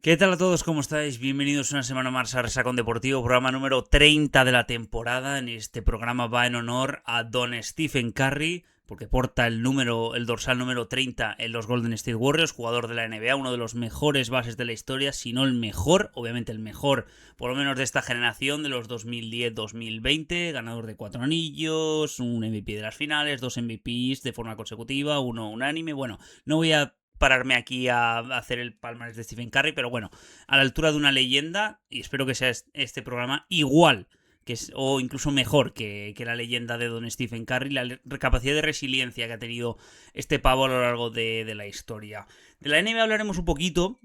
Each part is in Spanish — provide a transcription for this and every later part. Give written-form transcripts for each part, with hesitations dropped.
¿Qué tal a todos? ¿Cómo estáis? Bienvenidos una semana más a Resacón Deportivo, programa número 30 de la temporada. En este programa va en honor a Don Stephen Curry, porque porta el dorsal número 30 en los Golden State Warriors, jugador de la NBA, uno de los mejores bases de la historia, si no el mejor, obviamente el mejor, por lo menos de esta generación, de los 2010-2020, ganador de 4 anillos, un MVP de las finales, 2 MVPs de forma consecutiva, uno unánime. Bueno, no voy a pararme aquí a hacer el palmarés de Stephen Curry, pero bueno, a la altura de una leyenda, y espero que sea este programa igual o incluso mejor que la leyenda de Don Stephen Curry, la capacidad de resiliencia que ha tenido este pavo a lo largo de la historia. De la NBA hablaremos un poquito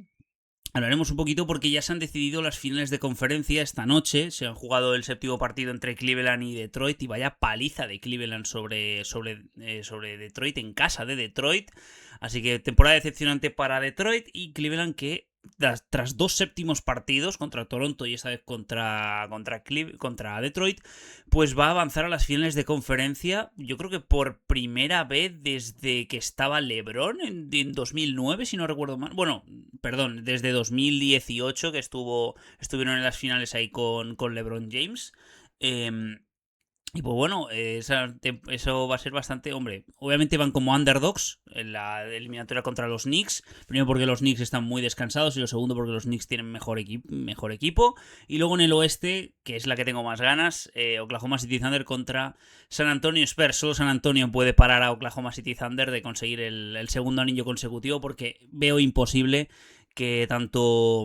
porque ya se han decidido las finales de conferencia esta noche. Se han jugado el séptimo partido entre Cleveland y Detroit y vaya paliza de Cleveland sobre Detroit en casa de Detroit. Así que temporada decepcionante para Detroit y Cleveland que tras dos séptimos partidos contra Toronto y esta vez contra Detroit, pues va a avanzar a las finales de conferencia, yo creo que por primera vez desde que estaba LeBron en 2009, si no recuerdo mal. Bueno, perdón, desde 2018 que estuvieron en las finales ahí con LeBron James. Y pues bueno, eso va a ser bastante, hombre, obviamente van como underdogs en la eliminatoria contra los Knicks, primero porque los Knicks están muy descansados y lo segundo porque los Knicks tienen mejor equipo, y luego en el oeste, que es la que tengo más ganas, Oklahoma City Thunder contra San Antonio Spurs. Solo San Antonio puede parar a Oklahoma City Thunder de conseguir el segundo anillo consecutivo porque veo imposible que tanto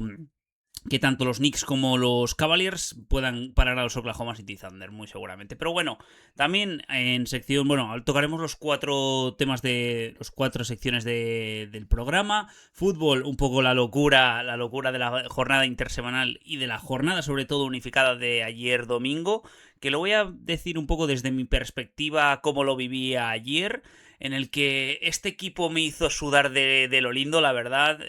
los Knicks como los Cavaliers puedan parar a los Oklahoma City Thunder, muy seguramente. Pero bueno, también en sección, bueno, tocaremos los cuatro temas de las cuatro secciones del programa. Fútbol, un poco la locura de la jornada intersemanal y de la jornada sobre todo unificada de ayer domingo, que lo voy a decir un poco desde mi perspectiva, cómo lo vivía ayer, en el que este equipo me hizo sudar de lo lindo, la verdad.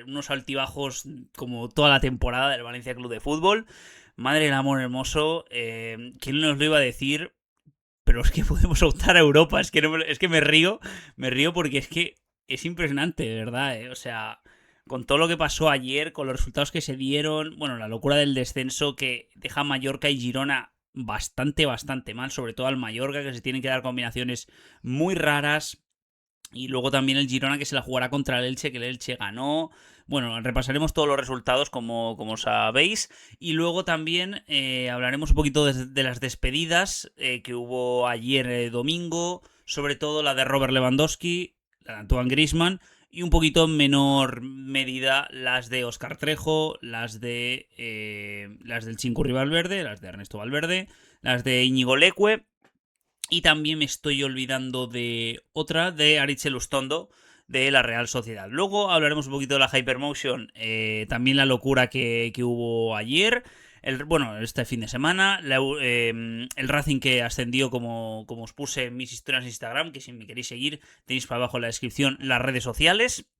Unos altibajos como toda la temporada del Valencia Club de Fútbol. Madre del amor hermoso, ¿quién nos lo iba a decir? Pero es que podemos optar a Europa. Es que, es que me río porque es que es impresionante, de verdad. O sea, con todo lo que pasó ayer, con los resultados que se dieron, bueno, la locura del descenso que deja Mallorca y Girona bastante mal, sobre todo al Mallorca, que se tienen que dar combinaciones muy raras. Y luego también el Girona que se la jugará contra el Elche, que el Elche ganó. Bueno, repasaremos todos los resultados como sabéis. Y luego también hablaremos un poquito de las despedidas que hubo ayer domingo. Sobre todo la de Robert Lewandowski, la de Antoine Griezmann. Y un poquito en menor medida las de Óscar Trejo, las del Chincurri Valverde, las de Ernesto Valverde, las de Íñigo Leque. Y también me estoy olvidando de otra, de Aritz Lustondo, de la Real Sociedad. Luego hablaremos un poquito de la Hypermotion, también la locura que hubo ayer. Este fin de semana, el Racing que ascendió como os puse en mis historias de Instagram, que si me queréis seguir tenéis para abajo en la descripción las redes sociales.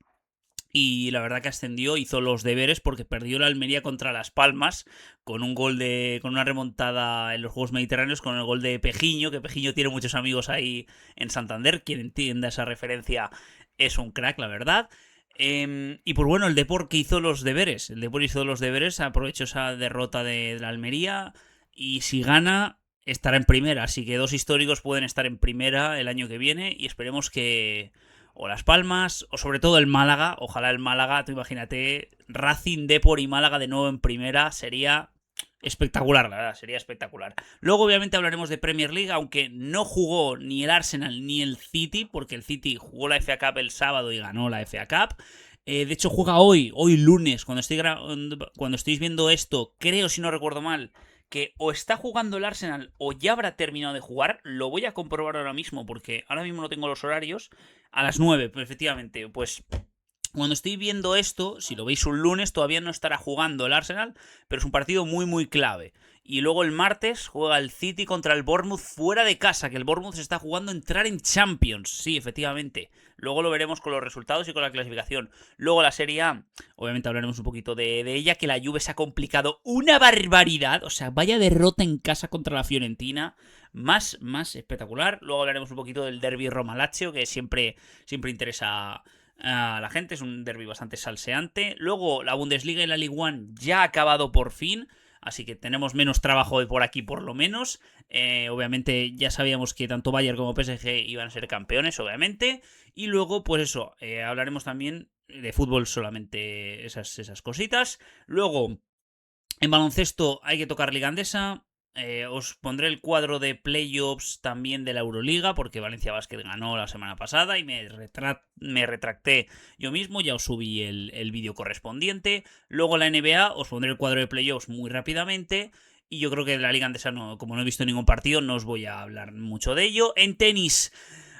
Y la verdad que ascendió, hizo los deberes porque perdió la Almería contra Las Palmas con con una remontada en los Juegos Mediterráneos con el gol de Pejiño, que Pejiño tiene muchos amigos ahí en Santander. Quien entienda esa referencia es un crack, la verdad. Y pues bueno, el Depor que hizo los deberes. El Depor hizo los deberes, aprovechó esa derrota de la Almería y si gana estará en primera. Así que dos históricos pueden estar en primera el año que viene y esperemos que o Las Palmas, o sobre todo el Málaga. Ojalá el Málaga, tú imagínate, Racing, Depor y Málaga de nuevo en primera, sería espectacular, la verdad, sería espectacular. Luego obviamente hablaremos de Premier League, aunque no jugó ni el Arsenal ni el City, porque el City jugó la FA Cup el sábado y ganó la FA Cup. De hecho juega hoy lunes, cuando estéis viendo esto, creo si no recuerdo mal, que o está jugando el Arsenal o ya habrá terminado de jugar. Lo voy a comprobar ahora mismo porque ahora mismo no tengo los horarios. A las 9, pues, efectivamente. Pues cuando estoy viendo esto, si lo veis un lunes, todavía no estará jugando el Arsenal, pero es un partido muy clave. Y luego el martes juega el City contra el Bournemouth fuera de casa, que el Bournemouth se está jugando a entrar en Champions. Sí, efectivamente. Luego lo veremos con los resultados y con la clasificación. Luego la Serie A, obviamente hablaremos un poquito de ella, que la Juve se ha complicado una barbaridad. O sea, vaya derrota en casa contra la Fiorentina. Más espectacular. Luego hablaremos un poquito del derbi Roma-Lazio, que siempre interesa a la gente. Es un derbi bastante salseante. Luego la Bundesliga y la Ligue 1 ya ha acabado por fin. Así que tenemos menos trabajo de por aquí por lo menos. Obviamente ya sabíamos que tanto Bayern como PSG iban a ser campeones, obviamente. Y luego, pues eso, hablaremos también de fútbol solamente esas cositas. Luego, en baloncesto hay que tocar Liga Andesa. Os pondré el cuadro de playoffs también de la Euroliga, porque Valencia Basket ganó la semana pasada y me retracté yo mismo, ya os subí el vídeo correspondiente. Luego la NBA, os pondré el cuadro de playoffs muy rápidamente. Y yo creo que de la Liga Andesa, como no he visto ningún partido, no os voy a hablar mucho de ello. En tenis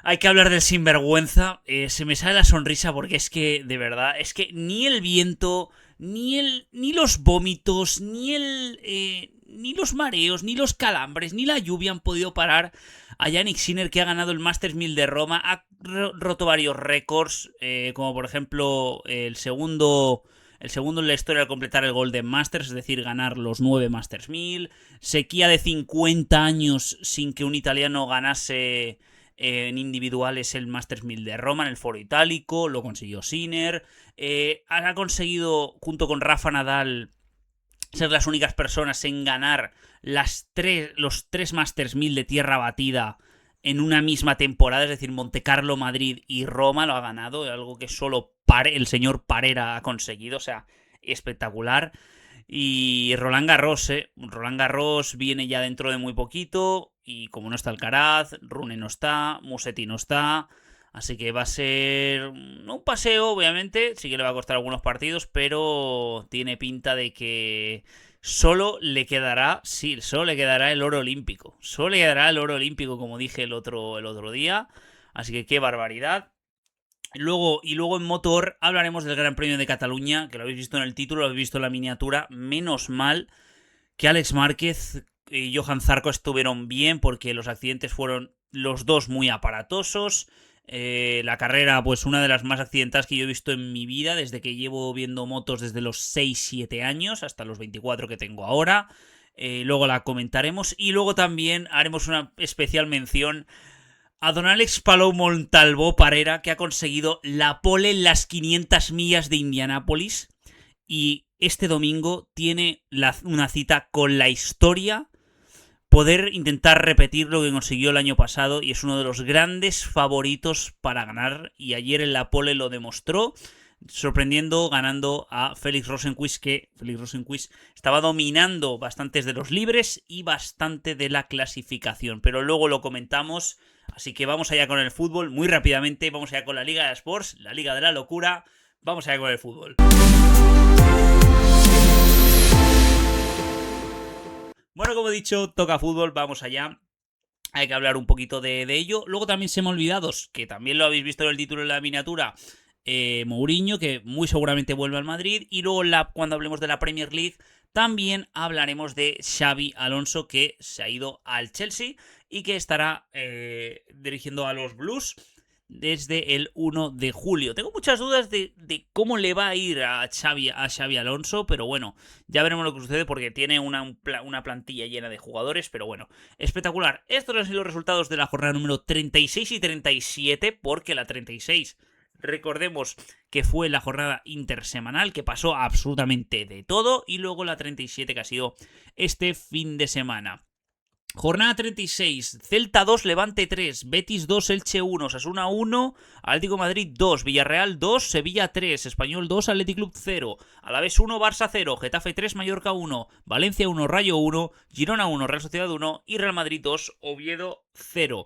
hay que hablar del sinvergüenza. Se me sale la sonrisa porque es que, de verdad, es que ni el viento, ni los vómitos, ni los mareos, ni los calambres, ni la lluvia han podido parar a Jannik Sinner, que ha ganado el Masters 1000 de Roma. Ha roto varios récords, como por ejemplo el segundo en la historia al completar el Golden Masters, es decir, ganar los 9 Masters 1000. Sequía de 50 años sin que un italiano ganase en individuales el Masters 1000 de Roma en el Foro Itálico. Lo consiguió Sinner. Ha conseguido, junto con Rafa Nadal, ser las únicas personas en ganar los 3 Masters 1000 de tierra batida en una misma temporada, es decir, Montecarlo, Madrid y Roma lo ha ganado, algo que solo el señor Parera ha conseguido, o sea, espectacular. Y Roland Garros viene ya dentro de muy poquito, y como no está Alcaraz, Rune no está, Musetti no está, así que va a ser un paseo, obviamente, sí que le va a costar algunos partidos, pero tiene pinta de que solo le quedará el oro olímpico. Solo le quedará el oro olímpico, como dije el otro día. Así que qué barbaridad. Y luego en motor hablaremos del Gran Premio de Cataluña, que lo habéis visto en el título, lo habéis visto en la miniatura. Menos mal que Alex Márquez y Johan Zarco estuvieron bien, porque los accidentes fueron los dos muy aparatosos. La carrera, pues una de las más accidentadas que yo he visto en mi vida, desde que llevo viendo motos desde los 6-7 años hasta los 24 que tengo ahora. Luego la comentaremos y luego también haremos una especial mención a don Alex Palou Montalbó Parera, que ha conseguido la pole en las 500 millas de Indianápolis y este domingo tiene una cita con la historia, poder intentar repetir lo que consiguió el año pasado, y es uno de los grandes favoritos para ganar, y ayer en la pole lo demostró, sorprendiendo, ganando a Felix Rosenqvist, que Felix Rosenqvist estaba dominando bastantes de los libres y bastante de la clasificación, pero luego lo comentamos. Así que vamos allá con el fútbol muy rápidamente, vamos allá con la Liga de Sports, la Liga de la Locura, vamos allá con el fútbol. Bueno, como he dicho, toca fútbol, vamos allá. Hay que hablar un poquito de ello. Luego también se me ha olvidado, que también lo habéis visto en el título de la miniatura, Mourinho, que muy seguramente vuelve al Madrid. Y luego cuando hablemos de la Premier League, también hablaremos de Xabi Alonso, que se ha ido al Chelsea y que estará dirigiendo a los Blues desde el 1 de julio. Tengo muchas dudas de cómo le va a ir a Xabi Alonso, pero bueno, ya veremos lo que sucede, porque tiene una plantilla llena de jugadores, pero bueno, espectacular. Estos han sido los resultados de la jornada número 36 y 37, porque la 36, recordemos que fue la jornada intersemanal, que pasó absolutamente de todo, y luego la 37, que ha sido este fin de semana. Jornada 36, Celta 2, Levante 3, Betis 2, Elche 1, Osasuna 1, Atlético de Madrid 2, Villarreal 2, Sevilla 3, Español 2, Athletic Club 0, Alavés 1, Barça 0, Getafe 3, Mallorca 1, Valencia 1, Rayo 1, Girona 1, Real Sociedad 1 y Real Madrid 2, Oviedo 0.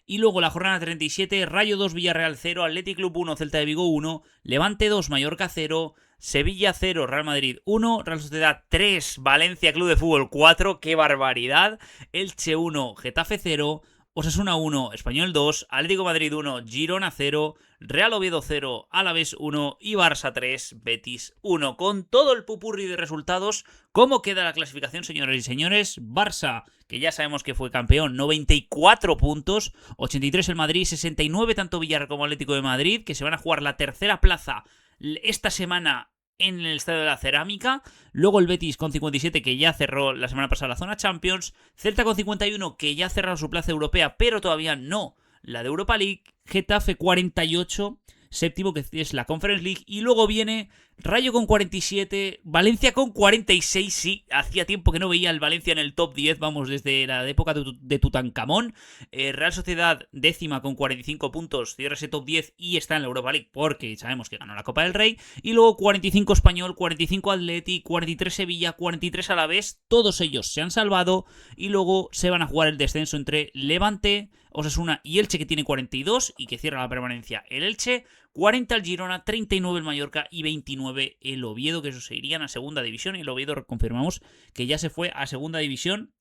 Y luego la jornada 37, Rayo 2, Villarreal 0, Athletic Club 1, Celta de Vigo 1, Levante 2, Mallorca 0, Sevilla 0, Real Madrid 1, Real Sociedad 3, Valencia Club de Fútbol 4, ¡qué barbaridad! Elche 1, Getafe 0, Osasuna 1, Español 2, Atlético de Madrid 1, Girona 0, Real Oviedo 0, Alavés 1 y Barça 3, Betis 1. Con todo el pupurri de resultados, ¿cómo queda la clasificación, señoras y señores? Barça, que ya sabemos que fue campeón, 94 puntos, 83 el Madrid, 69 tanto Villarreal como Atlético de Madrid, que se van a jugar la tercera plaza esta semana en el Estadio de la Cerámica. Luego el Betis con 57, que ya cerró la semana pasada la zona Champions. Celta con 51, que ya ha cerrado su plaza europea, pero todavía no la de Europa League. Getafe 48, séptimo, que es la Conference League, y luego viene Rayo con 47, Valencia con 46, sí, hacía tiempo que no veía el Valencia en el top 10, vamos, desde la época de Tutankamón. Real Sociedad décima con 45 puntos, cierra ese top 10 y está en la Europa League porque sabemos que ganó la Copa del Rey. Y luego 45 Español, 45 Atleti, 43 Sevilla, 43 Alavés, todos ellos se han salvado y luego se van a jugar el descenso entre Levante, Osasuna y Elche, que tiene 42 y que cierra la permanencia el Elche, 40 el Girona, 39 el Mallorca y 29 el Oviedo, que esos se irían a segunda división. Y el Oviedo confirmamos que ya se fue a segunda división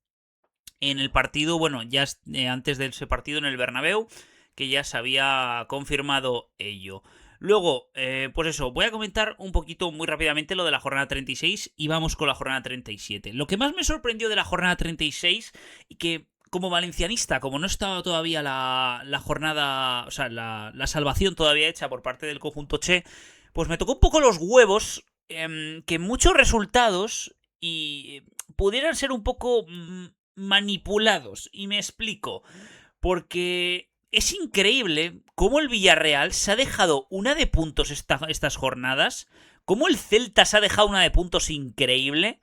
en el partido, bueno, ya antes de ese partido en el Bernabéu, que ya se había confirmado ello. Luego, pues eso, voy a comentar un poquito muy rápidamente lo de la jornada 36 y vamos con la jornada 37. Lo que más me sorprendió de la jornada 36 y que como valencianista, como no estaba todavía la jornada, o sea, la salvación todavía hecha por parte del conjunto Che, pues me tocó un poco los huevos que muchos resultados y pudieran ser un poco manipulados. Y me explico. Porque es increíble cómo el Villarreal se ha dejado una de puntos estas jornadas. Cómo el Celta se ha dejado una de puntos increíble.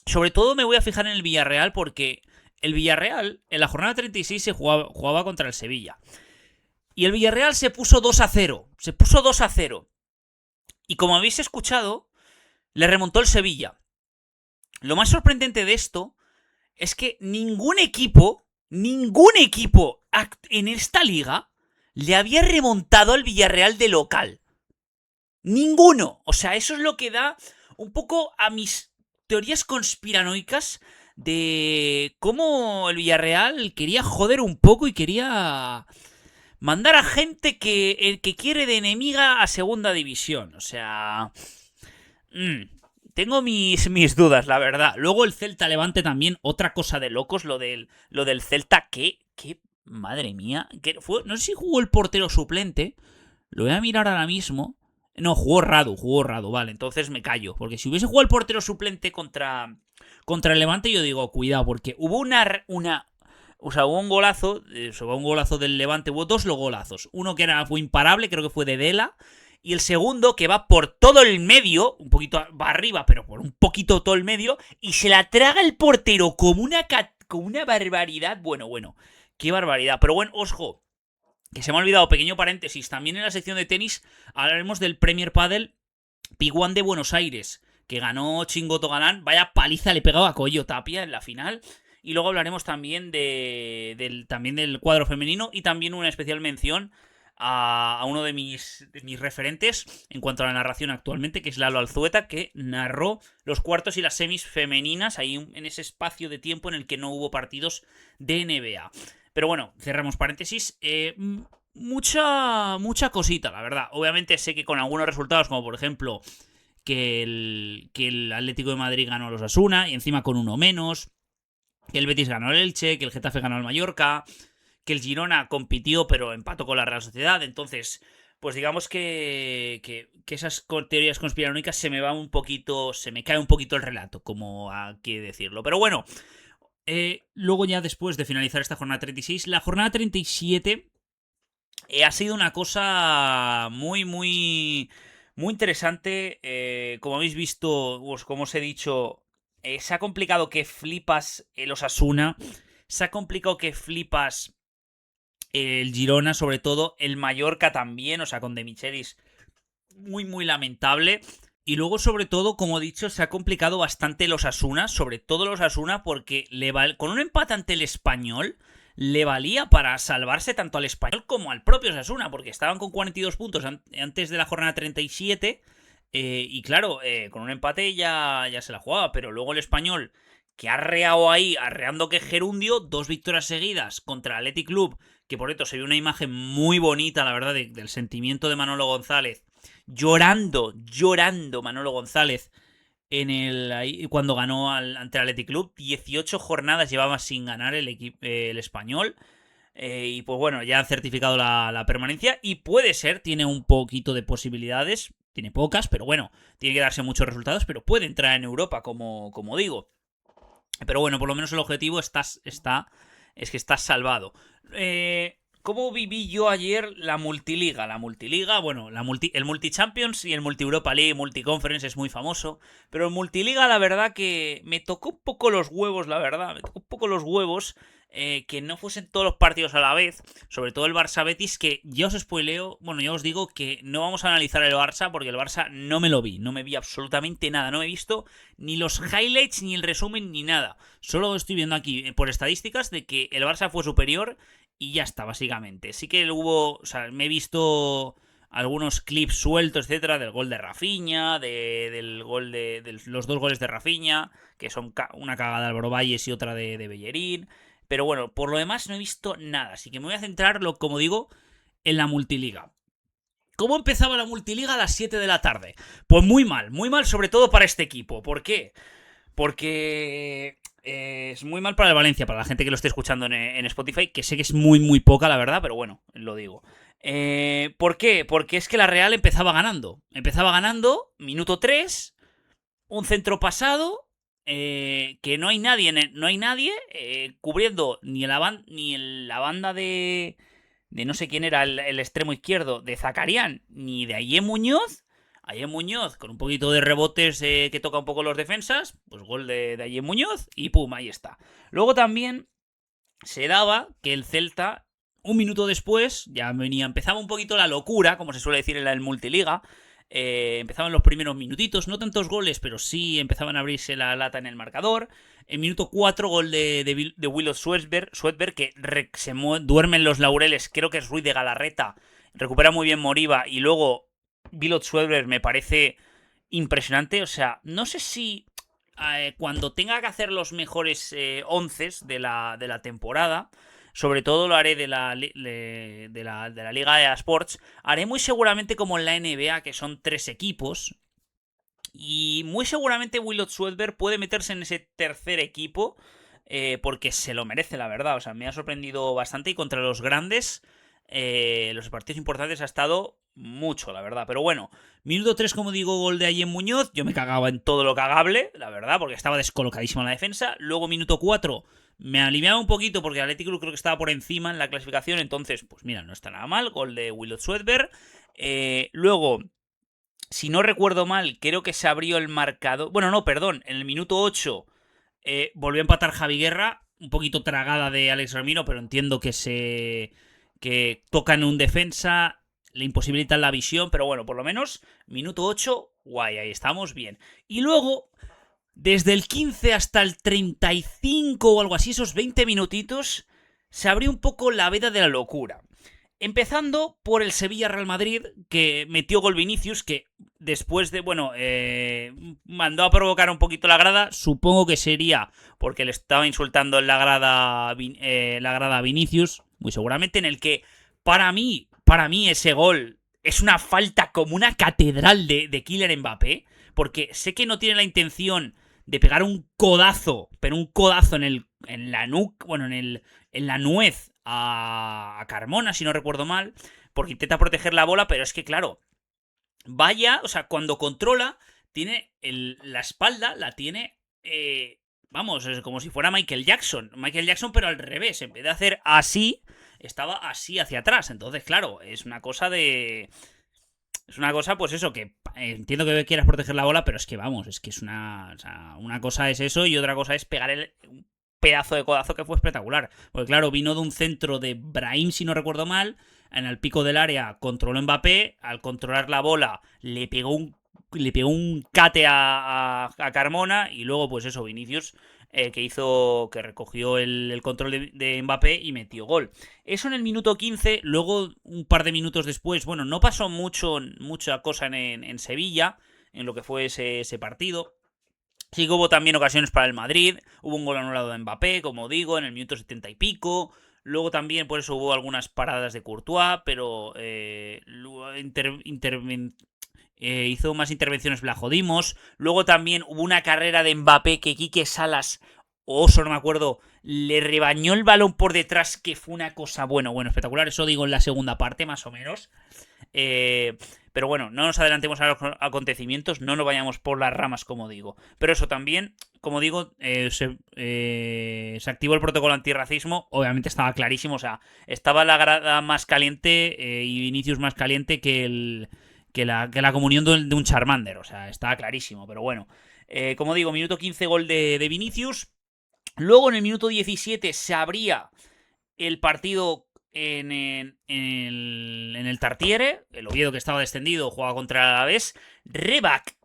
Sobre todo me voy a fijar en el Villarreal porque el Villarreal en la jornada 36 se jugaba contra el Sevilla. Y el Villarreal se puso 2-0. Se puso 2-0. Y como habéis escuchado, le remontó el Sevilla. Lo más sorprendente de esto es que ningún equipo en esta liga le había remontado al Villarreal de local. Ninguno. O sea, eso es lo que da un poco a mis teorías conspiranoicas de cómo el Villarreal quería joder un poco y quería mandar a gente que quiere de enemiga a segunda división. O sea... tengo mis dudas, la verdad. Luego el Celta Levante también, otra cosa de locos, lo del Celta, que madre mía, no sé si jugó el portero suplente, lo voy a mirar ahora mismo. No, jugó Radu, vale, entonces me callo, porque si hubiese jugado el portero suplente contra el Levante, yo digo, cuidado, porque hubo hubo un golazo del Levante, hubo dos golazos, uno que fue imparable, creo que fue de Dela, y el segundo que va por todo el medio, un poquito va arriba, pero por un poquito todo el medio, y se la traga el portero como una barbaridad. Bueno, qué barbaridad. Pero bueno, ojo, que se me ha olvidado, pequeño paréntesis, también en la sección de tenis hablaremos del Premier Padel P1 de Buenos Aires, que ganó Chingoto Galán, vaya paliza le pegaba a Coello Tapia en la final. Y luego hablaremos también del cuadro femenino y también una especial mención a uno de mis referentes en cuanto a la narración actualmente, que es Lalo Alzueta, que narró los cuartos y las semis femeninas ahí en ese espacio de tiempo en el que no hubo partidos de NBA. Pero bueno, cerramos paréntesis. Mucha cosita, la verdad. Obviamente sé que con algunos resultados, como por ejemplo que el Atlético de Madrid ganó a los Osasuna y encima con uno menos, que el Betis ganó al Elche, que el Getafe ganó al Mallorca, que el Girona compitió pero empató con la Real Sociedad. Entonces, pues digamos que esas teorías conspiranoicas se me cae un poquito el relato, como hay que decirlo. Pero bueno, luego ya después de finalizar esta jornada 36, la jornada 37 ha sido una cosa muy interesante. Como habéis visto, pues como os he dicho, se ha complicado que flipas el Osasuna, se ha complicado que flipas el Girona, sobre todo el Mallorca también, o sea, con De Michelis muy lamentable. Y luego, sobre todo, como he dicho, se ha complicado bastante el Osasuna, sobre todo el Osasuna, porque con un empate ante el Español le valía para salvarse tanto al Español como al propio Osasuna, porque estaban con 42 puntos antes de la jornada 37, y claro, con un empate ya se la jugaba, pero luego el Español, que ha arreado ahí, arreando que gerundio, 2 victorias seguidas contra el Athletic Club, que por cierto se vio una imagen muy bonita, la verdad, del sentimiento de Manolo González, llorando Manolo González cuando ganó ante el Athletic Club. 18 jornadas llevaba sin ganar el Español. Y pues bueno, ya han certificado la permanencia. Y puede ser, tiene un poquito de posibilidades. Tiene pocas, pero bueno, tiene que darse muchos resultados. Pero puede entrar en Europa, como digo. Pero bueno, por lo menos el objetivo es que estás salvado. ¿Cómo viví yo ayer la multiliga? La multiliga, bueno, el multi-champions y el multi-Europa League, multi-conference es muy famoso. Pero el multiliga, la verdad que me tocó un poco los huevos, la verdad. Me tocó un poco los huevos que no fuesen todos los partidos a la vez. Sobre todo el Barça-Betis, que ya os spoileo. Bueno, ya os digo que no vamos a analizar el Barça porque el Barça no me lo vi. No me vi absolutamente nada. No me he visto ni los highlights, ni el resumen, ni nada. Solo estoy viendo aquí por estadísticas de que el Barça fue superior. Y ya está, básicamente. Sí que hubo. O sea, me he visto algunos clips sueltos, etcétera, del gol de Rafinha, del gol de los dos goles de Rafinha, que son una cagada de Álvaro Valles y otra de Bellerín. Pero bueno, por lo demás no he visto nada. Así que me voy a centrar, como digo, en la multiliga. ¿Cómo empezaba la multiliga a las 7 de la tarde? Pues muy mal, sobre todo para este equipo. ¿Por qué? Porque es muy mal para el Valencia, para la gente que lo esté escuchando en Spotify, que sé que es muy poca, la verdad, pero bueno, lo digo. ¿Por qué? Porque es que la Real empezaba ganando. Empezaba ganando, minuto 3, un centro pasado, que no hay nadie cubriendo ni la banda de no sé quién era el extremo izquierdo, de Zakarian, ni de Ayer Muñoz. Ayer Muñoz, con un poquito de rebotes que toca un poco los defensas, pues gol de Ayer Muñoz y pum, ahí está. Luego también se daba que el Celta, un minuto después, empezaba un poquito la locura, como se suele decir en la multiliga. Empezaban los primeros minutitos, no tantos goles, pero sí empezaban a abrirse la lata en el marcador. En minuto 4, gol de Willow Sweatberg, que duerme en los laureles, creo que es Ruiz de Galarreta, recupera muy bien Moriba, y luego Willow Sweatberg me parece impresionante. O sea, no sé si cuando tenga que hacer los mejores 11 de la temporada, sobre todo lo haré de la Liga de Sports, haré muy seguramente como en la NBA, que son 3 equipos. Y muy seguramente Willow Sweatberg puede meterse en ese tercer equipo, porque se lo merece, la verdad. O sea, me ha sorprendido bastante y contra los grandes, los partidos importantes ha estado mucho, la verdad. Pero bueno, minuto 3, como digo, gol de Ayen Muñoz. Yo me cagaba en todo lo cagable, la verdad, porque estaba descolocadísima la defensa. Luego minuto 4, me aliviaba un poquito porque el Athletic Club creo que estaba por encima en la clasificación. Entonces, pues mira, no está nada mal. Gol de Willow Sweatberg. Luego, si no recuerdo mal, creo que se abrió el marcador. Bueno, no, perdón. En el minuto 8 volvió a empatar Javi Guerra. Un poquito tragada de Alex Ramiro, pero entiendo que tocan un defensa, le imposibilitan la visión, pero bueno, por lo menos minuto 8, guay, ahí estamos bien. Y luego, desde el 15 hasta el 35 o algo así, esos 20 minutitos, se abrió un poco la veda de la locura. Empezando por el Sevilla-Real Madrid, que metió gol Vinicius, que después de, mandó a provocar un poquito la grada. Supongo que sería porque le estaba insultando en la grada a Vinicius, muy seguramente, en el que para mí ese gol es una falta como una catedral de Kylian Mbappé, porque sé que no tiene la intención de pegar un codazo, pero un codazo en la nuca, bueno, en la nuez a Carmona, si no recuerdo mal, porque intenta proteger la bola, pero es que claro, o sea, cuando controla, tiene la espalda, la tiene, vamos, es como si fuera Michael Jackson, pero al revés, en vez de hacer así, estaba así hacia atrás. Entonces, claro, es una cosa, pues eso, que entiendo que quieras proteger la bola, pero es que vamos, es que es o sea, una cosa es eso y otra cosa es pegar un pedazo de codazo que fue espectacular. Porque claro, vino de un centro de Brahim, si no recuerdo mal, en el pico del área controló Mbappé, al controlar la bola le pegó un cate a Carmona y luego pues eso, Vinicius, que recogió el control de Mbappé y metió gol. Eso en el minuto 15, luego un par de minutos después, bueno, no pasó mucha cosa en Sevilla, en lo que fue ese partido. Sí que hubo también ocasiones para el Madrid, hubo un gol anulado de Mbappé, como digo, en el minuto 70 y pico. Luego también por eso hubo algunas paradas de Courtois, pero hizo más intervenciones Blajodimos. Luego también hubo una carrera de Mbappé que Quique Salas, no me acuerdo, le rebañó el balón por detrás, que fue una cosa, bueno, espectacular. Eso digo en la segunda parte, más o menos. Pero bueno, no nos adelantemos a los acontecimientos, no nos vayamos por las ramas, como digo. Pero eso también, como digo, se activó el protocolo antirracismo, obviamente estaba clarísimo, o sea, estaba la grada más caliente y Vinicius más caliente que la comunión de un Charmander, o sea, estaba clarísimo, pero bueno. Como digo, minuto 15 gol de Vinicius. Luego en el minuto 17 se abría el partido en el Tartiere, el Oviedo que estaba descendido, jugaba contra el Alavés. Rebac,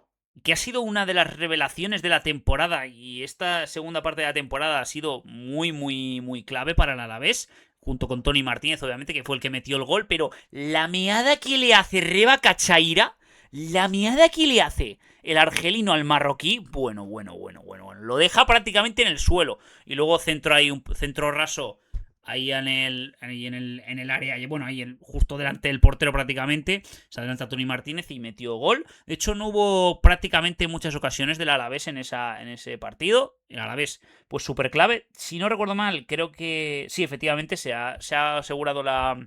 que ha sido una de las revelaciones de la temporada, y esta segunda parte de la temporada ha sido muy, muy, muy clave para el Alavés, junto con Tony Martínez, obviamente, que fue el que metió el gol, pero la meada que le hace Rebac a Chaira, la meada que le hace el argelino al marroquí, bueno, lo deja prácticamente en el suelo, y luego centro ahí, un centro raso ahí en el área, bueno, ahí justo delante del portero prácticamente, se adelanta Tony Martínez y metió gol. De hecho, no hubo prácticamente muchas ocasiones del Alavés en ese partido. El Alavés, pues súper clave. Si no recuerdo mal, creo que sí, efectivamente se ha asegurado la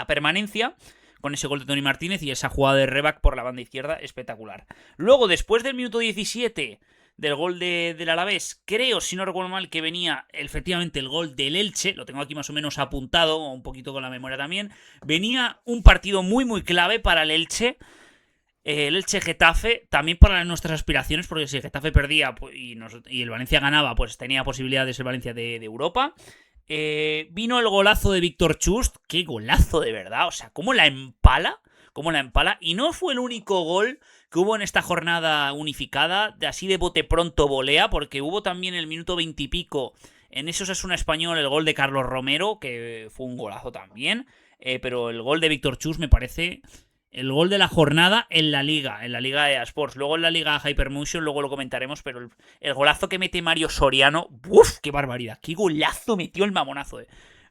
permanencia con ese gol de Tony Martínez y esa jugada de Rebac por la banda izquierda espectacular. Luego, después del minuto 17 del gol del Alavés, creo, si no recuerdo mal, que venía efectivamente el gol del Elche, lo tengo aquí más o menos apuntado, un poquito con la memoria también, venía un partido muy muy clave para el Elche Getafe, también para nuestras aspiraciones, porque si el Getafe perdía pues, y el Valencia ganaba, pues tenía posibilidad de ser Valencia de Europa. Vino el golazo de Víctor Chust, qué golazo de verdad, o sea, cómo la empala, y no fue el único gol que hubo en esta jornada unificada, de así de bote pronto volea, porque hubo también el minuto 20 y pico, en ese Osasuna Español, el gol de Carlos Romero, que fue un golazo también, pero el gol de Víctor Chust me parece el gol de la jornada en la Liga de Sports. Luego en la Liga Hypermotion, luego lo comentaremos, pero el golazo que mete Mario Soriano, ¡uf! ¡Qué barbaridad! ¡Qué golazo metió el mamonazo!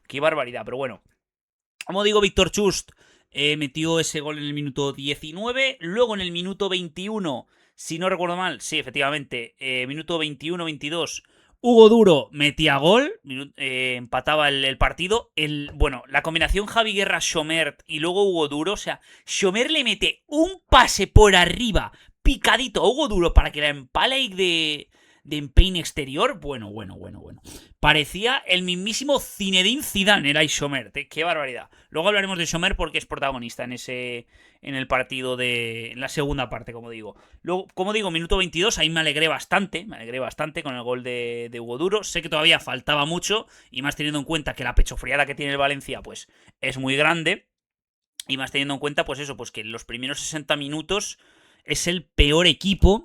¡Qué barbaridad! Pero bueno, como digo, Víctor Chust metió ese gol en el minuto 19. Luego en el minuto 21, si no recuerdo mal, sí, efectivamente, minuto 21-22, Hugo Duro metía gol, empataba el partido. Bueno, la combinación Javi Guerra, Schomert y luego Hugo Duro, o sea, Schomert le mete un pase por arriba, picadito a Hugo Duro para que la empale de empeine exterior. Bueno. Parecía el mismísimo Zinedine Zidane, era Schomert, qué barbaridad. Luego hablaremos de Schomert porque es protagonista en el partido en la segunda parte, como digo. Luego, como digo, minuto 22, ahí me alegré bastante con el gol de Hugo Duro. Sé que todavía faltaba mucho, y más teniendo en cuenta que la pechofriada que tiene el Valencia, pues, es muy grande. Y más teniendo en cuenta, pues eso, pues que en los primeros 60 minutos es el peor equipo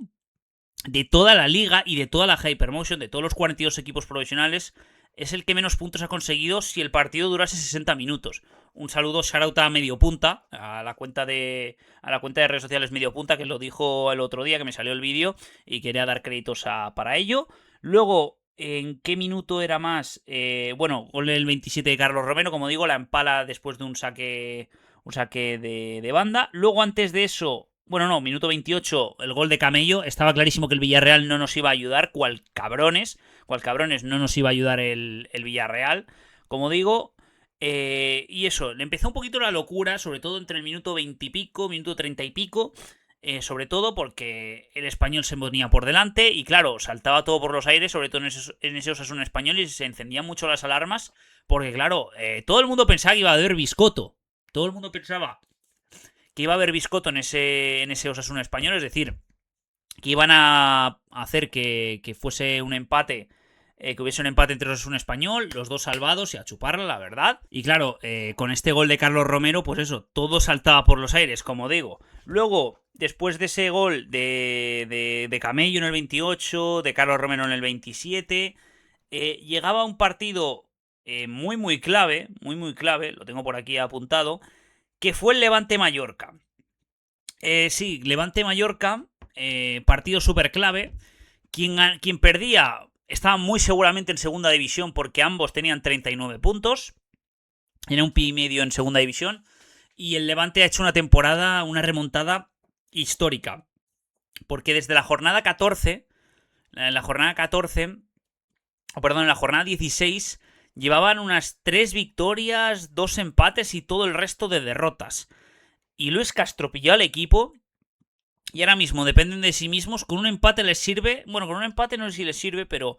de toda la liga y de toda la Hypermotion, de todos los 42 equipos profesionales, es el que menos puntos ha conseguido si el partido durase 60 minutos. Un saludo, shoutout a Medio Punta, a la cuenta de redes sociales Medio Punta, que lo dijo el otro día, que me salió el vídeo, y quería dar créditos para ello. Luego, ¿en qué minuto era más? Bueno, gol del 27 de Carlos Romero, como digo, la empala después de un saque de banda. Luego, antes de eso, bueno, no, minuto 28, el gol de Camello. Estaba clarísimo que el Villarreal no nos iba a ayudar. Cual cabrones no nos iba a ayudar el Villarreal. Como digo, y eso, le empezó un poquito la locura, sobre todo entre el minuto 20 y pico, minuto 30 y pico. Sobre todo porque el Español se ponía por delante y claro, saltaba todo por los aires, sobre todo en ese Osasuna Español, y se encendían mucho las alarmas porque claro, todo el mundo pensaba que iba a haber biscoto. Todo el mundo pensaba que iba a haber biscoto en ese Osasuna Español, es decir, que iban a hacer que fuese un empate, que hubiese un empate entre Osasuna Español, los dos salvados y a chuparla, la verdad. Y claro, con este gol de Carlos Romero, pues eso, todo saltaba por los aires, como digo. Luego, después de ese gol de Camello en el 28, de Carlos Romero en el 27, llegaba un partido muy muy clave, lo tengo por aquí apuntado, que fue el Levante-Mallorca. Sí, Levante-Mallorca, partido súper clave. Quien perdía estaba muy seguramente en segunda división porque ambos tenían 39 puntos. Era un pi y medio en segunda división. Y el Levante ha hecho una remontada histórica. Porque desde la jornada 14, en la jornada 16, llevaban unas 3 victorias, 2 empates y todo el resto de derrotas. y Luis Castro pilló al equipo y ahora mismo dependen de sí mismos. Con un empate les sirve, bueno, con un empate no sé si les sirve, pero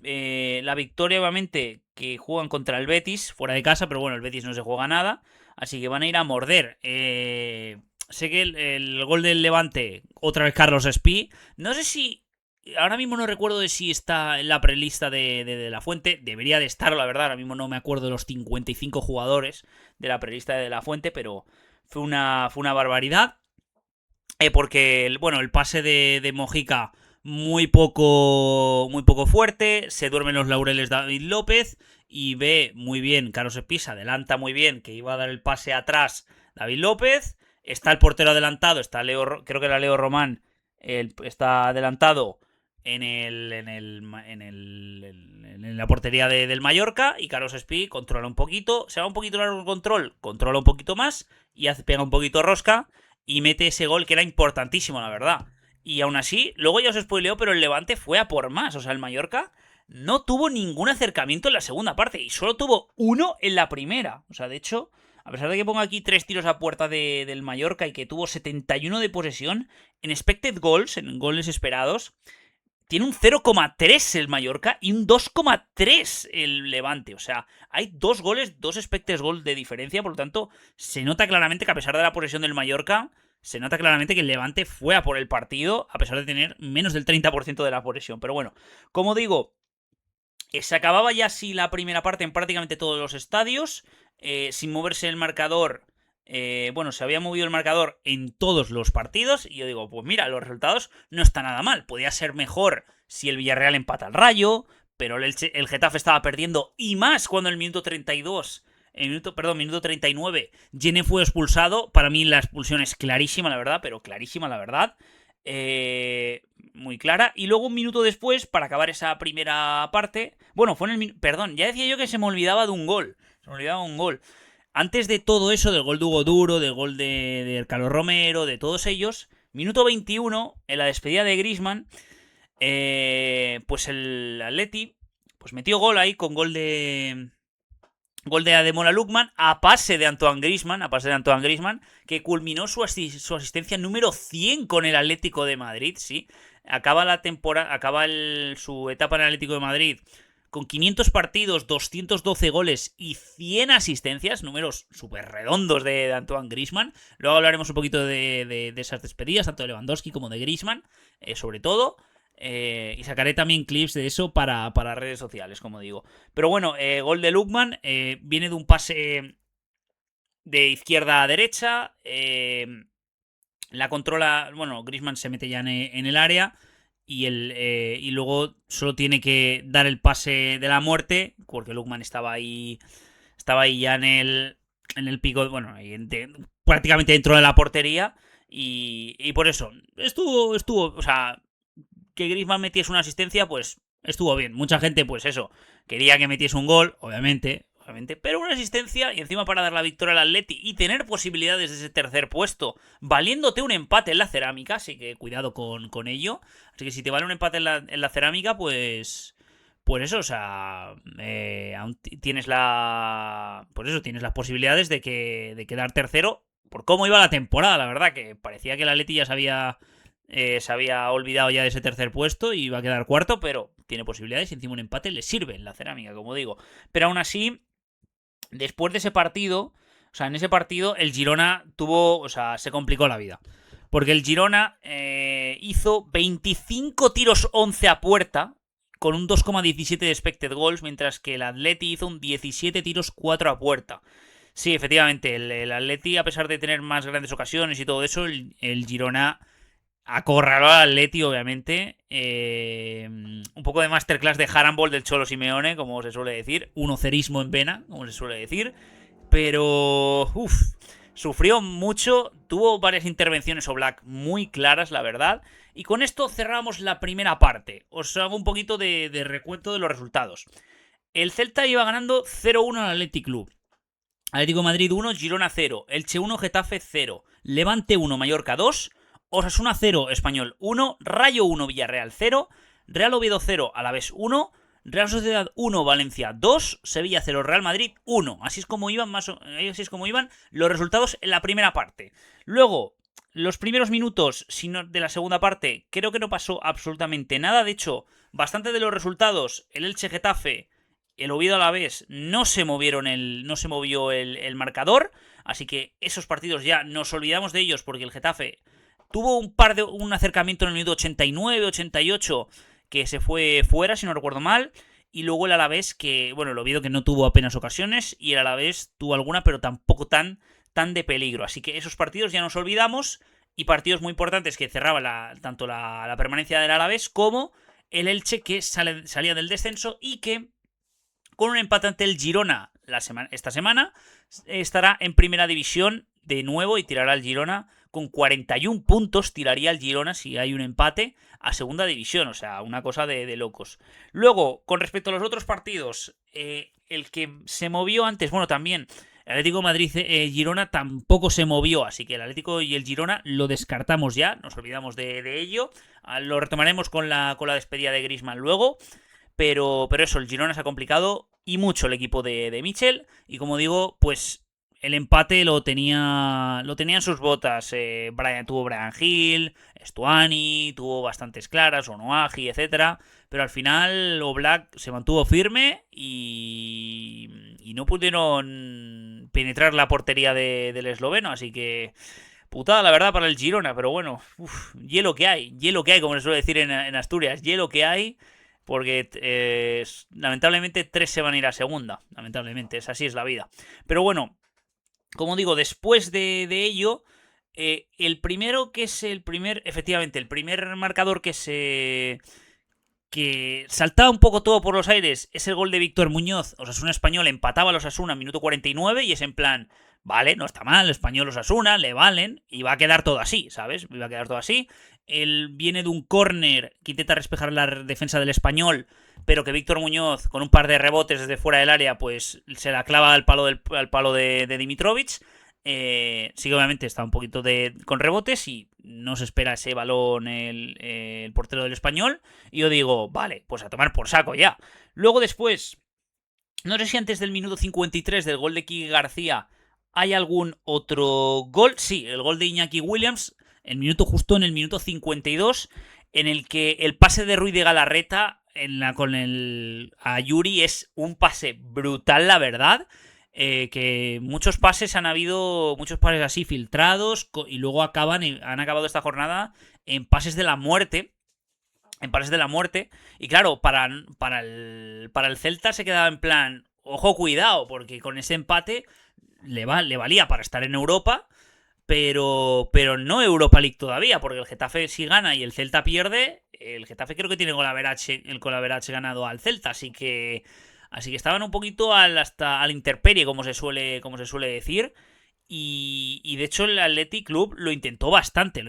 la victoria obviamente que juegan contra el Betis fuera de casa, pero bueno, el Betis no se juega nada, así que van a ir a morder. Sé que el gol del Levante, otra vez Carlos Espí, no sé si... Ahora mismo no recuerdo de si está en la prelista de La Fuente. Debería de estar, la verdad. Ahora mismo no me acuerdo de los 55 jugadores de la prelista de La Fuente, pero fue una barbaridad. Porque, bueno, el pase de Mojica muy poco fuerte. Se duermen los laureles David López. Y ve muy bien, Carlos Espí adelanta muy bien, que iba a dar el pase atrás David López. Está el portero adelantado, está Leo, creo que era Leo Román. Está adelantado en la portería del Mallorca, y Carlos Espí controla un poquito, se va un poquito largo el control, controla un poquito más y pega un poquito rosca y mete ese gol que era importantísimo, la verdad. Y aún así, luego ya os spoileo, pero el Levante fue a por más, o sea, el Mallorca no tuvo ningún acercamiento en la segunda parte y solo tuvo uno en la primera. O sea, de hecho, a pesar de que pongo aquí 3 tiros a puerta del Mallorca y que tuvo 71 de posesión, en expected goals, en goles esperados, tiene un 0,3 el Mallorca y un 2,3 el Levante. O sea, hay 2 goles, 2 expected goals de diferencia. Por lo tanto, se nota claramente que a pesar de la posesión del Mallorca, se nota claramente que el Levante fue a por el partido, a pesar de tener menos del 30% de la posesión. Pero bueno, como digo, se acababa ya así la primera parte en prácticamente todos los estadios, sin moverse el marcador. Bueno, se había movido el marcador en todos los partidos y yo digo, pues mira, los resultados no están nada mal. Podía ser mejor si el Villarreal empata al Rayo, pero el Getafe estaba perdiendo, y más cuando en el minuto 32, minuto 39, Gene fue expulsado. Para mí la expulsión es clarísima, la verdad, pero clarísima, la verdad. Muy clara. Y luego un minuto después, para acabar esa primera parte, bueno, fue en el... Perdón, ya decía yo que se me olvidaba de un gol. Se me olvidaba un gol. Antes de todo eso, del gol de Hugo Duro, del gol de Carlos Romero, de todos ellos, minuto 21, en la despedida de Griezmann, pues el Atleti pues metió gol ahí con gol de Ademola Lookman a pase de Antoine Griezmann, que culminó su asistencia número 100 con el Atlético de Madrid, sí. Acaba la temporada, su etapa en el Atlético de Madrid con 500 partidos, 212 goles y 100 asistencias, números súper redondos de Antoine Griezmann. Luego hablaremos un poquito de esas despedidas, tanto de Lewandowski como de Griezmann, sobre todo. Y sacaré también clips de eso para redes sociales, como digo. Pero bueno, gol de Lookman, viene de un pase de izquierda a derecha. La controla, bueno, Griezmann se mete ya en el área. Y luego solo tiene que dar el pase de la muerte, porque Lookman estaba ahí ya en el pico, bueno, prácticamente dentro de la portería. Y por eso, estuvo, o sea, que Griezmann metiese una asistencia, pues estuvo bien. Mucha gente, pues eso, quería que metiese un gol, obviamente, pero una asistencia y encima para dar la victoria al Atleti y tener posibilidades de ese tercer puesto, valiéndote un empate en la Cerámica, así que cuidado con ello. Así que si te vale un empate en la Cerámica, pues eso, o sea, aún tienes tienes las posibilidades de quedar tercero por cómo iba la temporada, la verdad, que parecía que el Atleti ya se había olvidado ya de ese tercer puesto y iba a quedar cuarto, pero tiene posibilidades y encima un empate le sirve en la Cerámica, como digo. Pero aún así, después de ese partido, o sea, en ese partido el Girona se complicó la vida. Porque el Girona hizo 25 tiros 11 a puerta, con un 2,17 de expected goals, mientras que el Atleti hizo un 17 tiros 4 a puerta. Sí, efectivamente, el Atleti, a pesar de tener más grandes ocasiones y todo eso, el Girona acorraló al Atleti, obviamente. Un poco de masterclass de Harambol del Cholo Simeone, como se suele decir. Unocerismo en vena, como se suele decir. Pero, sufrió mucho. Tuvo varias intervenciones Oblak muy claras, la verdad. Y con esto cerramos la primera parte. Os hago un poquito de recuento de los resultados. El Celta iba ganando 0-1 al Athletic Club. Atlético de Madrid 1, Girona 0. Elche 1, Getafe 0. Levante 1, Mallorca 2. Osasuna 0, Español 1, Rayo 1, Villarreal 0, Real Oviedo 0, Alavés 1, Real Sociedad 1, Valencia 2, Sevilla 0, Real Madrid 1. Así es como iban los resultados en la primera parte. Luego, los primeros minutos de la segunda parte, creo que no pasó absolutamente nada. De hecho, bastante de los resultados, el Elche Getafe, el Oviedo Alavés, no se movió el marcador. Así que esos partidos ya nos olvidamos de ellos, porque el Getafe tuvo un acercamiento en el minuto 89, 88, que se fue fuera, si no recuerdo mal. Y luego el Alavés, que, bueno, el Oviedo que no tuvo apenas ocasiones, y el Alavés tuvo alguna, pero tampoco tan de peligro. Así que esos partidos ya nos olvidamos, y partidos muy importantes que cerraban tanto la permanencia del Alavés como el Elche, que salía del descenso y que, con un empate ante el Girona esta semana, estará en primera división de nuevo y tirará el Girona con 41 puntos, tiraría el Girona si hay un empate a segunda división, o sea, una cosa de locos. Luego, con respecto a los otros partidos, el que se movió antes, bueno, también el Atlético de Madrid-Girona tampoco se movió, así que el Atlético y el Girona lo descartamos ya, nos olvidamos de ello. Lo retomaremos con la despedida de Griezmann luego. Pero eso, el Girona se ha complicado y mucho el equipo de Michel. Y como digo, pues el empate lo tenía en sus botas. Tuvo Brian Hill, Stuani, tuvo bastantes claras, Onoagi, etcétera. Pero al final Oblak se mantuvo firme y no pudieron penetrar la portería del esloveno. Así que putada la verdad para el Girona. Pero bueno, hielo que hay, como se suele decir en Asturias, hielo que hay. Porque lamentablemente 3 se van a ir a segunda. Lamentablemente, así es la vida. Pero bueno, como digo, después de ello, el primero que es efectivamente, el primer marcador que saltaba un poco todo por los aires es el gol de Víctor Muñoz. Osasuna Español empataba a los Osasuna minuto 49 y es en plan, vale, no está mal, Español Osasuna, le valen y va a quedar todo así, ¿sabes? Va a quedar todo así. Él viene de un córner que intenta respejar la defensa del Español, pero que Víctor Muñoz, con un par de rebotes desde fuera del área, pues se la clava al palo de Dimitrovic. Sí que obviamente está un poquito con rebotes y no se espera ese balón el portero del Español. Y yo digo, vale, pues a tomar por saco ya. Luego después, no sé si antes del minuto 53 del gol de Kiki García hay algún otro gol. Sí, el gol de Iñaki Williams, justo en el minuto 52, en el que el pase de Ruiz de Galarreta a Yuri es un pase brutal, la verdad. Que muchos pases así filtrados y luego han acabado esta jornada en pases de la muerte. Y claro, para el Celta se quedaba en plan, ojo, cuidado, porque con ese empate le valía para estar en Europa, pero no Europa League todavía, porque el Getafe si gana y el Celta pierde, el Getafe creo que tiene el golaverache ganado al Celta, así que estaban un poquito al intemperie, como se suele decir. Y de hecho el Athletic Club lo intentó bastante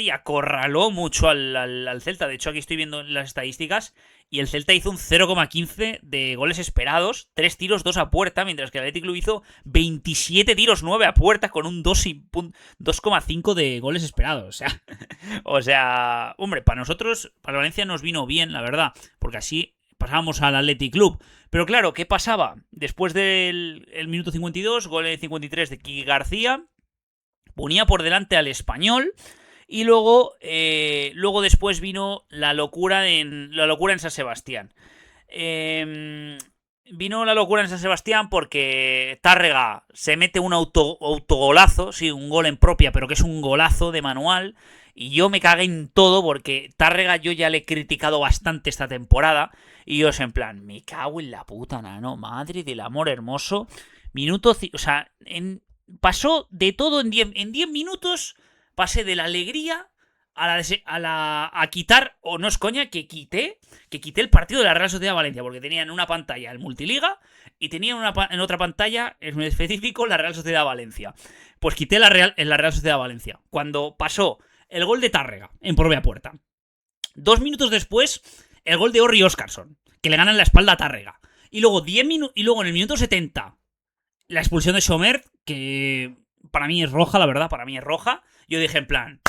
y acorraló mucho al Celta. De hecho aquí estoy viendo las estadísticas y el Celta hizo un 0,15 de goles esperados, 3 tiros, 2 a puerta, mientras que el Athletic Club hizo 27 tiros, 9 a puerta con un 2,5 de goles esperados. O sea, hombre, para Valencia nos vino bien, la verdad, porque así pasábamos al Athletic Club. Pero claro, ¿qué pasaba? Después del minuto 52, gol de 53 de Kiki García, ponía por delante al Español. Y luego después vino la locura en San Sebastián. Vino la locura en San Sebastián porque Tárrega se mete un autogolazo, sí, un gol en propia, pero que es un golazo de manual. Y yo me cagué en todo porque Tárrega yo ya le he criticado bastante esta temporada. Y yo es en plan, me cago en la puta, nano, madre del amor hermoso. Pasó de todo en 10 minutos. Pasé de la alegría a quitar, o no es coña, que quité el partido de la Real Sociedad Valencia, porque tenía en una pantalla el Multiliga y tenía en otra pantalla, en un específico, la Real Sociedad Valencia. Pues quité la Real Sociedad Valencia. Cuando pasó el gol de Tárrega en propia puerta. 2 minutos después, el gol de Orri Óscarson, que le gana en la espalda a Tárrega. Y luego en el minuto 70, la expulsión de Sommer, que para mí es roja, la verdad, para mí es roja. Yo dije en plan,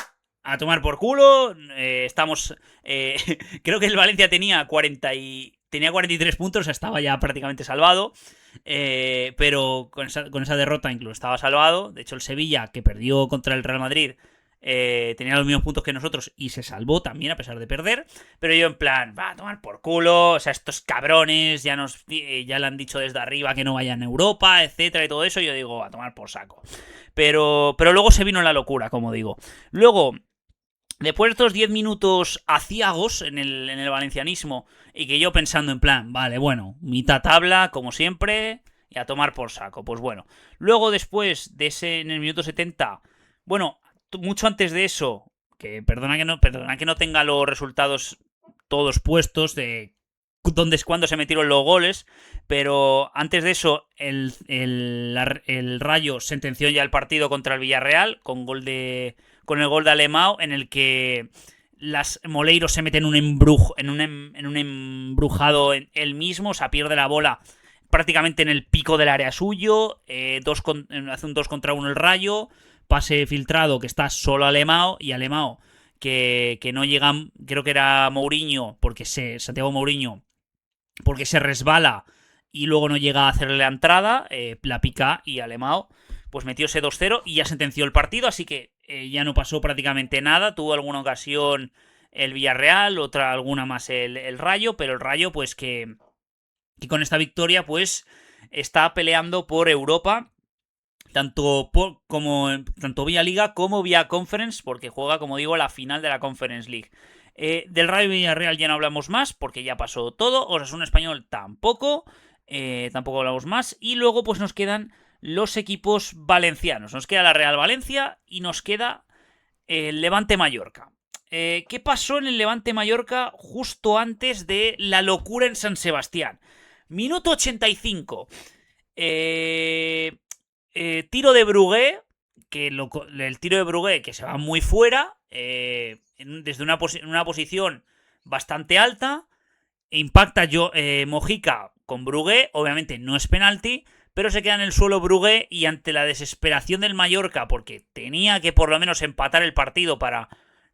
a tomar por culo, estamos... creo que el Valencia tenía 40 y... tenía 43 puntos, o sea, estaba ya prácticamente salvado. Pero con esa derrota incluso estaba salvado. De hecho, el Sevilla, que perdió contra el Real Madrid, tenía los mismos puntos que nosotros y se salvó también a pesar de perder. Pero yo en plan, va a tomar por culo. O sea, estos cabrones ya le han dicho desde arriba que no vayan a Europa, etcétera, y todo eso. Y yo digo, a tomar por saco. Pero luego se vino la locura, como digo. Luego, después de estos 10 minutos aciagos en el valencianismo, y que yo pensando en plan, vale, bueno, mitad tabla, como siempre, y a tomar por saco. Pues bueno, luego después de ese, en el minuto 70, bueno, mucho antes de eso, que perdona que no tenga los resultados todos puestos de cuándo se metieron los goles, pero antes de eso, el Rayo sentenció ya el partido contra el Villarreal con el gol de Alemão, en el que las Moleiro se mete en un embrujado él mismo, o sea, pierde la bola prácticamente en el pico del área suyo, hace un 2 contra 1 el Rayo, pase filtrado que está solo Alemão, y Alemão que no llega, creo que era Mourinho, Santiago Mourinho, porque se resbala y luego no llega a hacerle la entrada, la pica, y Alemão pues metió ese 2-0 y ya sentenció el partido, así que ya no pasó prácticamente nada. Tuvo alguna ocasión el Villarreal, alguna más el Rayo, pero el Rayo pues que con esta victoria pues está peleando por Europa, tanto vía Liga como vía Conference, porque juega, como digo, la final de la Conference League. Del Rayo Villarreal ya no hablamos más, porque ya pasó todo. Osasuna Español tampoco hablamos más. Y luego pues nos quedan los equipos valencianos. Nos queda la Real Valencia y nos queda el Levante Mallorca. ¿Qué pasó en el Levante Mallorca justo antes de la locura en San Sebastián? Minuto 85. Tiro de Brugué, el tiro de Brugué que se va muy fuera, desde una posición bastante alta, impacta Mojica con Brugué, obviamente no es penalti, pero se queda en el suelo Brugué, y ante la desesperación del Mallorca, porque tenía que por lo menos empatar el partido para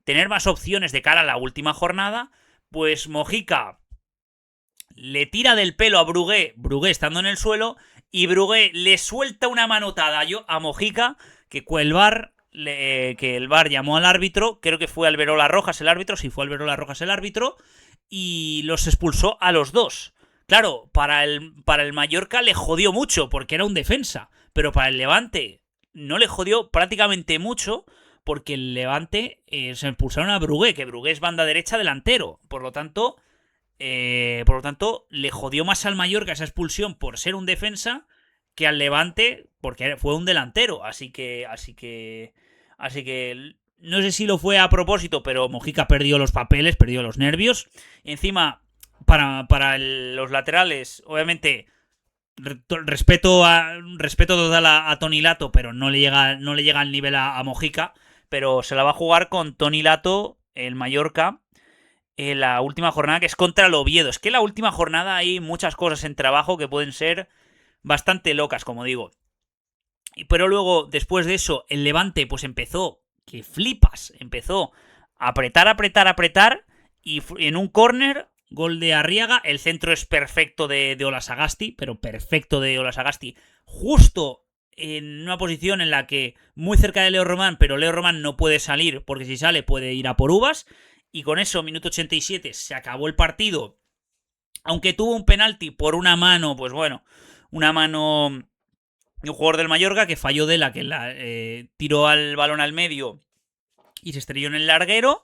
tener más opciones de cara a la última jornada, pues Mojica le tira del pelo a Brugué estando en el suelo, y Brugué le suelta una manotada a Mojica, que el VAR llamó al árbitro, creo que fue Alberola Rojas el árbitro, y los expulsó a los dos. Claro, para el Mallorca le jodió mucho, porque era un defensa, pero para el Levante no le jodió prácticamente mucho, porque el Levante se expulsaron a Brugué, que Brugué es banda derecha delantero, por lo tanto, le jodió más al Mallorca esa expulsión por ser un defensa que al Levante porque fue un delantero. Así que no sé si lo fue a propósito, pero Mojica perdió los papeles, perdió los nervios. Y encima, para los laterales, obviamente, respeto total a Toni Lato, pero no le llega al nivel a Mojica. Pero se la va a jugar con Toni Lato, el Mallorca, la última jornada, que es contra el Oviedo. Es que la última jornada hay muchas cosas en trabajo que pueden ser bastante locas, como digo. Pero luego, después de eso, el Levante pues empezó, que flipas, empezó a apretar, y en un córner, gol de Arriaga, el centro es perfecto de Ola Sagasti, pero perfecto de Ola Sagasti, justo en una posición en la que muy cerca de Leo Román, pero Leo Román no puede salir, porque si sale puede ir a por uvas. Y con eso, minuto 87, se acabó el partido. Aunque tuvo un penalti por una mano, pues bueno, una mano de un jugador del Mallorca que falló de que tiró al balón al medio y se estrelló en el larguero.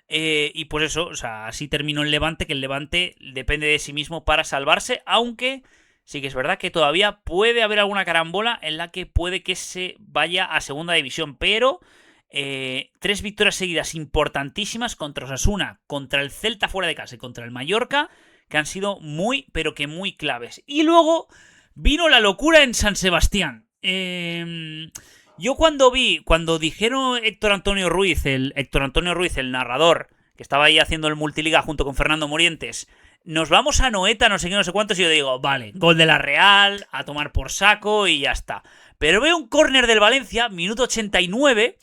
Y pues eso, o sea, así terminó el Levante, que el Levante depende de sí mismo para salvarse, aunque sí que es verdad que todavía puede haber alguna carambola en la que puede que se vaya a segunda división, pero 3 victorias seguidas importantísimas contra Osasuna, contra el Celta fuera de casa y contra el Mallorca, que han sido muy, pero que muy claves. Y luego vino la locura en San Sebastián. Yo cuando dijeron Héctor Antonio Ruiz, el narrador, que estaba ahí haciendo el multiliga junto con Fernando Morientes, nos vamos a Noeta, no sé qué, no sé cuántos, y yo digo, vale, gol de la Real, a tomar por saco y ya está. Pero veo un córner del Valencia, minuto 89,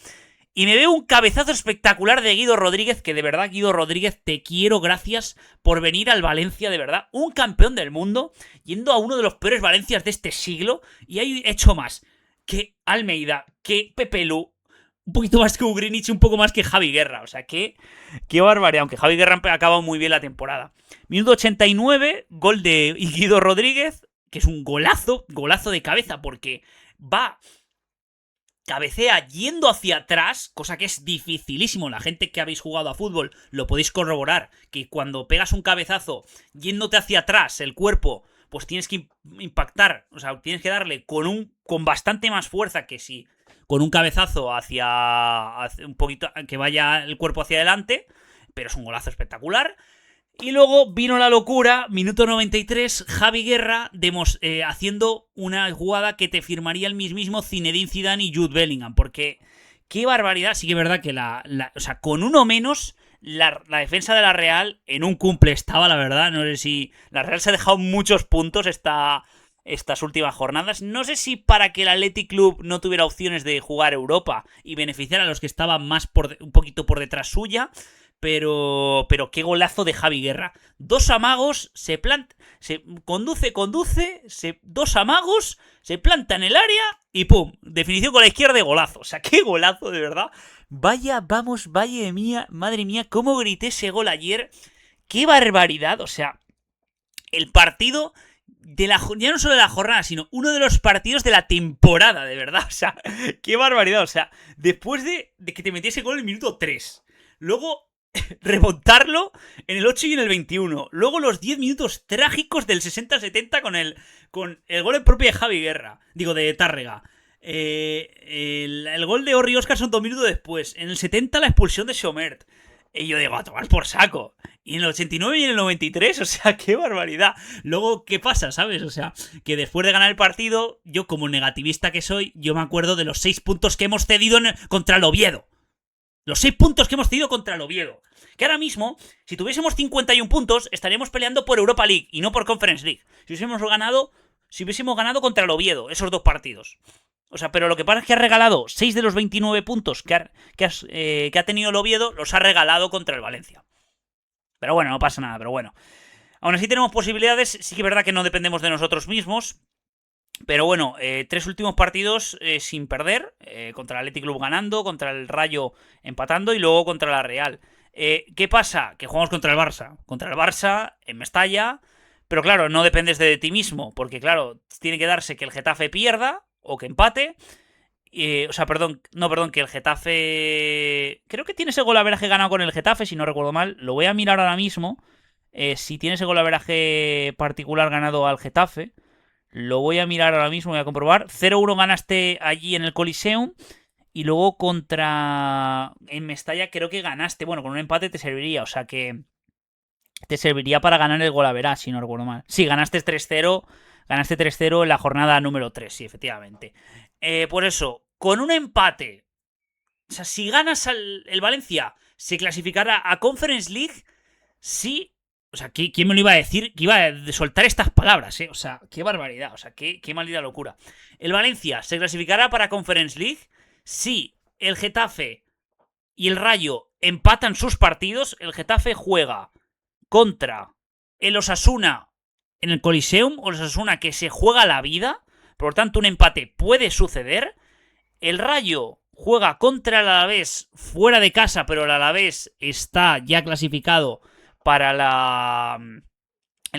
Y me veo un cabezazo espectacular de Guido Rodríguez, que de verdad, Guido Rodríguez, te quiero, gracias por venir al Valencia, de verdad. Un campeón del mundo, yendo a uno de los peores Valencias de este siglo, y hay hecho más que Almeida, que Pepe Lu, un poquito más que Ugrinich, un poco más que Javi Guerra. O sea, qué barbaridad, aunque Javi Guerra ha acabado muy bien la temporada. Minuto 89, gol de Guido Rodríguez, que es un golazo de cabeza, porque cabecea yendo hacia atrás, cosa que es dificilísimo. La gente que habéis jugado a fútbol lo podéis corroborar, que cuando pegas un cabezazo yéndote hacia atrás el cuerpo, pues tienes que impactar, o sea, tienes que darle con bastante más fuerza que si con un cabezazo hacia un poquito, que vaya el cuerpo hacia adelante, pero es un golazo espectacular. Y luego vino la locura, minuto 93, Javi Guerra haciendo una jugada que te firmaría el mismísimo Zinedine Zidane y Jude Bellingham, porque qué barbaridad. Sí que es verdad que o sea, con uno menos, la defensa de la Real en un cumple estaba, la verdad. No sé si la Real se ha dejado muchos puntos estas últimas jornadas. No sé si para que el Athletic Club no tuviera opciones de jugar Europa y beneficiar a los que estaban un poquito por detrás suya. Pero qué golazo de Javi Guerra. Dos amagos, conduce, dos amagos, se planta en el área y ¡pum! Definición con la izquierda de golazo. O sea, qué golazo, de verdad. Vaya, madre mía, cómo grité ese gol ayer. Qué barbaridad. O sea, el partido ya no solo de la jornada, sino uno de los partidos de la temporada, de verdad. O sea, qué barbaridad. O sea, después de que te metiese gol en el minuto 3. Luego remontarlo en el 8 y en el 21. Luego los 10 minutos trágicos del 60-70 con el gol en propia de Javi Guerra. Digo, de Tárrega. El gol de Orri Oscarson 2 minutos después. En el 70 la expulsión de Somert. Y yo digo, a tomar por saco. Y en el 89 y en el 93, o sea, qué barbaridad. Luego, ¿qué pasa, sabes? O sea, que después de ganar el partido, yo como negativista que soy, yo me acuerdo de los 6 puntos que hemos cedido contra el Oviedo. Los 6 puntos que hemos cedido contra el Oviedo. Que ahora mismo, si tuviésemos 51 puntos, estaríamos peleando por Europa League y no por Conference League. Si hubiésemos ganado contra el Oviedo, esos 2 partidos. O sea, pero lo que pasa es que ha regalado 6 de los 29 puntos que ha tenido el Oviedo, los ha regalado contra el Valencia. Pero bueno, no pasa nada, pero bueno. Aún así tenemos posibilidades, sí que es verdad que no dependemos de nosotros mismos. Pero bueno, 3 últimos partidos sin perder, contra el Athletic Club ganando, contra el Rayo empatando y luego contra la Real. ¿Qué pasa? Que jugamos contra el Barça en Mestalla, pero claro, no dependes de ti mismo, porque claro, tiene que darse que el Getafe pierda o que empate. O sea, que el Getafe... Creo que tiene ese golaveraje ganado con el Getafe, si no recuerdo mal. Lo voy a mirar ahora mismo, si tiene ese golaveraje particular ganado al Getafe. Lo voy a mirar ahora mismo, voy a comprobar. 0-1 ganaste allí en el Coliseum. Y luego en Mestalla creo que ganaste. Bueno, con un empate te serviría. O sea que te serviría para ganar el golaveras, si no recuerdo mal. Sí, ganaste 3-0. Ganaste 3-0 en la jornada número 3, sí, efectivamente. Por eso, con un empate. O sea, si ganas el Valencia, se clasificará a Conference League. Sí. O sea, ¿quién me lo iba a decir? Que iba a soltar estas palabras, O sea, qué barbaridad. O sea, qué maldita locura. El Valencia se clasificará para Conference League si el Getafe y el Rayo empatan sus partidos. El Getafe juega contra el Osasuna en el Coliseum. O el Osasuna que se juega la vida. Por lo tanto, un empate puede suceder. El Rayo juega contra el Alavés fuera de casa, pero el Alavés está ya clasificado para el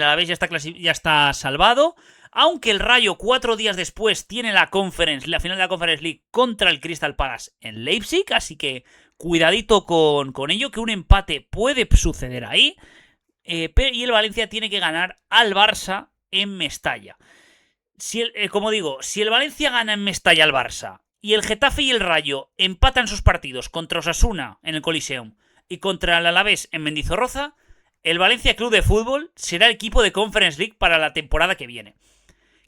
Alavés ya está salvado. Aunque el Rayo 4 días después tiene la final de la Conference League contra el Crystal Palace en Leipzig. Así que cuidadito con ello, que un empate puede suceder ahí. Y el Valencia tiene que ganar al Barça en Mestalla. Como digo, si el Valencia gana en Mestalla al Barça y el Getafe y el Rayo empatan sus partidos contra Osasuna en el Coliseum y contra el Alavés en Mendizorroza, el Valencia Club de Fútbol será el equipo de Conference League para la temporada que viene.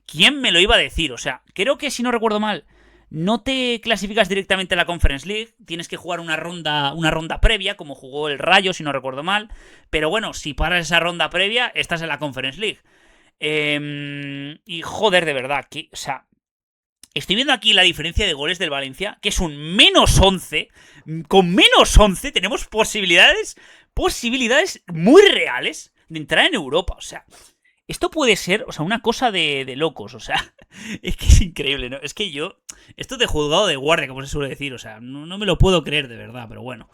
¿Quién me lo iba a decir? O sea, creo que si no recuerdo mal, no te clasificas directamente a la Conference League, tienes que jugar una ronda previa, como jugó el Rayo, si no recuerdo mal. Pero bueno, si paras esa ronda previa, estás en la Conference League. Y joder, de verdad, o sea, Estoy viendo aquí la diferencia de goles del Valencia, que es un -11. Con -11 tenemos posibilidades muy reales de entrar en Europa. O sea, esto puede ser, o sea, una cosa de locos. O sea, es que es increíble, ¿no? Es que esto de juzgado de guardia, como se suele decir, o sea, no me lo puedo creer de verdad, pero bueno.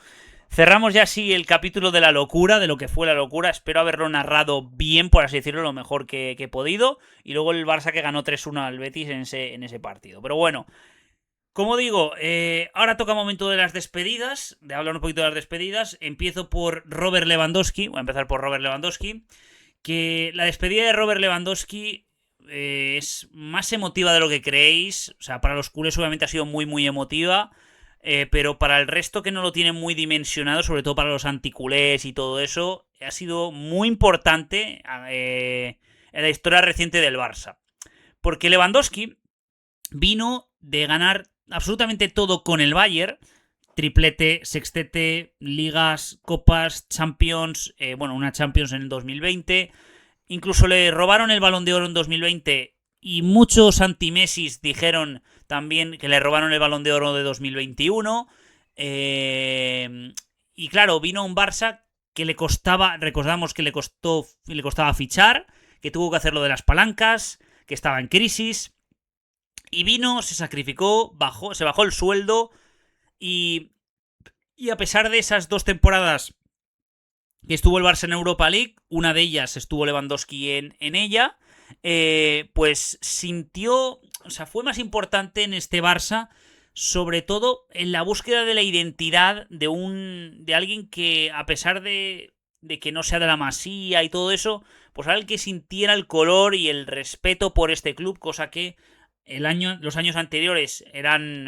Cerramos ya así el capítulo de la locura, de lo que fue la locura. Espero haberlo narrado bien, por así decirlo, lo mejor que he podido. Y luego el Barça que ganó 3-1 al Betis en ese partido. Pero bueno, como digo, ahora toca momento de las despedidas, de hablar un poquito de las despedidas. Empiezo por Robert Lewandowski, voy a empezar por Robert Lewandowski, que la despedida de Robert Lewandowski es más emotiva de lo que creéis. O sea, para los culés obviamente ha sido muy, muy emotiva. Pero para el resto que no lo tienen muy dimensionado, sobre todo para los anticulés y todo eso, ha sido muy importante en la historia reciente del Barça. Porque Lewandowski vino de ganar absolutamente todo con el Bayern. Triplete, sextete, ligas, copas, Champions, bueno, una Champions en el 2020. Incluso le robaron el Balón de Oro en 2020 y muchos anti-Messis dijeron también que le robaron el Balón de Oro de 2021. Y claro, vino un Barça que le costaba, recordamos que le costaba fichar, que tuvo que hacer lo de las palancas, que estaba en crisis. Y vino, se sacrificó, se bajó el sueldo y a pesar de esas 2 temporadas que estuvo el Barça en Europa League, una de ellas estuvo Lewandowski en ella, pues sintió, o sea, fue más importante en este Barça, sobre todo en la búsqueda de la identidad de alguien que, a pesar de que no sea de la Masía y todo eso, pues alguien que sintiera el color y el respeto por este club, cosa que los años anteriores eran,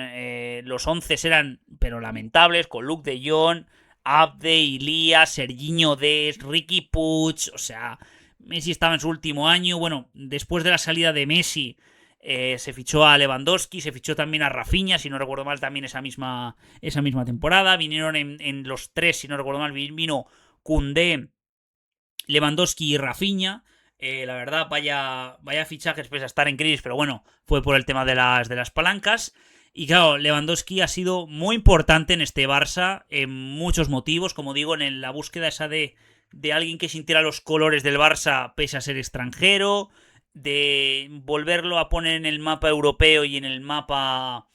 los 11 eran, pero lamentables, con Luke de Jong, Abde, Ilía, Serginho Dest, Riqui Puig, o sea, Messi estaba en su último año. Bueno, después de la salida de Messi, se fichó a Lewandowski, se fichó también a Rafinha, si no recuerdo mal, también esa misma temporada. Vinieron en los 3, si no recuerdo mal, vino Koundé, Lewandowski y Rafinha. La verdad, vaya fichajes pese a estar en crisis, pero bueno, fue por el tema de las palancas. Y claro, Lewandowski ha sido muy importante en este Barça en muchos motivos, como digo, en la búsqueda esa de alguien que sintiera los colores del Barça pese a ser extranjero, de volverlo a poner en el mapa europeo y en el mapa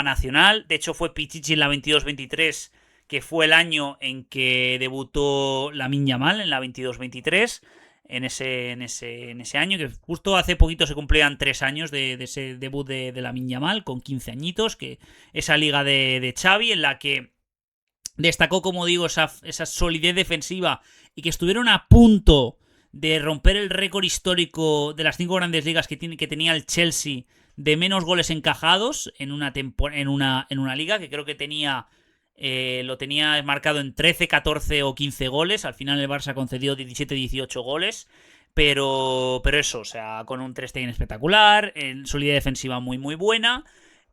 nacional. De hecho, fue Pichichi en la 22-23, que fue el año en que debutó Lamine Yamal, en la 22-23. En ese año, que justo hace poquito se cumplían 3 años de ese debut de Lamine Yamal, con 15 añitos, que esa liga de Xavi, en la que destacó, como digo, esa solidez defensiva y que estuvieron a punto de romper el récord histórico de las 5 grandes ligas que tenía el Chelsea de menos goles encajados en una liga, que creo que lo tenía marcado en 13, 14 o 15 goles. Al final el Barça concedió 17, 18 goles. Pero eso, o sea, con un 3 espectacular, en solidez defensiva muy, muy buena.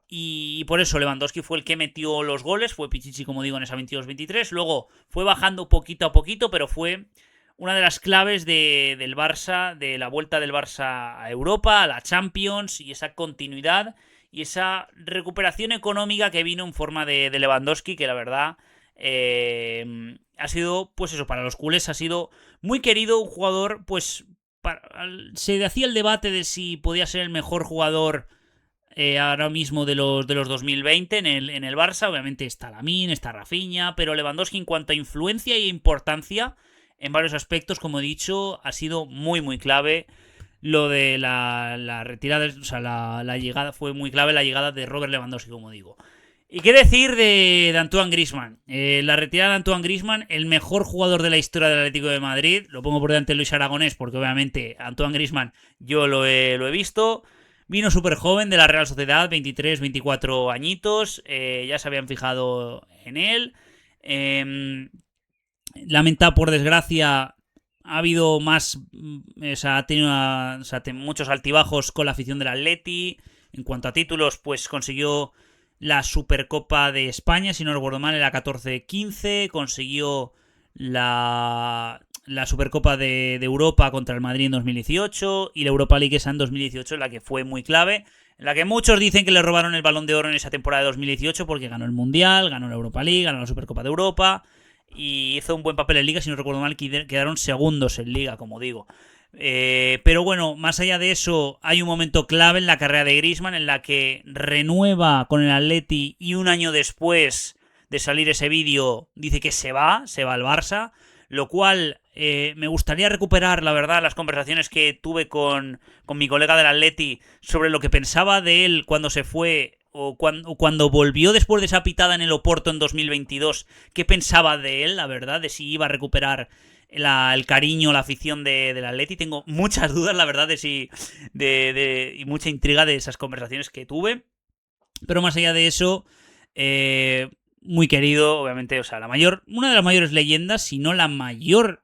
Y por eso Lewandowski fue el que metió los goles. Fue Pichichi, como digo, en esa 22-23. Luego fue bajando poquito a poquito, pero fue una de las claves del Barça, de la vuelta del Barça a Europa, a la Champions, y esa continuidad y esa recuperación económica que vino en forma de Lewandowski, que la verdad ha sido, pues eso, para los culés ha sido muy querido, un jugador, pues se hacía el debate de si podía ser el mejor jugador ahora mismo de los 2020 en el Barça. Obviamente está Lamine, está Rafinha, pero Lewandowski, en cuanto a influencia e importancia en varios aspectos, como he dicho, ha sido muy, muy clave. Lo de la retirada, o sea, la llegada, fue muy clave la llegada de Robert Lewandowski, como digo. ¿Y qué decir de Antoine Griezmann? La retirada de Antoine Griezmann, el mejor jugador de la historia del Atlético de Madrid. Lo pongo por delante de Luis Aragonés, porque obviamente Antoine Griezmann yo lo he visto. Vino súper joven de la Real Sociedad, 23, 24 añitos. Ya se habían fijado en él. Lamentable, por desgracia, ha habido más. O sea, ha tenido muchos altibajos con la afición del Atleti. En cuanto a títulos, pues consiguió la Supercopa de España, si no recuerdo mal, en la 14-15. Consiguió la la Supercopa de Europa contra el Madrid en 2018 y la Europa League esa en 2018, en la que fue muy clave, en la que muchos dicen que le robaron el Balón de Oro en esa temporada de 2018 porque ganó el Mundial, ganó la Europa League, ganó la Supercopa de Europa y hizo un buen papel en Liga, si no recuerdo mal, quedaron segundos en Liga, como digo. Pero bueno, más allá de eso, hay un momento clave en la carrera de Griezmann en la que renueva con el Atleti y un año después de salir ese vídeo dice que se va al Barça, lo cual me gustaría recuperar, la verdad, las conversaciones que tuve con mi colega del Atleti sobre lo que pensaba de él cuando se fue o cuando volvió después de esa pitada en el Oporto en 2022, qué pensaba de él, la verdad, de si iba a recuperar el cariño, la afición del Atleti. Tengo muchas dudas, la verdad, de si y mucha intriga de esas conversaciones que tuve. Pero más allá de eso, muy querido, obviamente, o sea, una de las mayores leyendas, si no la mayor,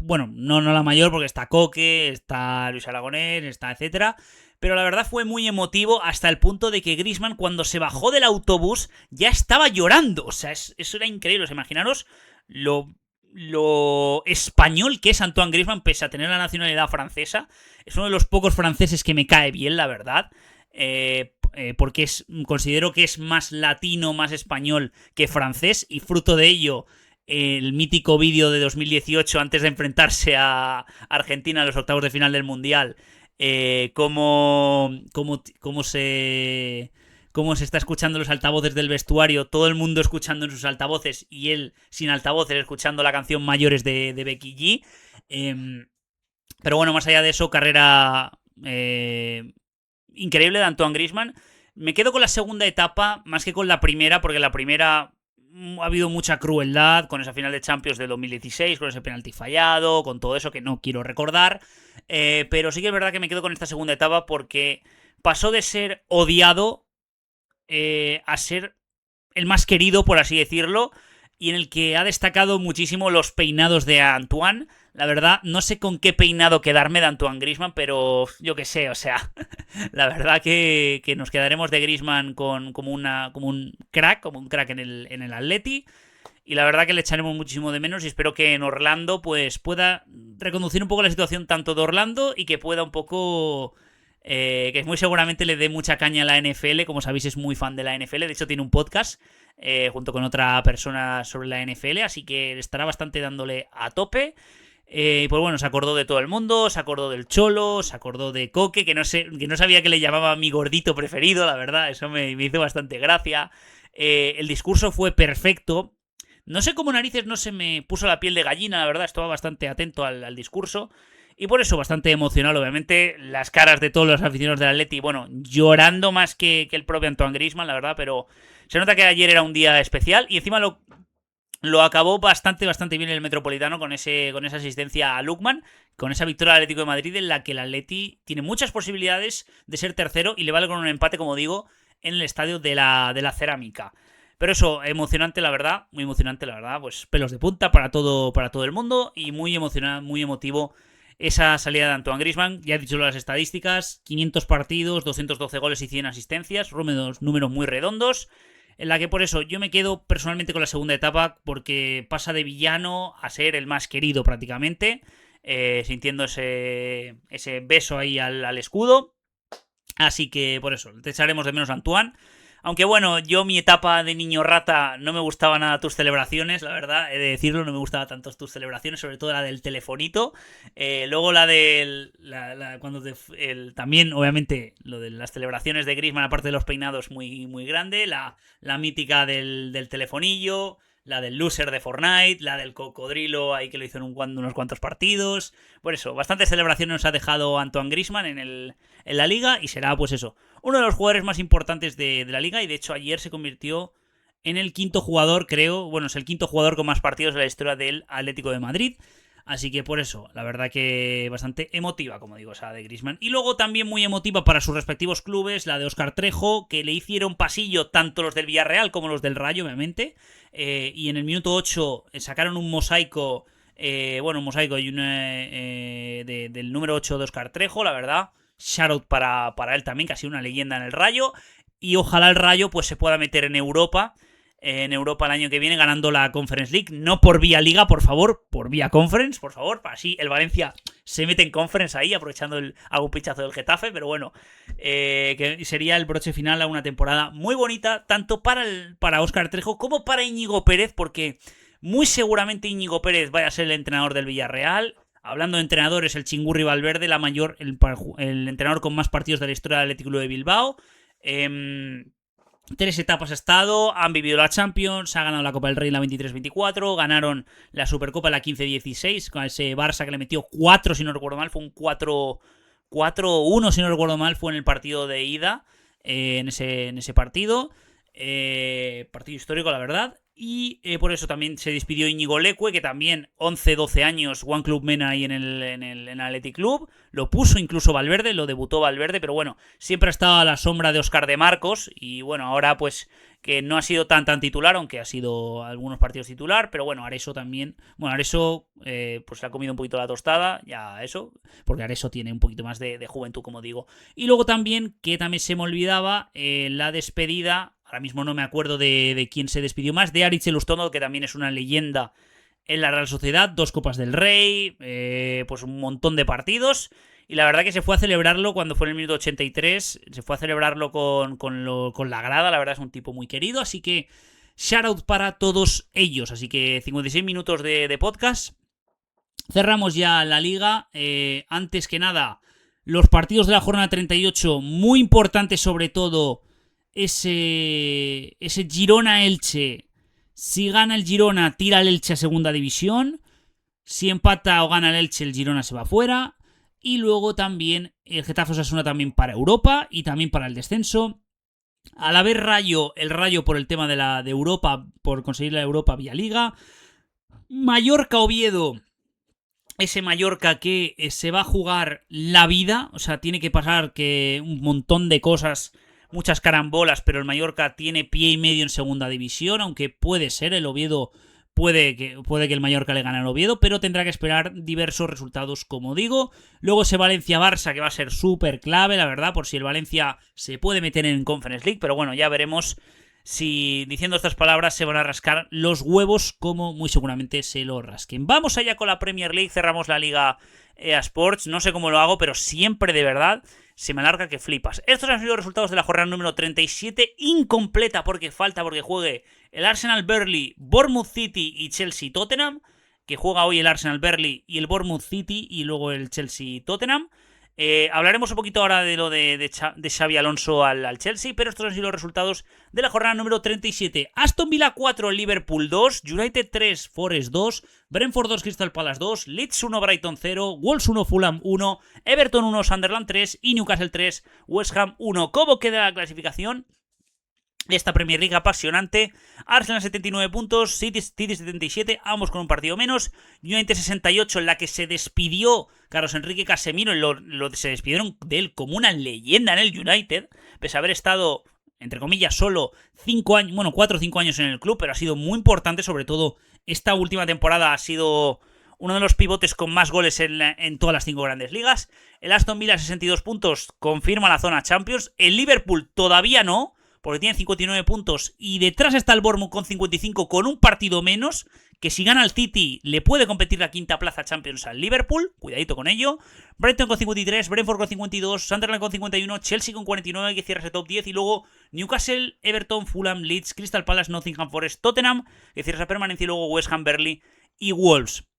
bueno, no la mayor porque está Coque, está Luis Aragonés, está etcétera, pero la verdad fue muy emotivo hasta el punto de que Griezmann cuando se bajó del autobús ya estaba llorando, o sea, eso era increíble, o sea, imaginaros lo español que es Antoine Griezmann pese a tener la nacionalidad francesa. Es uno de los pocos franceses que me cae bien, la verdad. Porque considero que es más latino, más español que francés, y fruto de ello el mítico vídeo de 2018 antes de enfrentarse a Argentina en los octavos de final del Mundial, cómo se está escuchando los altavoces del vestuario, todo el mundo escuchando en sus altavoces y él sin altavoces escuchando la canción Mayores de Becky G. Pero bueno, más allá de eso, carrera increíble de Antoine Griezmann. Me quedo con la segunda etapa más que con la primera, porque la primera ha habido mucha crueldad con esa final de Champions de 2016, con ese penalti fallado, con todo eso que no quiero recordar. Pero sí que es verdad que me quedo con esta segunda etapa porque pasó de ser odiado a ser el más querido, por así decirlo, y en el que ha destacado muchísimo los peinados de Antoine. La verdad, no sé con qué peinado quedarme de Antoine Griezmann, pero yo qué sé, o sea, la verdad que nos quedaremos de Griezmann como un crack en el Atleti. Y la verdad que le echaremos muchísimo de menos y espero que en Orlando pues pueda reconducir un poco la situación tanto de Orlando y que pueda un poco... que muy seguramente le dé mucha caña a la NFL, como sabéis es muy fan de la NFL, de hecho tiene un podcast junto con otra persona sobre la NFL, así que estará bastante dándole a tope. Pues bueno, se acordó de todo el mundo, se acordó del Cholo, se acordó de Coque, que no sabía que le llamaba mi gordito preferido, la verdad, eso me hizo bastante gracia. El discurso fue perfecto. No sé cómo narices no se me puso la piel de gallina, la verdad, estaba bastante atento al discurso. Y por eso bastante emocional, obviamente, las caras de todos los aficionados del Atleti, bueno, llorando más que el propio Antoine Griezmann, la verdad, pero se nota que ayer era un día especial y encima lo acabó bastante bien el Metropolitano con esa asistencia a Lookman, con esa victoria del Atlético de Madrid en la que el Atleti tiene muchas posibilidades de ser tercero y le vale con un empate, como digo, en el estadio de la Cerámica. Pero eso, emocionante la verdad, muy emocionante la verdad, pues pelos de punta para todo el mundo y muy emocionante, muy emotivo esa salida de Antoine Griezmann. Ya he dicho las estadísticas, 500 partidos, 212 goles y 100 asistencias, números muy redondos, en la que por eso yo me quedo personalmente con la segunda etapa porque pasa de villano a ser el más querido prácticamente, sintiendo ese beso ahí al escudo. Así que por eso, te echaremos de menos a Antoine. Aunque bueno, yo mi etapa de niño rata no me gustaba nada tus celebraciones, la verdad, he de decirlo, no me gustaba tanto tus celebraciones, sobre todo la del telefonito. Luego la del... también, obviamente, lo de las celebraciones de Griezmann, aparte de los peinados, muy, muy grande. La mítica del telefonillo, la del loser de Fortnite, la del cocodrilo ahí que lo hizo en unos cuantos partidos. Por eso, bastantes celebraciones nos ha dejado Antoine Griezmann en la liga y será, pues eso, uno de los jugadores más importantes de la liga y de hecho ayer se convirtió en el quinto jugador, creo, bueno, es el quinto jugador con más partidos de la historia del Atlético de Madrid. Así que por eso, la verdad que bastante emotiva, como digo, esa de Griezmann. Y luego también muy emotiva para sus respectivos clubes, la de Óscar Trejo, que le hicieron pasillo tanto los del Villarreal como los del Rayo, obviamente. Y en el minuto 8 sacaron un mosaico, un mosaico y del número 8 de Óscar Trejo, la verdad. Shoutout para él también, que ha sido una leyenda en el Rayo. Y ojalá el Rayo pues se pueda meter en Europa. en Europa el año que viene, ganando la Conference League, no por vía Liga, por favor, por vía Conference, por favor, así el Valencia se mete en Conference ahí, aprovechando algún pinchazo del Getafe, pero bueno, que sería el broche final a una temporada muy bonita, tanto para Óscar Trejo como para Íñigo Pérez, porque muy seguramente Íñigo Pérez vaya a ser el entrenador del Villarreal. Hablando de entrenadores, el Chingurri Valverde, el entrenador con más partidos de la historia del Athletic Club de Bilbao. 3 etapas ha estado, han vivido la Champions, ha ganado la Copa del Rey en la 23-24, ganaron la Supercopa en la 15-16 con ese Barça que le metió 4, si no recuerdo mal, fue un 4-1, si no recuerdo mal, fue en el partido de ida, en ese partido. Partido histórico, la verdad. Y por eso también se despidió Íñigo Leque, que también 11-12 años, One Club Men ahí en el Athletic Club. Lo puso incluso Valverde, lo debutó Valverde, pero bueno, siempre ha estado a la sombra de Óscar de Marcos. Y bueno, ahora pues que no ha sido tan titular, aunque ha sido algunos partidos titular. Pero bueno, Areso también. Bueno, Areso pues le ha comido un poquito la tostada, ya eso, porque Areso tiene un poquito más de juventud, como digo. Y luego también, que también se me olvidaba, la despedida. Ahora mismo no me acuerdo de quién se despidió más. De Aritz Elustondo, que también es una leyenda en la Real Sociedad. 2 Copas del Rey. Pues un montón de partidos. Y la verdad que se fue a celebrarlo cuando fue en el minuto 83. Se fue a celebrarlo con la grada. La verdad es un tipo muy querido. Así que shoutout para todos ellos. Así que 56 minutos de podcast. Cerramos ya la liga. Antes que nada, los partidos de la jornada 38. Muy importantes sobre todo. Ese Girona-Elche. Si gana el Girona, tira el Elche a segunda división. Si empata o gana el Elche, el Girona se va fuera. Y luego también el Getafe Osasuna también para Europa y también para el descenso. A la vez el Rayo por el tema de Europa, por conseguir la Europa vía Liga. Mallorca-Oviedo. Ese Mallorca que se va a jugar la vida. O sea, tiene que pasar que un montón de cosas, muchas carambolas, pero el Mallorca tiene pie y medio en segunda división, aunque puede ser, el Oviedo puede que el Mallorca le gane al Oviedo, pero tendrá que esperar diversos resultados, como digo. Luego ese Valencia-Barça, que va a ser súper clave, la verdad, por si el Valencia se puede meter en Conference League, pero bueno, ya veremos si diciendo estas palabras se van a rascar los huevos, como muy seguramente se lo rasquen. Vamos allá con la Premier League, cerramos la Liga EA Sports, no sé cómo lo hago, pero siempre de verdad se me alarga que flipas. Estos han sido los resultados de la jornada número 37, incompleta porque juegue el Arsenal Burnley, Bournemouth City y Chelsea Tottenham, que juega hoy el Arsenal Burnley y el Bournemouth City y luego el Chelsea Tottenham. Hablaremos un poquito ahora de lo de Xabi Alonso al Chelsea, pero estos han sido los resultados de la jornada número 37. Aston Villa 4, Liverpool 2, United 3, Forest 2, Brentford 2, Crystal Palace 2, Leeds 1, Brighton 0, Wolves 1, Fulham 1, Everton 1, Sunderland 3 y Newcastle 3, West Ham 1. ¿Cómo queda la clasificación? Esta Premier League apasionante. Arsenal 79 puntos, City 77, ambos con un partido menos. United 68, en la que se despidió Carlos Enrique Casemiro. Se despidieron de él como una leyenda en el United, pese a haber estado, entre comillas, solo 4 o 5 años en el club, pero ha sido muy importante. Sobre todo esta última temporada ha sido uno de los pivotes con más goles en todas las 5 grandes ligas. El Aston Villa 62 puntos, confirma la zona Champions. El Liverpool todavía no, porque tiene 59 puntos, y detrás está el Bournemouth con 55, con un partido menos, que si gana el City le puede competir la quinta plaza Champions al Liverpool, cuidadito con ello. Brighton con 53, Brentford con 52, Sunderland con 51, Chelsea con 49, que cierra ese top 10, y luego Newcastle, Everton, Fulham, Leeds, Crystal Palace, Nottingham Forest, Tottenham, que cierra esa permanencia, y luego West Ham, Burnley y Wolves.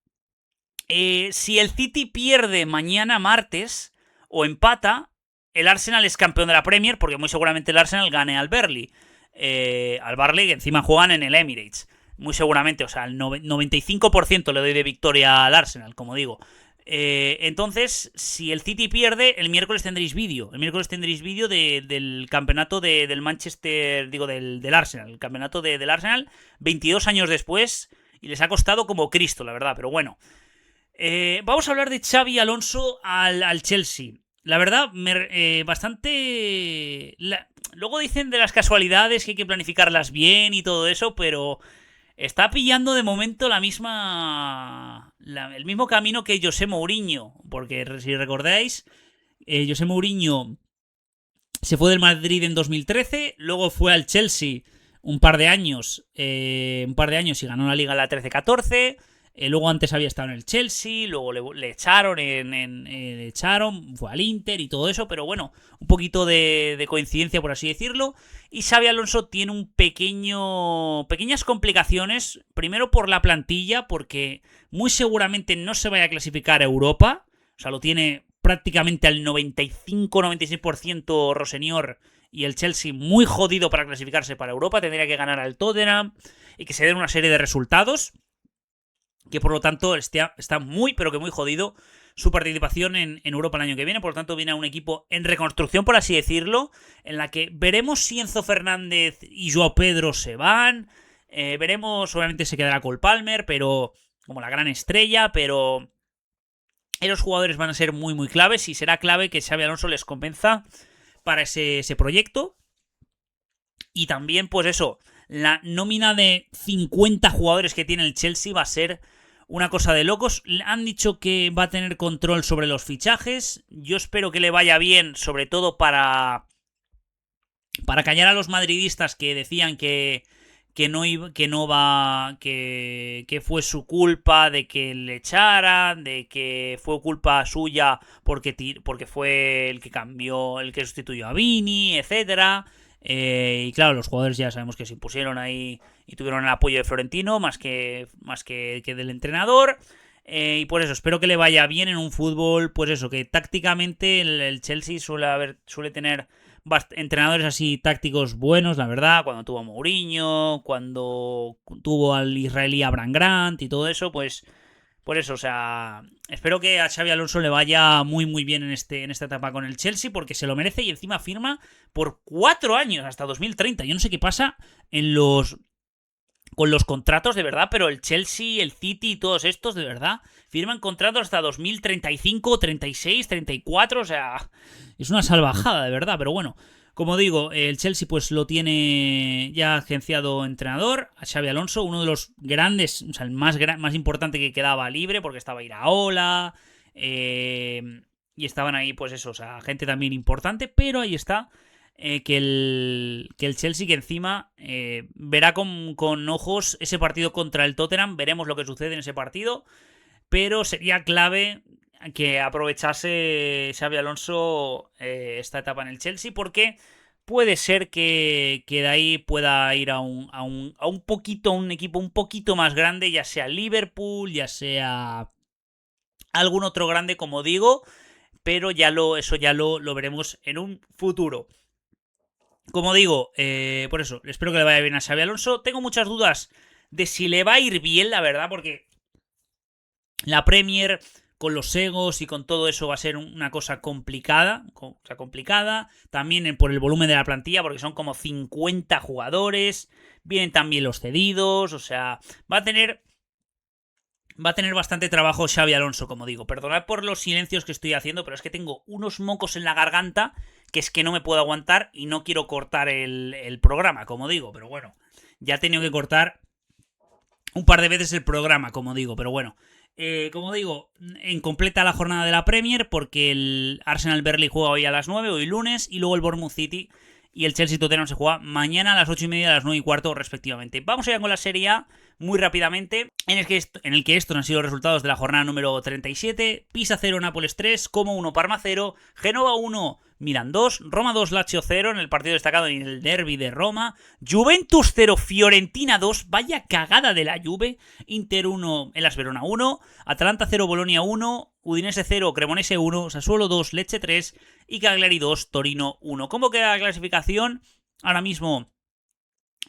Si el City pierde mañana martes o empata, el Arsenal es campeón de la Premier, porque muy seguramente el Arsenal gane al Burnley. Al Burnley, que encima juegan en el Emirates. Muy seguramente, o sea, el 95% le doy de victoria al Arsenal, como digo. Entonces, si el City pierde, el miércoles tendréis vídeo. El miércoles tendréis vídeo del campeonato del Manchester, digo, del Arsenal. El campeonato del Arsenal, 22 años después, y les ha costado como Cristo, la verdad, pero bueno. Vamos a hablar de Xabi Alonso al Chelsea. La verdad, bastante... Luego dicen de las casualidades que hay que planificarlas bien y todo eso, pero está pillando de momento el mismo camino que José Mourinho. Porque si recordáis, José Mourinho se fue del Madrid en 2013, luego fue al Chelsea un par de años y ganó la Liga la 13-14. Luego antes había estado en el Chelsea, luego le echaron, fue al Inter y todo eso, pero bueno, un poquito de coincidencia, por así decirlo. Y Xabi Alonso tiene pequeñas complicaciones, primero por la plantilla, porque muy seguramente no se vaya a clasificar a Europa, o sea, lo tiene prácticamente al 95-96% Rossenior, y el Chelsea muy jodido para clasificarse para Europa, tendría que ganar al Tottenham y que se den una serie de resultados, que por lo tanto está muy, pero que muy jodido su participación en Europa el año que viene. Por lo tanto, viene a un equipo en reconstrucción, por así decirlo, en la que veremos si Enzo Fernández y Joao Pedro se van. Veremos, obviamente se quedará Cole Palmer, pero como la gran estrella, pero los jugadores van a ser muy, muy claves y será clave que Xabi Alonso les convenza para ese proyecto. Y también, pues eso, la nómina de 50 jugadores que tiene el Chelsea va a ser una cosa de locos. Han dicho que va a tener control sobre los fichajes. Yo espero que le vaya bien, sobre todo para callar a los madridistas que decían que fue su culpa de que le echaran, de que fue culpa suya porque fue el que cambió, el que sustituyó a Vini, etcétera. Y claro, los jugadores ya sabemos que se impusieron ahí y tuvieron el apoyo de Florentino más que del entrenador. Y por eso espero que le vaya bien en un fútbol, pues eso, que tácticamente el Chelsea suele tener entrenadores así tácticos buenos, la verdad. Cuando tuvo a Mourinho, cuando tuvo al israelí Abraham Grant y todo eso, pues por eso, o sea, espero que a Xabi Alonso le vaya muy muy bien en esta etapa con el Chelsea, porque se lo merece y encima firma por 4 años, hasta 2030. Yo no sé qué pasa con los contratos de verdad, pero el Chelsea, el City y todos estos de verdad firman contratos hasta 2035, 36, 34, o sea, es una salvajada de verdad, pero bueno. Como digo, el Chelsea pues lo tiene ya agenciado entrenador, a Xabi Alonso, uno de los grandes, o sea, el más importante que quedaba libre, porque estaba Iraola, y estaban ahí pues eso, o sea, gente también importante, pero ahí está, que el Chelsea que encima verá con ojos ese partido contra el Tottenham, veremos lo que sucede en ese partido, pero sería clave que aprovechase Xabi Alonso esta etapa en el Chelsea, porque puede ser que de ahí pueda ir a un equipo un poquito más grande, ya sea Liverpool, ya sea algún otro grande, como digo, pero eso ya lo veremos en un futuro. Como digo, por eso, espero que le vaya bien a Xabi Alonso. Tengo muchas dudas de si le va a ir bien, la verdad, porque la Premier con los egos y con todo eso va a ser una cosa complicada. También por el volumen de la plantilla, porque son como 50 jugadores. Vienen también los cedidos. O sea, va a tener bastante trabajo Xabi Alonso, como digo. Perdonad por los silencios que estoy haciendo, pero es que tengo unos mocos en la garganta que es que no me puedo aguantar y no quiero cortar el programa, como digo. Pero bueno, ya he tenido que cortar un par de veces el programa, como digo. Pero bueno. Como digo, incompleta la jornada de la Premier, porque el Arsenal Burnley juega hoy a las 9, hoy lunes, y luego el Bournemouth City y el Chelsea Tottenham se juega mañana a las 8:30 y a las 9:15 respectivamente. Vamos allá con la Serie A muy rápidamente, en el que estos han sido los resultados de la jornada número 37. Pisa 0, Nápoles 3, Como 1, Parma 0, Génova 1, Milan 2, Roma 2, Lazio 0 en el partido destacado en el derbi de Roma, Juventus 0, Fiorentina 2, vaya cagada de la Juve, Inter 1, Hellas Verona 1, Atalanta 0, Bolonia 1, Udinese 0, Cremonese 1, Sassuolo 2, Lecce 3 y Cagliari 2, Torino 1. ¿Cómo queda la clasificación? Ahora mismo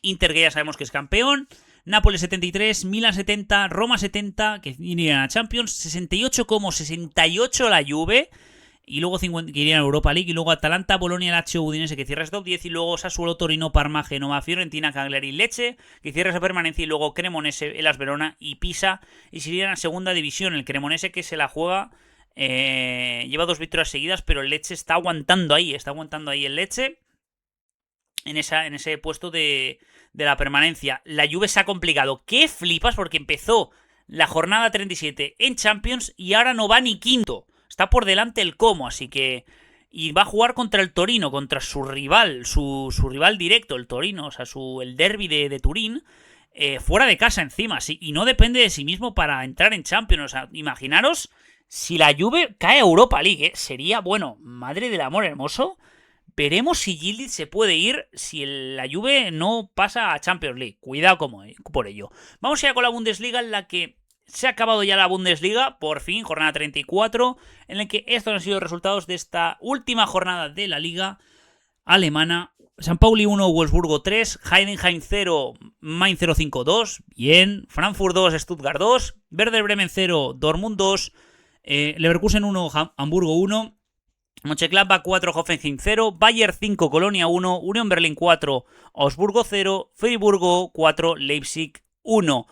Inter, que ya sabemos que es campeón, Nápoles 73, Milan 70, Roma 70, que irían a Champions, 68 como 68 la Juve, y luego 50 que irían a Europa League, y luego Atalanta, Bolonia, Lazio, Udinese, que cierra ese top 10, y luego Sassuolo, Torino, Parma, Genova, Fiorentina, Cagliari, Lecce, que cierra esa permanencia, y luego Cremonese, Hellas Verona y Pisa, y se irían a segunda división. El Cremonese, que se la juega, lleva 2 victorias seguidas, pero el Lecce está aguantando ahí el Lecce en ese puesto de la permanencia. La Juve se ha complicado. ¿Qué flipas? Porque empezó la jornada 37 en Champions y ahora no va ni quinto. Está por delante el Como, así que y va a jugar contra el Torino, contra su rival, su rival directo, el Torino, o sea, el derbi de Turín, fuera de casa encima, sí, y no depende de sí mismo para entrar en Champions. O sea, imaginaros si la Juve cae a Europa League, sería, bueno, madre del amor hermoso. Veremos si Yildiz se puede ir si la Juve no pasa a Champions League. Cuidado por ello. Vamos ya con la Bundesliga, en la que se ha acabado ya la Bundesliga, por fin, jornada 34, en la que estos han sido los resultados de esta última jornada de la liga alemana. San Pauli 1, Wolfsburgo 3, Heidenheim 0, Mainz 0-5-2, bien, Frankfurt 2, Stuttgart 2, Werder Bremen 0, Dortmund 2, Leverkusen 1, Hamburgo 1, Mönchengladbach 4, Hoffenheim 0, Bayern 5, Colonia 1, Union Berlin 4, Augsburgo 0, Friburgo 4, Leipzig 1.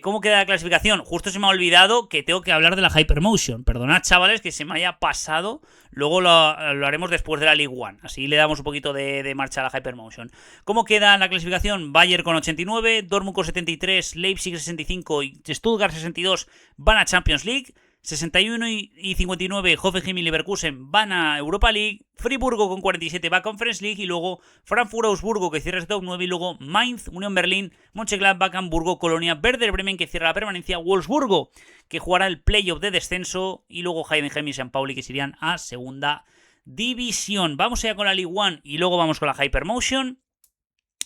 ¿Cómo queda la clasificación? Justo se me ha olvidado que tengo que hablar de la Hypermotion. Perdonad, chavales, que se me haya pasado. Luego lo haremos después de la League One. Así le damos un poquito de marcha a la Hypermotion. ¿Cómo queda la clasificación? Bayern con 89, Dortmund con 73, Leipzig 65 y Stuttgart 62 van a Champions League. 61 y 59 Hoffenheim y Leverkusen van a Europa League, Friburgo con 47 va a Conference League y luego Frankfurt, Augsburgo que cierra ese top 9 y luego Mainz, Union Berlin, Mönchengladbach, Hamburgo, Colonia, Werder Bremen que cierra la permanencia, Wolfsburgo que jugará el playoff de descenso y luego Heidenheim y San Pauli que se irían a segunda división. Vamos allá con la League One y luego vamos con la Hypermotion,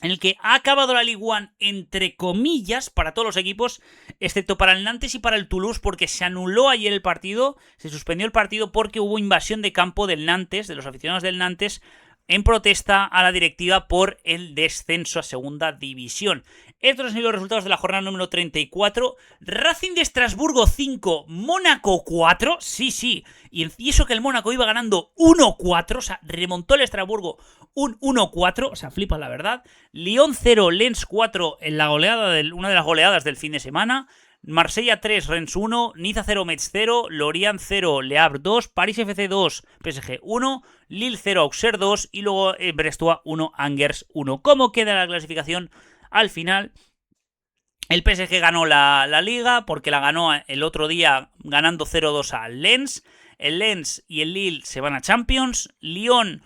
en el que ha acabado la League One entre comillas para todos los equipos, excepto para el Nantes y para el Toulouse, porque se anuló ayer el partido, se suspendió el partido porque hubo invasión de campo del Nantes, de los aficionados del Nantes, en protesta a la directiva por el descenso a segunda división. Estos han sido los resultados de la jornada número 34. Racing de Estrasburgo 5, Mónaco 4. Sí. Y eso que el Mónaco iba ganando 1-4. O sea, remontó el Estrasburgo un 1-4. O sea, flipa la verdad. Lyon 0, Lens 4 en la goleada una de las goleadas del fin de semana. Marsella 3, Rennes 1, Niza 0, Metz 0, Lorient 0, Le Havre 2, Paris FC 2, PSG 1, Lille 0, Auxerre 2 y luego Brestois 1, Angers 1. ¿Cómo queda la clasificación al final? El PSG ganó la liga porque la ganó el otro día ganando 0-2 al Lens. El Lens y el Lille se van a Champions. Lyon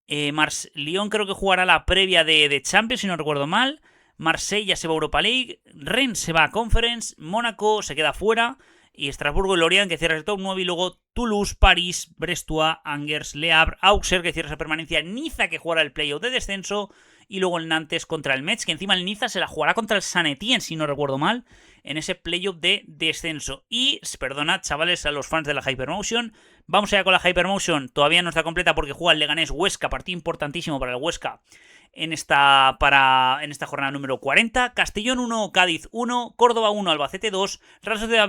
creo que jugará la previa de Champions si no recuerdo mal. Marsella se va a Europa League, Rennes se va a Conference, Mónaco se queda fuera y Estrasburgo y Lorient que cierra el top 9 y luego Toulouse, París, Brestois, Angers, Le Havre, Auxerre que cierra esa permanencia, Niza que jugará el playoff de descenso y luego el Nantes contra el Metz, que encima el Niza se la jugará contra el Saint Etienne si no recuerdo mal en ese playoff de descenso. Y perdonad chavales a los fans de la Hypermotion, vamos allá con la Hypermotion, todavía no está completa porque juega el Leganés Huesca, partido importantísimo para el Huesca en esta jornada número 40. Castellón 1, Cádiz 1, Córdoba 1, Albacete 2, Real Sociedad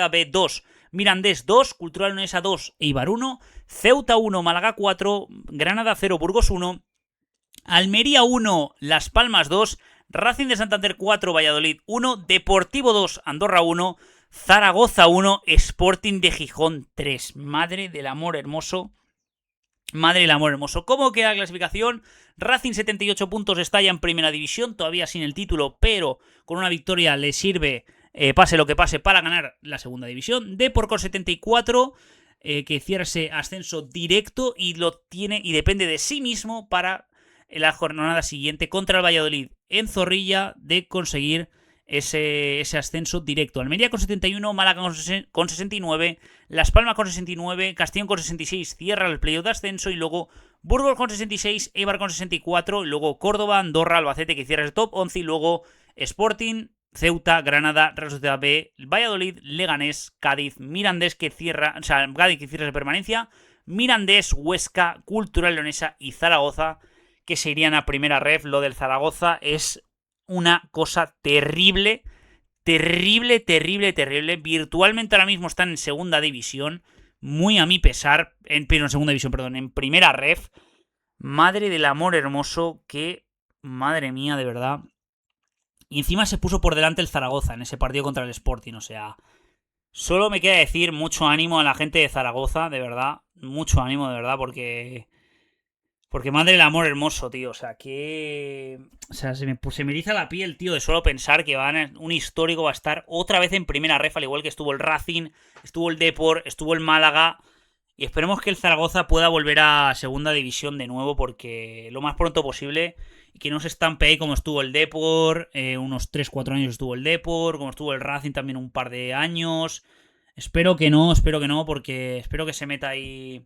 B 2, Mirandés 2, Cultural Leonesa 2, Eibar 1, Ceuta 1, Málaga 4, Granada 0, Burgos 1, Almería 1, Las Palmas 2, Racing de Santander 4, Valladolid 1, Deportivo 2, Andorra 1, Zaragoza 1, Sporting de Gijón 3. Madre del amor hermoso. ¿Cómo queda la clasificación? Racing 78 puntos está ya en primera división, todavía sin el título, pero con una victoria le sirve, pase lo que pase, para ganar la segunda división. Depor con 74, que cierra ese ascenso directo y lo tiene y depende de sí mismo para la jornada siguiente contra el Valladolid en Zorrilla de conseguir ese ascenso directo. Almería con 71, Málaga con 69, Las Palmas con 69, Castellón con 66 cierra el playoff de ascenso y luego Burgos con 66, Eibar con 64, y luego Córdoba, Andorra, Albacete que cierra el top 11 y luego Sporting, Ceuta, Granada, Real Sociedad B, Valladolid, Leganés, Cádiz, Mirandés que cierra, Cádiz que cierra esa permanencia, Mirandés, Huesca, Cultural Leonesa y Zaragoza que se irían a primera ref. Lo del Zaragoza es una cosa terrible. Virtualmente ahora mismo están en segunda división. Muy a mi pesar. En segunda división, perdón. En primera ref. Madre del amor hermoso. Que madre mía, de verdad. Y encima se puso por delante el Zaragoza en ese partido contra el Sporting. O sea, solo me queda decir mucho ánimo a la gente de Zaragoza, de verdad. Mucho ánimo, de verdad, porque madre del amor hermoso, tío. O sea, que... O sea, se me eriza la piel, tío, de solo pensar que un histórico va a estar otra vez en primera ref, al igual que estuvo el Racing, estuvo el Depor, estuvo el Málaga y esperemos que el Zaragoza pueda volver a segunda división de nuevo, porque lo más pronto posible, y que no se estampe ahí como estuvo el Depor, unos 3-4 años estuvo el Depor, como estuvo el Racing también un par de años. Espero que no, porque espero que se meta ahí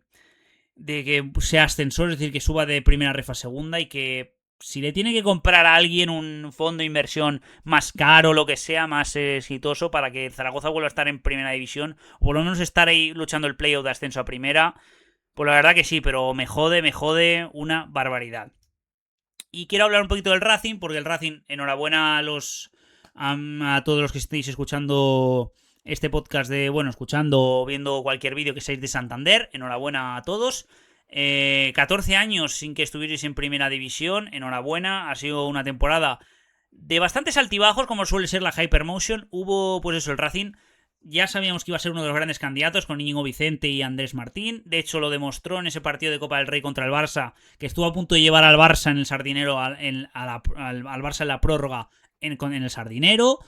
de que sea ascensor, es decir, que suba de primera ref a segunda, y que si le tiene que comprar a alguien un fondo de inversión más caro, lo que sea, más exitoso, para que Zaragoza vuelva a estar en primera división, o por lo menos estar ahí luchando el playoff de ascenso a primera, pues la verdad que sí, pero me jode una barbaridad. Y quiero hablar un poquito del Racing, porque el Racing, enhorabuena a todos los que estéis escuchando este podcast escuchando o viendo cualquier vídeo que seáis de Santander, enhorabuena a todos. 14 años sin que estuvierais en primera división, enhorabuena, ha sido una temporada de bastantes altibajos, como suele ser la Hypermotion. Hubo, pues eso, el Racing, ya sabíamos que iba a ser uno de los grandes candidatos con Íñigo Vicente y Andrés Martín, de hecho lo demostró en ese partido de Copa del Rey contra el Barça, que estuvo a punto de llevar al Barça en el Sardinero, al Barça en la prórroga en el Sardinero.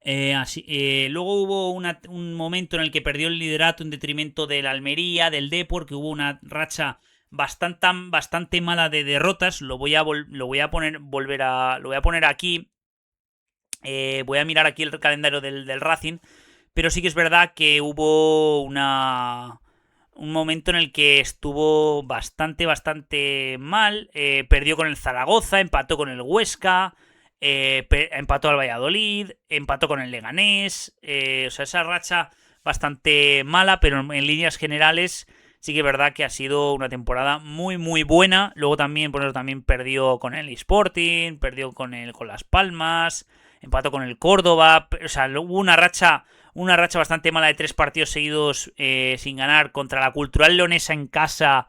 Luego hubo un momento en el que perdió el liderato en detrimento del Almería, del Depor, que hubo una racha bastante mala de derrotas. Lo voy a poner aquí. Voy a mirar aquí el calendario del Racing, pero sí que es verdad que hubo un momento en el que estuvo bastante mal. Perdió con el Zaragoza, empató con el Huesca, empató al Valladolid, empató con el Leganés. O sea, esa racha bastante mala, pero en líneas generales sí que es verdad que ha sido una temporada muy buena. Luego también perdió con el Sporting, perdió con Las Palmas, empató con el Córdoba. O sea, hubo una racha bastante mala de 3 partidos seguidos sin ganar, contra la Cultural Leonesa en casa,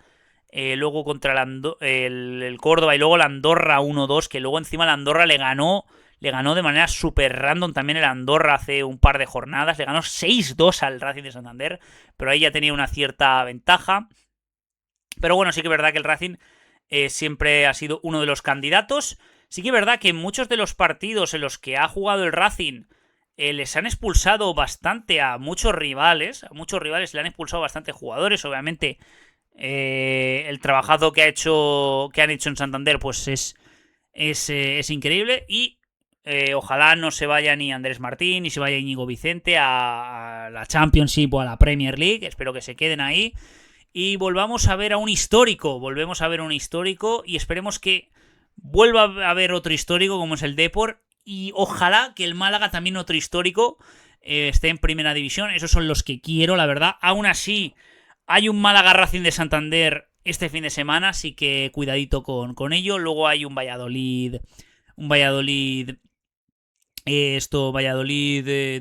luego contra el Córdoba, y luego la Andorra 1-2, que luego encima la Andorra le ganó de manera súper random también el Andorra hace un par de jornadas. Le ganó 6-2 al Racing de Santander, pero ahí ya tenía una cierta ventaja. Pero bueno, sí que es verdad que el Racing siempre ha sido uno de los candidatos. Sí que es verdad que en muchos de los partidos en los que ha jugado el Racing les han expulsado bastante a muchos rivales. A muchos rivales le han expulsado bastante jugadores. Obviamente el trabajazo que han hecho en Santander pues es increíble. Y ojalá no se vaya ni Andrés Martín ni se vaya Íñigo Vicente a la Championship o a la Premier League. Espero que se queden ahí y volvamos a ver a un histórico. Y esperemos que vuelva a haber otro histórico como es el Depor. Y ojalá que el Málaga, también otro histórico, esté en primera división. Esos son los que quiero, la verdad. Aún así, hay un Málaga Racing de Santander este fin de semana, así que cuidadito con ello. Luego hay un Valladolid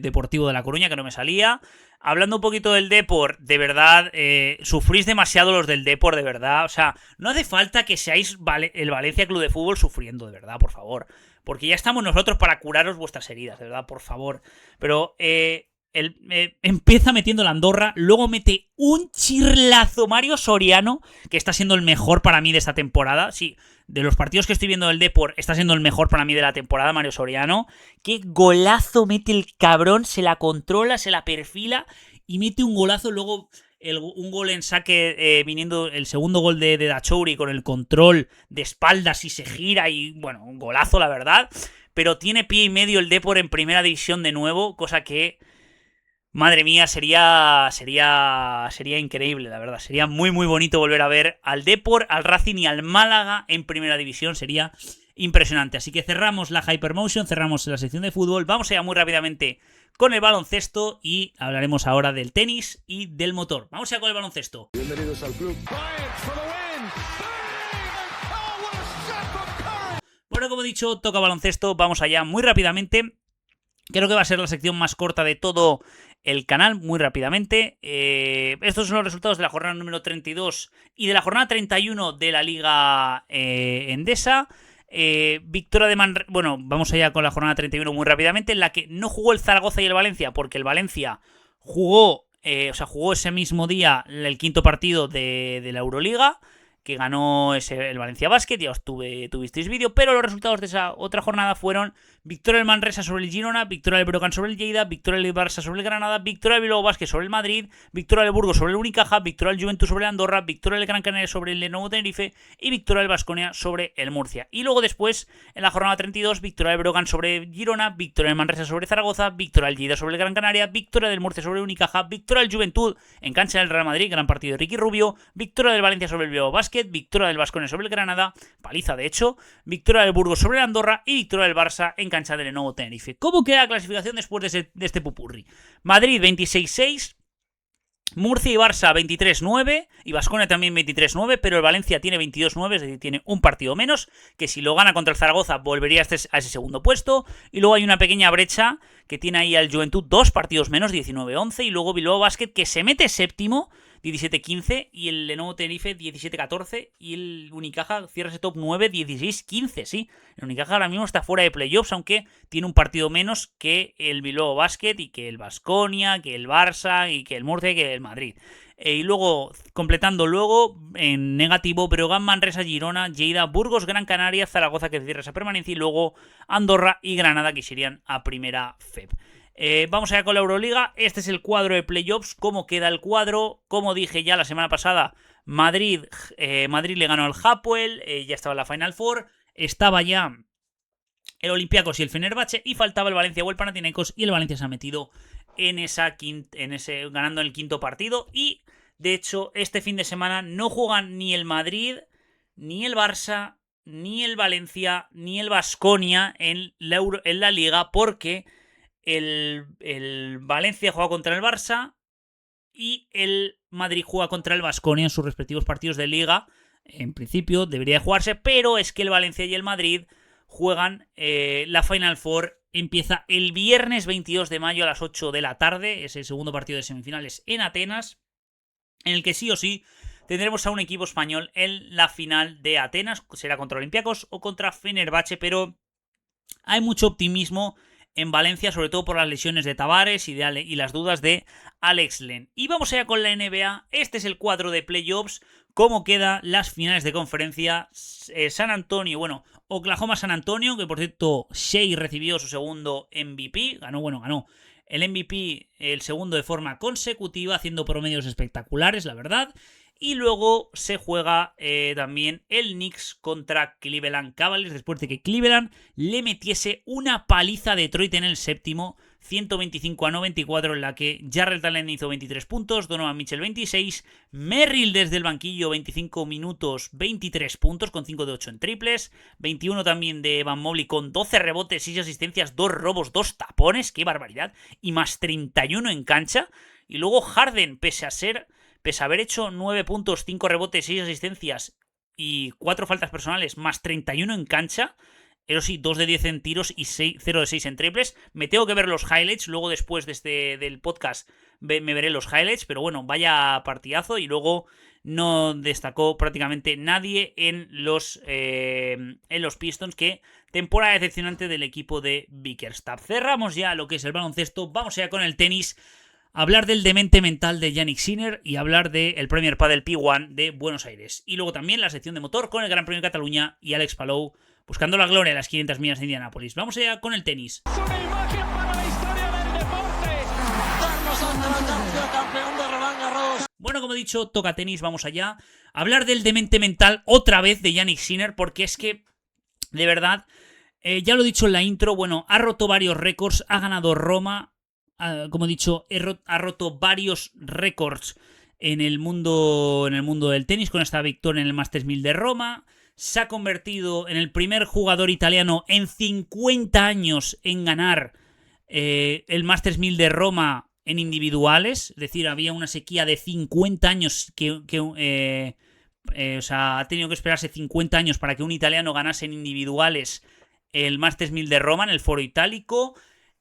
Deportivo de La Coruña, que no me salía. Hablando un poquito del Depor, de verdad, sufrís demasiado los del Depor, de verdad. O sea, no hace falta que seáis el Valencia Club de Fútbol sufriendo, de verdad, por favor. Porque ya estamos nosotros para curaros vuestras heridas, de verdad, por favor. Pero empieza metiendo la Andorra, luego mete un chirlazo Mario Soriano, que está siendo el mejor para mí de esta temporada. Sí, de los partidos que estoy viendo del Depor, está siendo el mejor para mí de la temporada, Mario Soriano. Qué golazo mete el cabrón, se la controla, se la perfila y mete un golazo. Luego un gol en saque, viniendo el segundo gol de Dachouri con el control de espaldas y se gira y, bueno, un golazo, la verdad. Pero tiene pie y medio el Depor en primera división de nuevo, cosa que, madre mía, sería increíble, la verdad. Sería muy bonito volver a ver al Depor, al Racing y al Málaga en primera división. Sería impresionante. Así que cerramos la Hypermotion, cerramos la sección de fútbol. Vamos allá muy rápidamente con el baloncesto y hablaremos ahora del tenis y del motor. Vamos allá con el baloncesto. Bienvenidos al club. Bueno, como he dicho, toca baloncesto. Vamos allá muy rápidamente. Creo que va a ser la sección más corta de todo el canal, muy rápidamente. Estos son los resultados de la jornada número 32 y de la jornada 31 de la Liga Endesa. Victoria de Manresa. Bueno, vamos allá con la jornada 31 muy rápidamente, en la que no jugó el Zaragoza y el Valencia, porque el Valencia jugó ese mismo día el quinto partido de la Euroliga. que ganó el Valencia Basket, ya tuvisteis vídeo, pero los resultados de esa otra jornada fueron victoria del Manresa sobre el Girona, victoria del Brogan sobre el Lleida, victoria del Barça sobre el Granada, victoria del Bilbao Basket sobre el Madrid, victoria del Burgos sobre el Unicaja, victoria del Juventud sobre el Andorra, victoria del Gran Canaria sobre el Lenovo Tenerife y victoria del Baskonia sobre el Murcia. Y luego después, en la jornada 32, victoria del Brogan sobre Girona, victoria del Manresa sobre Zaragoza, victoria del Lleida sobre el Gran Canaria, victoria del Murcia sobre el Unicaja, victoria del Juventud en cancha del Real Madrid, gran partido de Ricky Rubio, victoria del Valencia sobre el Bilbao Basket, victoria del Baskonia sobre el Granada, paliza de hecho, victoria del Burgos sobre el Andorra y victoria del Barça en cancha del Lenovo Tenerife. ¿Cómo queda la clasificación después de este pupurri? Madrid 26-6, Murcia y Barça 23-9 y Baskonia también 23-9, pero el Valencia tiene 22-9, es decir, tiene un partido menos, que si lo gana contra el Zaragoza volvería a ese segundo puesto, y luego hay una pequeña brecha que tiene ahí al Juventud 2 partidos menos, 19-11, y luego Bilbao Basket que se mete séptimo, 17-15, y el Lenovo Tenerife 17-14, y el Unicaja cierra ese top 9, 16-15, sí. El Unicaja ahora mismo está fuera de playoffs, aunque tiene un partido menos que el Bilbao Basket, y que el Baskonia, que el Barça, y que el Murcia, y que el Madrid. Y luego, completando luego, en negativo, Breogán, Manresa, Girona, Lleida, Burgos, Gran Canaria, Zaragoza que cierra esa permanencia, y luego Andorra y Granada que irían a primera FEB. Vamos allá con la Euroliga. Este es el cuadro de playoffs. ¿Cómo queda el cuadro? Como dije ya la semana pasada, Madrid le ganó al Hapoel, ya estaba en la Final Four, estaba ya el Olympiacos y el Fenerbahce, y faltaba el Valencia o el Panathinaikos, y el Valencia se ha metido ganando el quinto partido. Y de hecho este fin de semana no juegan ni el Madrid, ni el Barça, ni el Valencia, ni el Baskonia en la Liga, porque el Valencia juega contra el Barça y el Madrid juega contra el Baskonia en sus respectivos partidos de Liga. En principio debería jugarse, pero es que el Valencia y el Madrid juegan la Final Four. Empieza el viernes 22 de mayo a las 8 de la tarde. Es el segundo partido de semifinales en Atenas, en el que sí o sí tendremos a un equipo español en la final de Atenas. Será contra Olympiacos o contra Fenerbahce, pero hay mucho optimismo en Valencia, sobre todo por las lesiones de Tavares y las dudas de Alex Len. Y vamos allá con la NBA. Este es el cuadro de playoffs. ¿Cómo quedan las finales de conferencia? San Antonio, Oklahoma San Antonio, que por cierto Shea recibió su segundo MVP. Ganó el MVP, el segundo de forma consecutiva, haciendo promedios espectaculares, la verdad. Y luego se juega también el Knicks contra Cleveland Cavaliers, después de que Cleveland le metiese una paliza a Detroit en el séptimo, 125-94, en la que Jarrett Allen hizo 23 puntos, Donovan Mitchell 26, Merrill desde el banquillo 25 minutos, 23 puntos con 5 de 8 en triples, 21 también de Evan Mobley con 12 rebotes, 6 asistencias, 2 robos, 2 tapones, qué barbaridad, y más 31 en cancha. Y luego Harden, pese a haber hecho 9 puntos, 5 rebotes, 6 asistencias y 4 faltas personales, más 31 en cancha. Eso sí, 2 de 10 en tiros y 0 de 6 en triples. Me tengo que ver los highlights. Luego, después del podcast, me veré los highlights. Pero bueno, vaya partidazo. Y luego no destacó prácticamente nadie en los Pistons. Que temporada decepcionante del equipo de Bickerstaff. Cerramos ya lo que es el baloncesto. Vamos ya con el tenis. Hablar del demente mental de Jannik Sinner y hablar del Premier Padel P1 de Buenos Aires. Y luego también la sección de motor con el Gran Premio de Cataluña y Alex Palou buscando la gloria de las 500 millas de Indianápolis. Vamos allá con el tenis. Una imagen para la historia del deporte. Carlos Alcaraz, campeón de Roland Garros. Bueno, como he dicho, toca tenis, vamos allá. Hablar del demente mental otra vez de Jannik Sinner, porque es que, de verdad, ya lo he dicho en la intro, ha roto varios récords, ha ganado Roma. Como he dicho, ha roto varios récords en el mundo del tenis con esta victoria en el Masters 1000 de Roma. Se ha convertido en el primer jugador italiano en 50 años en ganar el Masters 1000 de Roma en individuales. Es decir, había una sequía de 50 años ha tenido que esperarse 50 años para que un italiano ganase en individuales el Masters 1000 de Roma en el Foro Itálico.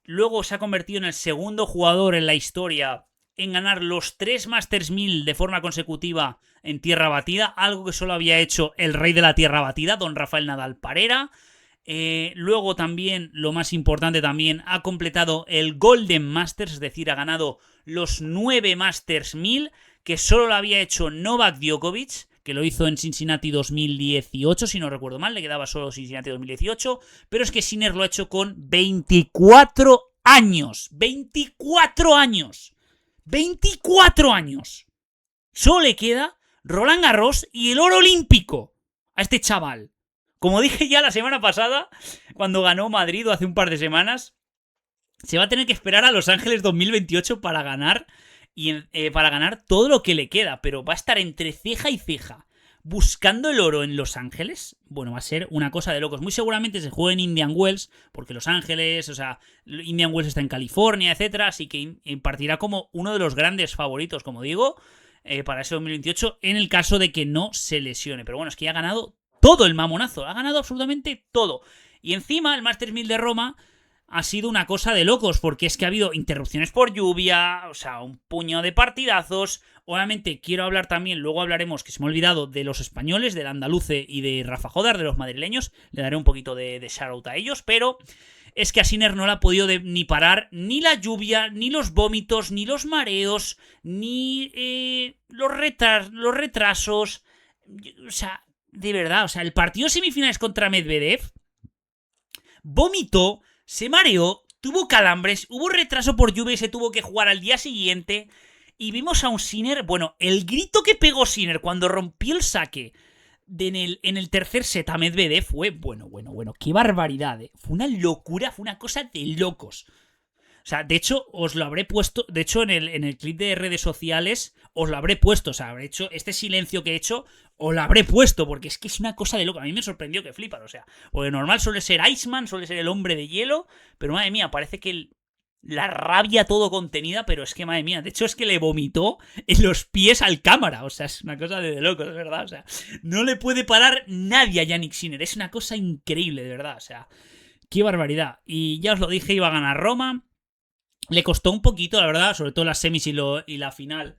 Luego se ha convertido en el segundo jugador en la historia en ganar los 3 Masters 1000 de forma consecutiva en tierra batida, algo que solo había hecho el rey de la tierra batida, don Rafael Nadal Parera. Luego también, lo más importante también, ha completado el Golden Masters, es decir, ha ganado los 9 Masters 1000, que solo lo había hecho Novak Djokovic, que lo hizo en Cincinnati 2018, si no recuerdo mal, le quedaba solo Cincinnati 2018, pero es que Sinner lo ha hecho con 24 años. 24 años. 24 años. Solo le queda Roland Garros y el oro olímpico a este chaval. Como dije ya la semana pasada, cuando ganó Madrid o hace un par de semanas, se va a tener que esperar a Los Ángeles 2028 para ganar todo lo que le queda, pero va a estar entre ceja y ceja buscando el oro en Los Ángeles. Bueno, va a ser una cosa de locos. Muy seguramente se juegue en Indian Wells, porque Los Ángeles, o sea, Indian Wells está en California, etcétera, así que partirá como uno de los grandes favoritos, como digo, para ese 2028, en el caso de que no se lesione. Pero bueno, es que ya ha ganado todo el mamonazo, ha ganado absolutamente todo. Y encima el Masters 1000 de Roma ha sido una cosa de locos, porque es que ha habido interrupciones por lluvia, o sea, un puño de partidazos. Obviamente quiero hablar también, luego hablaremos, que se me ha olvidado, de los españoles, del andaluce y de Rafa Jodar, de los madrileños. Le daré un poquito de shout-out a ellos, pero es que a Sinner no le ha podido ni parar ni la lluvia, ni los vómitos, ni los mareos, ni los retrasos. O sea, de verdad, o sea, el partido semifinales contra Medvedev vomitó, se mareó, tuvo calambres, hubo retraso por lluvia y se tuvo que jugar al día siguiente. Y vimos a un Sinner, bueno, el grito que pegó Sinner cuando rompió el saque en el tercer set a Medvedev fue, bueno, qué barbaridad, ¿eh? Fue una locura, fue una cosa de locos. O sea, de hecho, os lo habré puesto, de hecho, en el clip de redes sociales, os lo habré puesto, o sea, habré hecho este silencio que he hecho, os lo habré puesto, porque es que es una cosa de loco. A mí me sorprendió que flipan, o sea, porque normal suele ser Iceman, suele ser el hombre de hielo, pero madre mía, parece que la rabia todo contenida, pero es que madre mía, de hecho es que le vomitó en los pies al cámara, o sea, es una cosa de locos, de verdad, o sea, no le puede parar nadie a Jannik Sinner, es una cosa increíble, de verdad, o sea, qué barbaridad. Y ya os lo dije, iba a ganar Roma. Le costó un poquito, la verdad, sobre todo las semis y la final.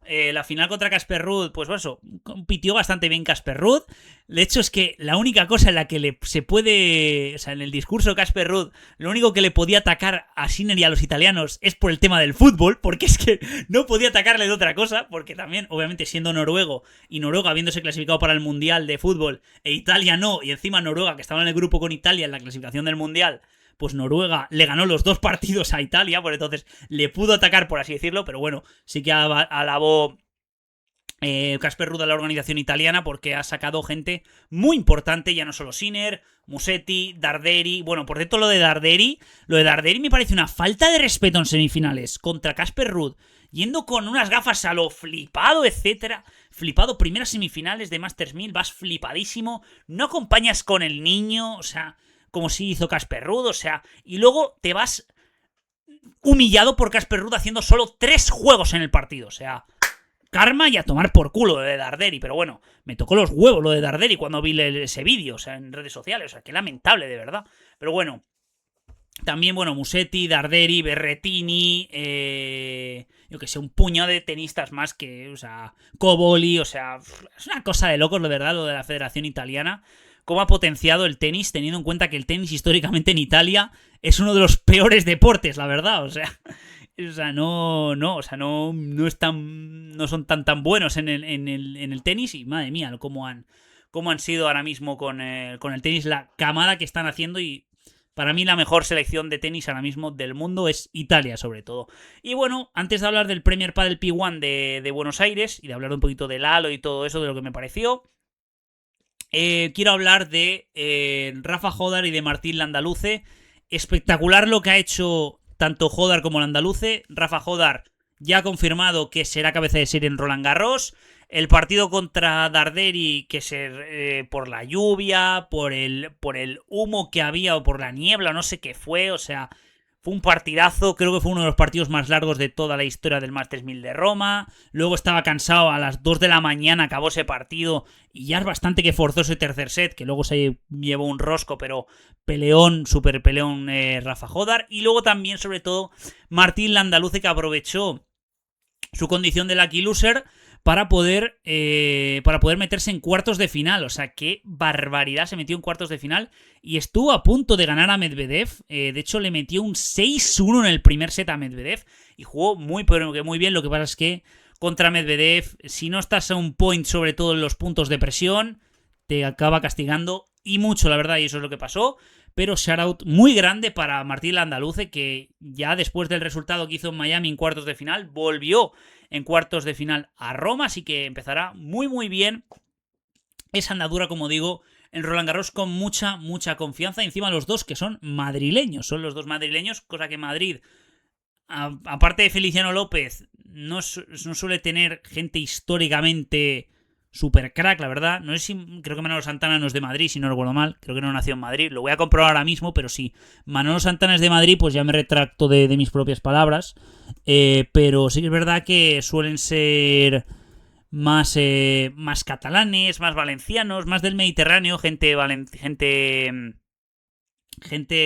La final contra Casper Ruud, pues bueno, eso, compitió bastante bien Casper Ruud. De hecho, es que la única cosa en la que se puede... O sea, en el discurso de Casper Ruud, lo único que le podía atacar a Sinner y a los italianos es por el tema del fútbol, porque es que no podía atacarle de otra cosa, porque también, obviamente, siendo noruego, y Noruega habiéndose clasificado para el Mundial de Fútbol, e Italia no, y encima Noruega, que estaba en el grupo con Italia en la clasificación del Mundial, pues Noruega le ganó los 2 partidos a Italia, por entonces le pudo atacar, por así decirlo, pero bueno, sí que alabó Casper Ruud a la organización italiana porque ha sacado gente muy importante, ya no solo Sinner, Musetti, Darderi. Bueno, por cierto, lo de Darderi me parece una falta de respeto en semifinales contra Casper Ruud, yendo con unas gafas a lo flipado, etcétera. Flipado, primeras semifinales de Masters 1000, vas flipadísimo, no acompañas con el niño, o sea, como si hizo Casper Ruud, o sea, y luego te vas humillado por Casper Ruud haciendo solo 3 juegos en el partido, o sea, karma y a tomar por culo de Darderi, pero bueno, me tocó los huevos lo de Darderi cuando vi ese vídeo, o sea, en redes sociales, o sea, qué lamentable, de verdad, pero bueno, también, bueno, Musetti, Darderi, Berrettini, yo que sé, un puñado de tenistas más que, o sea, Coboli, o sea, es una cosa de locos, de verdad, lo de la Federación Italiana. Cómo ha potenciado el tenis, teniendo en cuenta que el tenis históricamente en Italia es uno de los peores deportes, la verdad, o sea, no son tan buenos en el tenis, y madre mía, cómo han sido ahora mismo con el tenis, la camada que están haciendo, y para mí la mejor selección de tenis ahora mismo del mundo es Italia, sobre todo. Y bueno, antes de hablar del Premier Padel P1 de Buenos Aires, y de hablar un poquito del halo y todo eso, de lo que me pareció, quiero hablar de Rafa Jodar y de Martín Landaluce. Espectacular lo que ha hecho tanto Jodar como Landaluce. Rafa Jodar ya ha confirmado que será cabeza de serie en Roland Garros. El partido contra Darderi, que por la lluvia, por el humo que había, o por la niebla, no sé qué fue, o sea, fue un partidazo. Creo que fue uno de los partidos más largos de toda la historia del Masters 1000 de Roma. Luego estaba cansado, a las 2 de la mañana acabó ese partido, y ya es bastante que forzó ese tercer set, que luego se llevó un rosco, pero peleón, super peleón Rafa Jodar. Y luego también, sobre todo, Martín Landaluce, que aprovechó su condición de lucky loser para poder meterse en cuartos de final. O sea, qué barbaridad, se metió en cuartos de final y estuvo a punto de ganar a Medvedev. De hecho, le metió un 6-1 en el primer set a Medvedev y jugó muy bien. Lo que pasa es que contra Medvedev, si no estás a un point, sobre todo en los puntos de presión, te acaba castigando y mucho, la verdad, y eso es lo que pasó. Pero shoutout muy grande para Martín Landaluce, que ya después del resultado que hizo en Miami en cuartos de final, volvió en cuartos de final a Roma, así que empezará muy muy bien esa andadura, como digo, en Roland Garros con mucha confianza. Y encima los dos que son madrileños, cosa que Madrid, aparte de Feliciano López, no suele tener gente históricamente super crack, la verdad. No sé si, creo que Manolo Santana no es de Madrid, si no recuerdo mal. Creo que no nació en Madrid. Lo voy a comprobar ahora mismo, pero sí. Manolo Santana es de Madrid, pues ya me retracto de mis propias palabras. Pero sí que es verdad que suelen ser más catalanes, más valencianos, más del Mediterráneo, gente,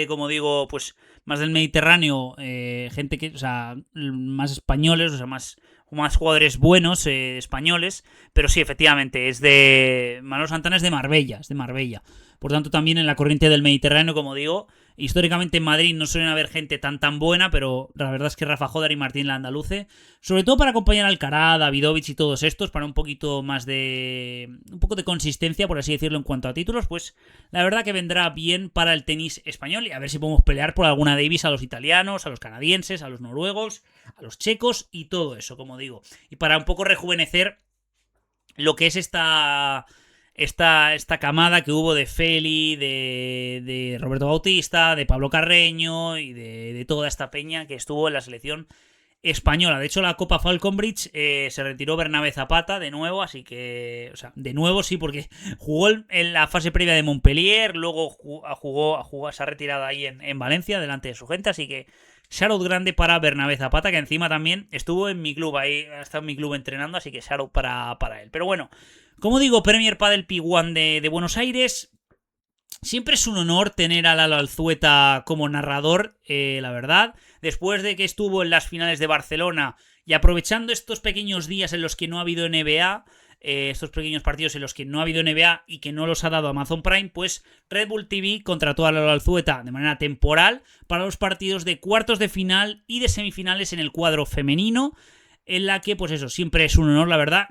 como digo, pues más del Mediterráneo, gente que, o sea, más españoles, o sea, más jugadores buenos españoles, pero sí, efectivamente, Manolo Santana es de Marbella, por tanto también en la corriente del Mediterráneo, como digo. Históricamente en Madrid no suelen haber gente tan buena, pero la verdad es que Rafa Jodar y Martín Landaluce, sobre todo para acompañar a Alcaraz, Davidovich y todos estos, para un poco de consistencia, por así decirlo, en cuanto a títulos, pues la verdad que vendrá bien para el tenis español, y a ver si podemos pelear por alguna Davis a los italianos, a los canadienses, a los noruegos, a los checos y todo eso, como digo. Y para un poco rejuvenecer lo que es esta camada que hubo de Feli, de Roberto Bautista, de Pablo Carreño y de toda esta peña que estuvo en la selección española. De hecho, la Copa Falconbridge se retiró Bernabé Zapata de nuevo, así que, o sea, de nuevo sí, porque jugó en la fase previa de Montpellier, luego se ha retirado ahí en Valencia, delante de su gente, así que shoutout grande para Bernabé Zapata, que encima también estuvo en mi club, ahí ha estado en mi club entrenando, así que shoutout para él. Pero bueno, como digo, Premier Padel P1 de Buenos Aires. Siempre es un honor tener a Lalo Alzueta como narrador, la verdad. Después de que estuvo en las finales de Barcelona y aprovechando estos pequeños días en los que no ha habido NBA, estos pequeños partidos en los que no ha habido NBA y que no los ha dado Amazon Prime, pues Red Bull TV contrató a Lalo Alzueta de manera temporal para los partidos de cuartos de final y de semifinales en el cuadro femenino, en la que, pues eso, siempre es un honor, la verdad.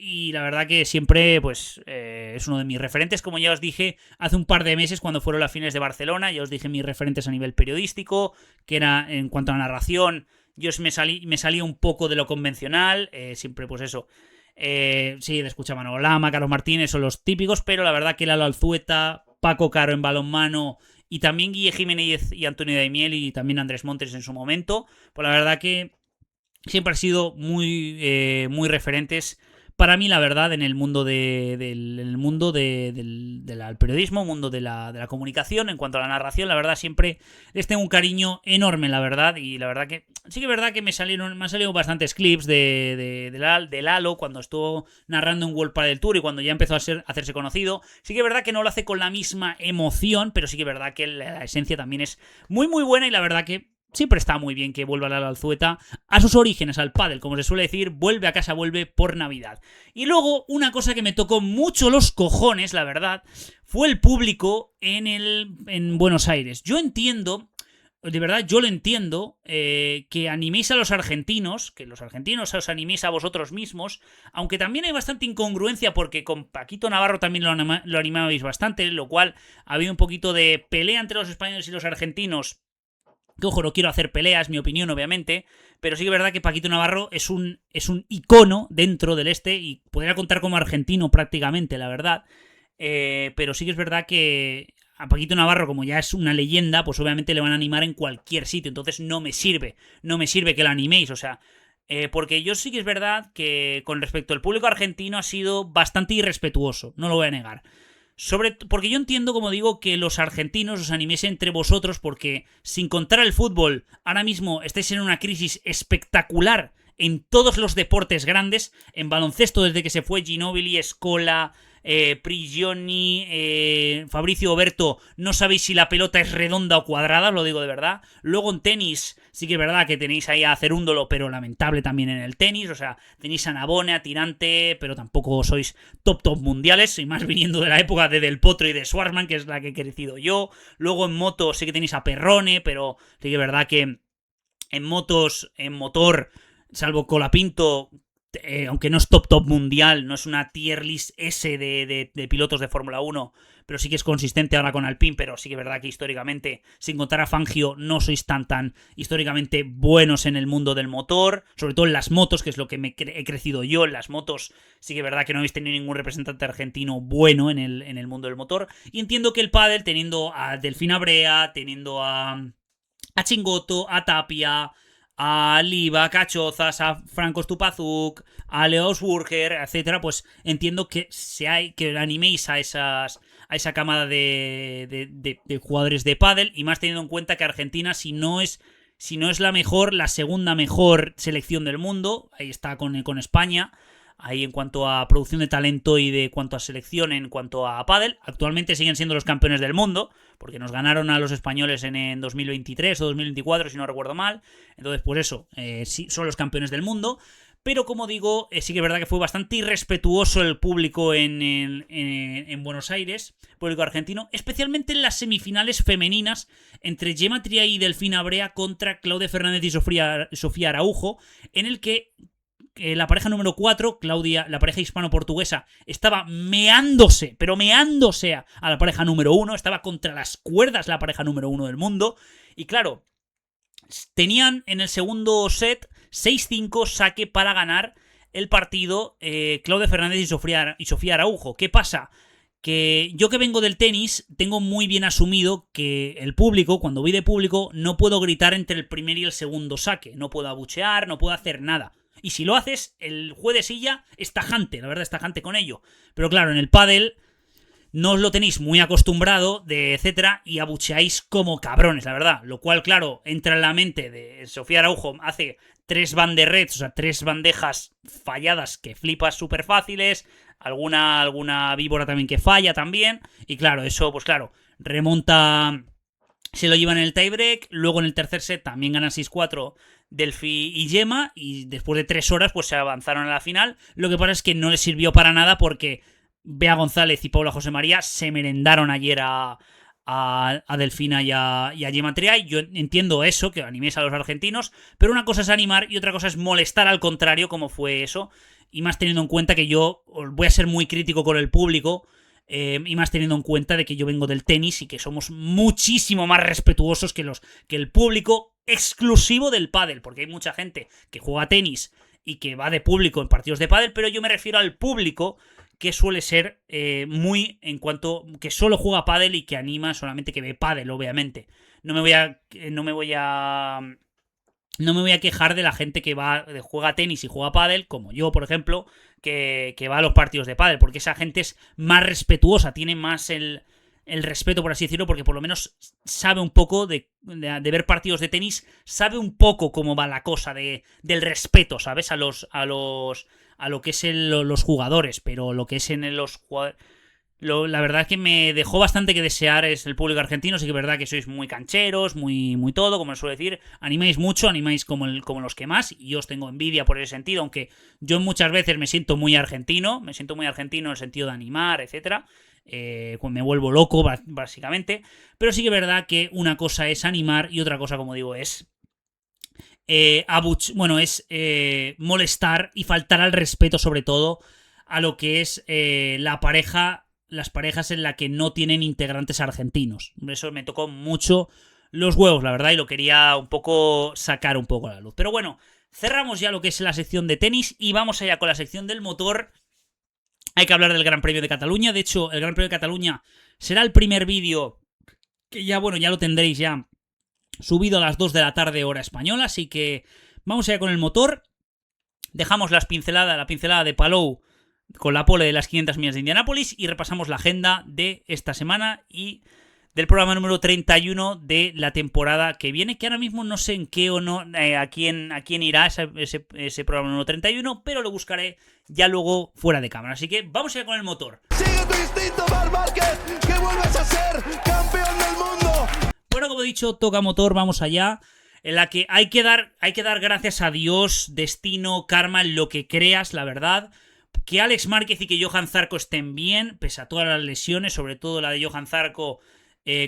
Y la verdad que siempre, pues, es uno de mis referentes, como ya os dije hace un par de meses cuando fueron las finales de Barcelona. Ya os dije mis referentes a nivel periodístico, que era en cuanto a narración, yo me salía un poco de lo convencional, siempre pues eso. Sí, le escucha Manolo Lama, Carlos Martínez, son los típicos, pero la verdad que Lalo Alzueta, Paco Caro en balonmano y también Guille Jiménez y Antonio Daimiel y también Andrés Montes en su momento, pues la verdad que siempre han sido muy referentes para mí, la verdad, en el mundo del periodismo, mundo de la comunicación, en cuanto a la narración, la verdad siempre les tengo un cariño enorme, la verdad, y la verdad que sí que es verdad que me han salido bastantes clips de Lalo cuando estuvo narrando un World Padel Tour y cuando ya empezó a hacerse conocido. Sí que es verdad que no lo hace con la misma emoción, pero sí que es verdad que la esencia también es muy buena y la verdad que siempre está muy bien que vuelva Lalo Alzueta a sus orígenes, al pádel, como se suele decir, vuelve a casa, vuelve por Navidad. Y luego, una cosa que me tocó mucho los cojones, la verdad, fue el público en Buenos Aires. Yo entiendo, de verdad, yo lo entiendo, que animéis a los argentinos, que los argentinos os animéis a vosotros mismos, aunque también hay bastante incongruencia porque con Paquito Navarro también lo animabais bastante, lo cual ha habido un poquito de pelea entre los españoles y los argentinos. Que ojo, no quiero hacer peleas, mi opinión obviamente, pero sí que es verdad que Paquito Navarro es un icono dentro del y podría contar como argentino prácticamente, la verdad. Pero sí que es verdad que a Paquito Navarro, como ya es una leyenda, pues obviamente le van a animar en cualquier sitio, entonces no me sirve que lo animéis, o sea, porque yo sí que es verdad que con respecto al público argentino ha sido bastante irrespetuoso, no lo voy a negar. Porque yo entiendo, como digo, que los argentinos os animéis entre vosotros porque, sin contar el fútbol, ahora mismo estáis en una crisis espectacular en todos los deportes grandes, en baloncesto desde que se fue Ginóbili, Scola, Prigioni, Fabricio Oberto, no sabéis si la pelota es redonda o cuadrada, os lo digo de verdad. Luego en tenis, sí que es verdad que tenéis ahí a Cerúndolo, pero lamentable también en el tenis, o sea, tenéis a Nabone, a Tirante, pero tampoco sois top mundiales, y más viniendo de la época de Del Potro y de Schwarzman, que es la que he crecido yo. Luego en moto sí que tenéis a Perrone, pero sí que es verdad que en motor, salvo Colapinto, aunque no es top mundial, no es una tier list S de pilotos de Fórmula 1, pero sí que es consistente ahora con Alpine, pero sí que es verdad que históricamente, sin contar a Fangio, no sois tan históricamente buenos en el mundo del motor, sobre todo en las motos, que es lo que he crecido yo. En las motos sí que es verdad que no habéis tenido ningún representante argentino bueno en el mundo del motor, y entiendo que el pádel, teniendo a Delfín Abrea, teniendo a Chingotto, a Tapia, a Liva, a Cachozas, a Franco Stupazuk, a Leo Burger, etcétera, pues entiendo que que animéis a esa camada de jugadores de pádel, y más teniendo en cuenta que Argentina, si no es la mejor, la segunda mejor selección del mundo, ahí está con España, ahí en cuanto a producción de talento y de cuanto a selección, en cuanto a pádel. Actualmente siguen siendo los campeones del mundo, porque nos ganaron a los españoles en 2023 o 2024, si no recuerdo mal. Entonces, pues eso, sí, son los campeones del mundo. Pero como digo, sí que es verdad que fue bastante irrespetuoso el público en Buenos Aires, público argentino, especialmente en las semifinales femeninas entre Gemma Triay y Delfín Abrea contra Claudia Fernández y Sofía Araujo, en el que la pareja número 4, Claudia, la pareja hispano-portuguesa, estaba meándose, pero meándose a la pareja número 1, estaba contra las cuerdas la pareja número 1 del mundo, y claro, tenían en el segundo set 6-5 saque para ganar el partido Claudia Fernández y Sofía Araujo. ¿Qué pasa? Que yo, que vengo del tenis, tengo muy bien asumido que el público, cuando voy de público, no puedo gritar entre el primer y el segundo saque, no puedo abuchear, no puedo hacer nada. Y si lo haces, el juez de silla es tajante, la verdad es tajante con ello. Pero claro, en el pádel no os lo tenéis muy acostumbrado, etcétera, y abucheáis como cabrones, la verdad. Lo cual, claro, entra en la mente de Sofía Araujo, hace 3 banderrets, o sea, 3 bandejas falladas que flipas súper fáciles, alguna víbora también que falla también, y claro, eso, pues claro, remonta, se lo llevan en el tiebreak, luego en el tercer set también ganan 6-4 Delphi y Gemma, y después de 3 horas pues se avanzaron a la final. Lo que pasa es que no les sirvió para nada, porque Bea González y Paula José María se merendaron ayer a Delfina y a Gemma Triay. Yo entiendo eso, que animéis a los argentinos, pero una cosa es animar y otra cosa es molestar al contrario, como fue eso, y más teniendo en cuenta que yo voy a ser muy crítico con el público, y más teniendo en cuenta de que yo vengo del tenis y que somos muchísimo más respetuosos que el público exclusivo del pádel, porque hay mucha gente que juega tenis y que va de público en partidos de pádel, pero yo me refiero al público que suele ser muy, en cuanto que solo juega pádel y que anima solamente, que ve pádel, obviamente. No me voy a quejar de la gente que juega tenis y juega pádel, como yo, por ejemplo, que va a los partidos de pádel, porque esa gente es más respetuosa, tiene más el respeto, por así decirlo, porque por lo menos sabe un poco de ver partidos de tenis, sabe un poco cómo va la cosa del respeto, ¿sabes? A lo que es los jugadores, pero lo que es en los jugadores... La verdad es que me dejó bastante que desear es el público argentino. Sí que es verdad que sois muy cancheros, muy todo, como les suelo decir. Animáis mucho, animáis como los que más. Y yo os tengo envidia por ese sentido, aunque yo muchas veces me siento muy argentino. Me siento muy argentino en el sentido de animar, etcétera. Me vuelvo loco, básicamente. Pero sí que es verdad que una cosa es animar y otra cosa, como digo, es... molestar y faltar al respeto, sobre todo a lo que es las parejas en las que no tienen integrantes argentinos. Eso me tocó mucho los huevos, la verdad, y lo quería un poco sacar un poco a la luz. Pero bueno, cerramos ya lo que es la sección de tenis y vamos allá con la sección del motor. Hay que hablar del Gran Premio de Cataluña. De hecho, el Gran Premio de Cataluña será el primer vídeo que ya lo tendréis ya subido a las 2 de la tarde hora española, así que vamos allá con el motor. Dejamos la pincelada de Palou con la pole de las 500 millas de Indianápolis y repasamos la agenda de esta semana y del programa número 31 de la temporada que viene, que ahora mismo no sé en qué o no, a quién irá ese programa número 31, pero lo buscaré ya luego fuera de cámara. Así que vamos allá con el motor. Sigue tu instinto, Marc Márquez, que vuelves a ser campeón del mundo. Bueno, como he dicho, toca motor, vamos allá. En la que hay que dar gracias a Dios, destino, karma, lo que creas, la verdad. Que Alex Márquez y que Johan Zarco estén bien, pese a todas las lesiones, sobre todo la de Johan Zarco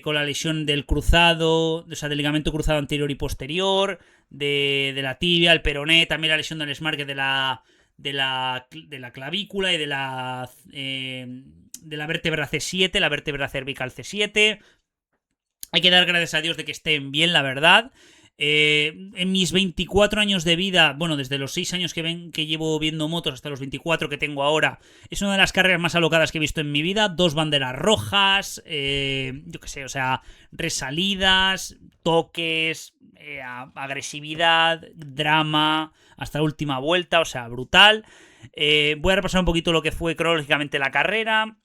con la lesión del cruzado, o sea, del ligamento cruzado anterior y posterior, de la tibia, el peroné, también la lesión de Alex Márquez de la clavícula y de la vértebra C7, la vértebra cervical C7. Hay que dar gracias a Dios de que estén bien, la verdad. En mis 24 años de vida, bueno, desde los 6 años que llevo viendo motos hasta los 24 que tengo ahora, es una de las carreras más alocadas que he visto en mi vida. 2 banderas rojas, yo qué sé, o sea, resalidas, toques, agresividad, drama, hasta la última vuelta, o sea, brutal. Voy a repasar un poquito lo que fue cronológicamente la carrera.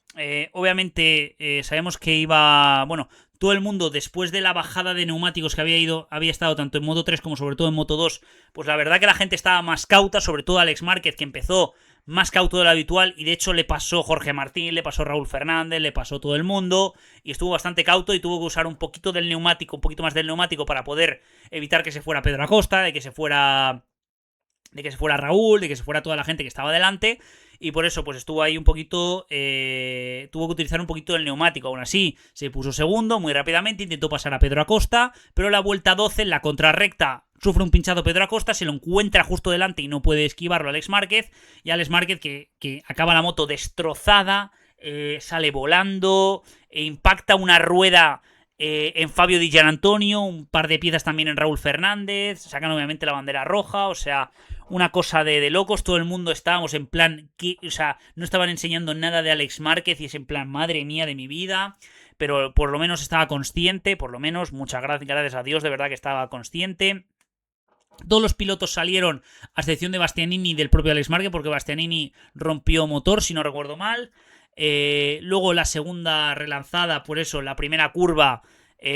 Obviamente sabemos que iba... Bueno, todo el mundo, después de la bajada de neumáticos que había estado tanto en Moto 3 como sobre todo en Moto 2, pues la verdad que la gente estaba más cauta, sobre todo Alex Márquez, que empezó más cauto de lo habitual, y de hecho le pasó Jorge Martín, le pasó Raúl Fernández, le pasó todo el mundo, y estuvo bastante cauto y tuvo que usar un poquito más del neumático para poder evitar que se fuera Pedro Acosta, de que se fuera Raúl, de que se fuera toda la gente que estaba delante, y por eso pues estuvo ahí un poquito, tuvo que utilizar un poquito el neumático. Aún así se puso segundo muy rápidamente, intentó pasar a Pedro Acosta, pero la vuelta 12 en la contrarrecta sufre un pinchado Pedro Acosta, se lo encuentra justo delante y no puede esquivarlo Alex Márquez, y Alex Márquez que acaba la moto destrozada, sale volando, impacta una rueda en Fabio Di Gianantonio, un par de piezas también en Raúl Fernández, sacan obviamente la bandera roja, o sea, una cosa de locos. Todo el mundo estábamos en plan, o sea, no estaban enseñando nada de Alex Márquez y es en plan, madre mía de mi vida, pero por lo menos estaba consciente, por lo menos, muchas gracias a Dios, de verdad que estaba consciente. Todos los pilotos salieron, a excepción de Bastianini y del propio Alex Márquez, porque Bastianini rompió motor, si no recuerdo mal. Luego la segunda relanzada, por eso, la primera curva,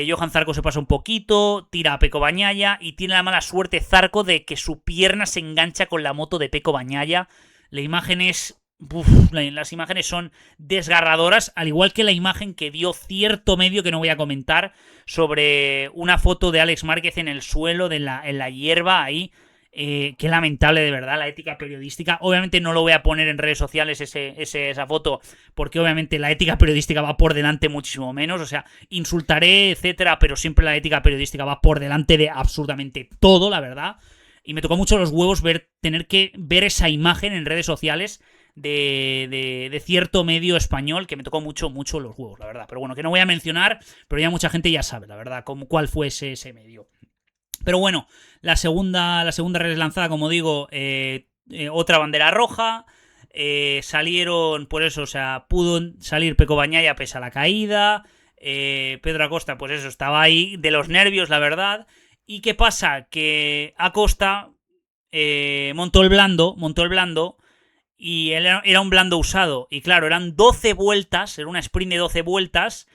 Johan Zarco se pasa un poquito, tira a Pecco Bagnaia y tiene la mala suerte Zarco de que su pierna se engancha con la moto de Pecco Bagnaia. La imagen es... las imágenes son desgarradoras, al igual que la imagen que dio cierto medio que no voy a comentar sobre una foto de Alex Márquez en el suelo, en la hierba ahí. Qué lamentable, de verdad, la ética periodística. Obviamente no lo voy a poner en redes sociales esa foto, porque obviamente la ética periodística va por delante muchísimo menos. O sea, insultaré, etcétera, pero siempre la ética periodística va por delante de absolutamente todo, la verdad. Y me tocó mucho los huevos tener que ver esa imagen en redes sociales de cierto medio español, que me tocó mucho los huevos, la verdad. Pero bueno, que no voy a mencionar, pero ya mucha gente ya sabe, la verdad, cuál fue ese medio. Pero bueno, la segunda relanzada, como digo, otra bandera roja. Salieron, por eso, o sea, pudo salir Pecco Bagnaia pese a la caída. Pedro Acosta, pues eso, estaba ahí de los nervios, la verdad. ¿Y qué pasa? Que Acosta montó el blando y era un blando usado. Y claro, eran 12 vueltas, era una sprint de 12 vueltas.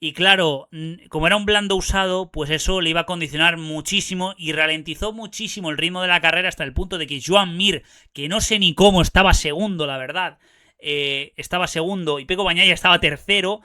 Y claro, como era un blando usado, pues eso le iba a condicionar muchísimo y ralentizó muchísimo el ritmo de la carrera hasta el punto de que Joan Mir, que no sé ni cómo, estaba segundo, la verdad, estaba segundo y Pecco Bagnaia estaba tercero.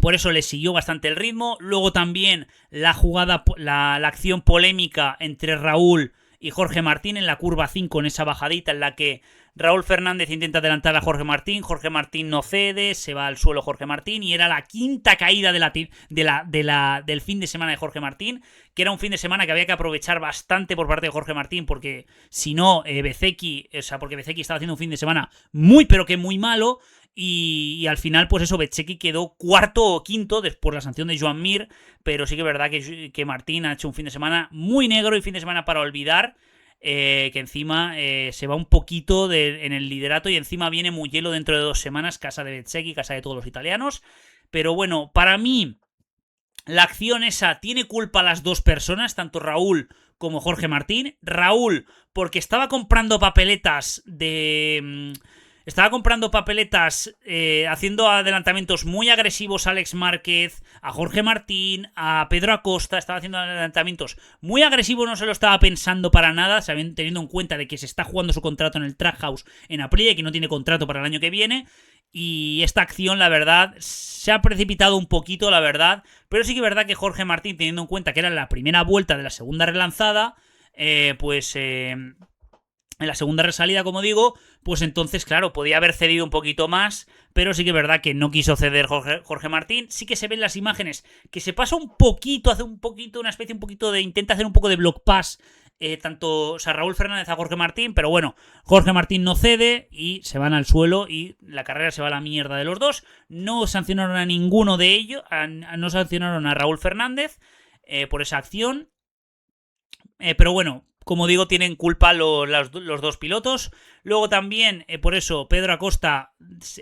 Por eso le siguió bastante el ritmo. Luego también la jugada, la acción polémica entre Raúl y Jorge Martín en la curva 5, en esa bajadita en la que Raúl Fernández intenta adelantar a Jorge Martín no cede, se va al suelo Jorge Martín, y era la quinta caída del fin de semana de Jorge Martín, que era un fin de semana que había que aprovechar bastante por parte de Jorge Martín, porque si no, Bezzecchi estaba haciendo un fin de semana muy pero que muy malo, y al final, pues eso, Bezzecchi quedó cuarto o quinto por la sanción de Joan Mir, pero sí que es verdad que Martín ha hecho un fin de semana muy negro y fin de semana para olvidar. Que encima se va un poquito en el liderato y encima viene Mugello dentro de 2 semanas, casa de Bezzecchi, casa de todos los italianos. Pero bueno, para mí la acción esa tiene culpa a las dos personas, tanto Raúl como Jorge Martín. Raúl, porque estaba comprando papeletas haciendo adelantamientos muy agresivos a Alex Márquez, a Jorge Martín, a Pedro Acosta. Estaba haciendo adelantamientos muy agresivos, no se lo estaba pensando para nada, teniendo en cuenta de que se está jugando su contrato en el Trackhouse en Aprilia y que no tiene contrato para el año que viene. Y esta acción, la verdad, se ha precipitado un poquito, la verdad. Pero sí que es verdad que Jorge Martín, teniendo en cuenta que era la primera vuelta de la segunda relanzada, en la segunda resalida, como digo, pues entonces, claro, podía haber cedido un poquito más, pero sí que es verdad que no quiso ceder Jorge Martín. Sí que se ven las imágenes que se pasa un poquito, hace un poquito, una especie un poquito de... intenta hacer un poco de block pass o sea, Raúl Fernández a Jorge Martín, pero bueno, Jorge Martín no cede y se van al suelo y la carrera se va a la mierda de los dos. No sancionaron a ninguno de ellos, no sancionaron a Raúl Fernández por esa acción, pero bueno, como digo, tienen culpa los dos pilotos. Luego también, por eso, Pedro Acosta,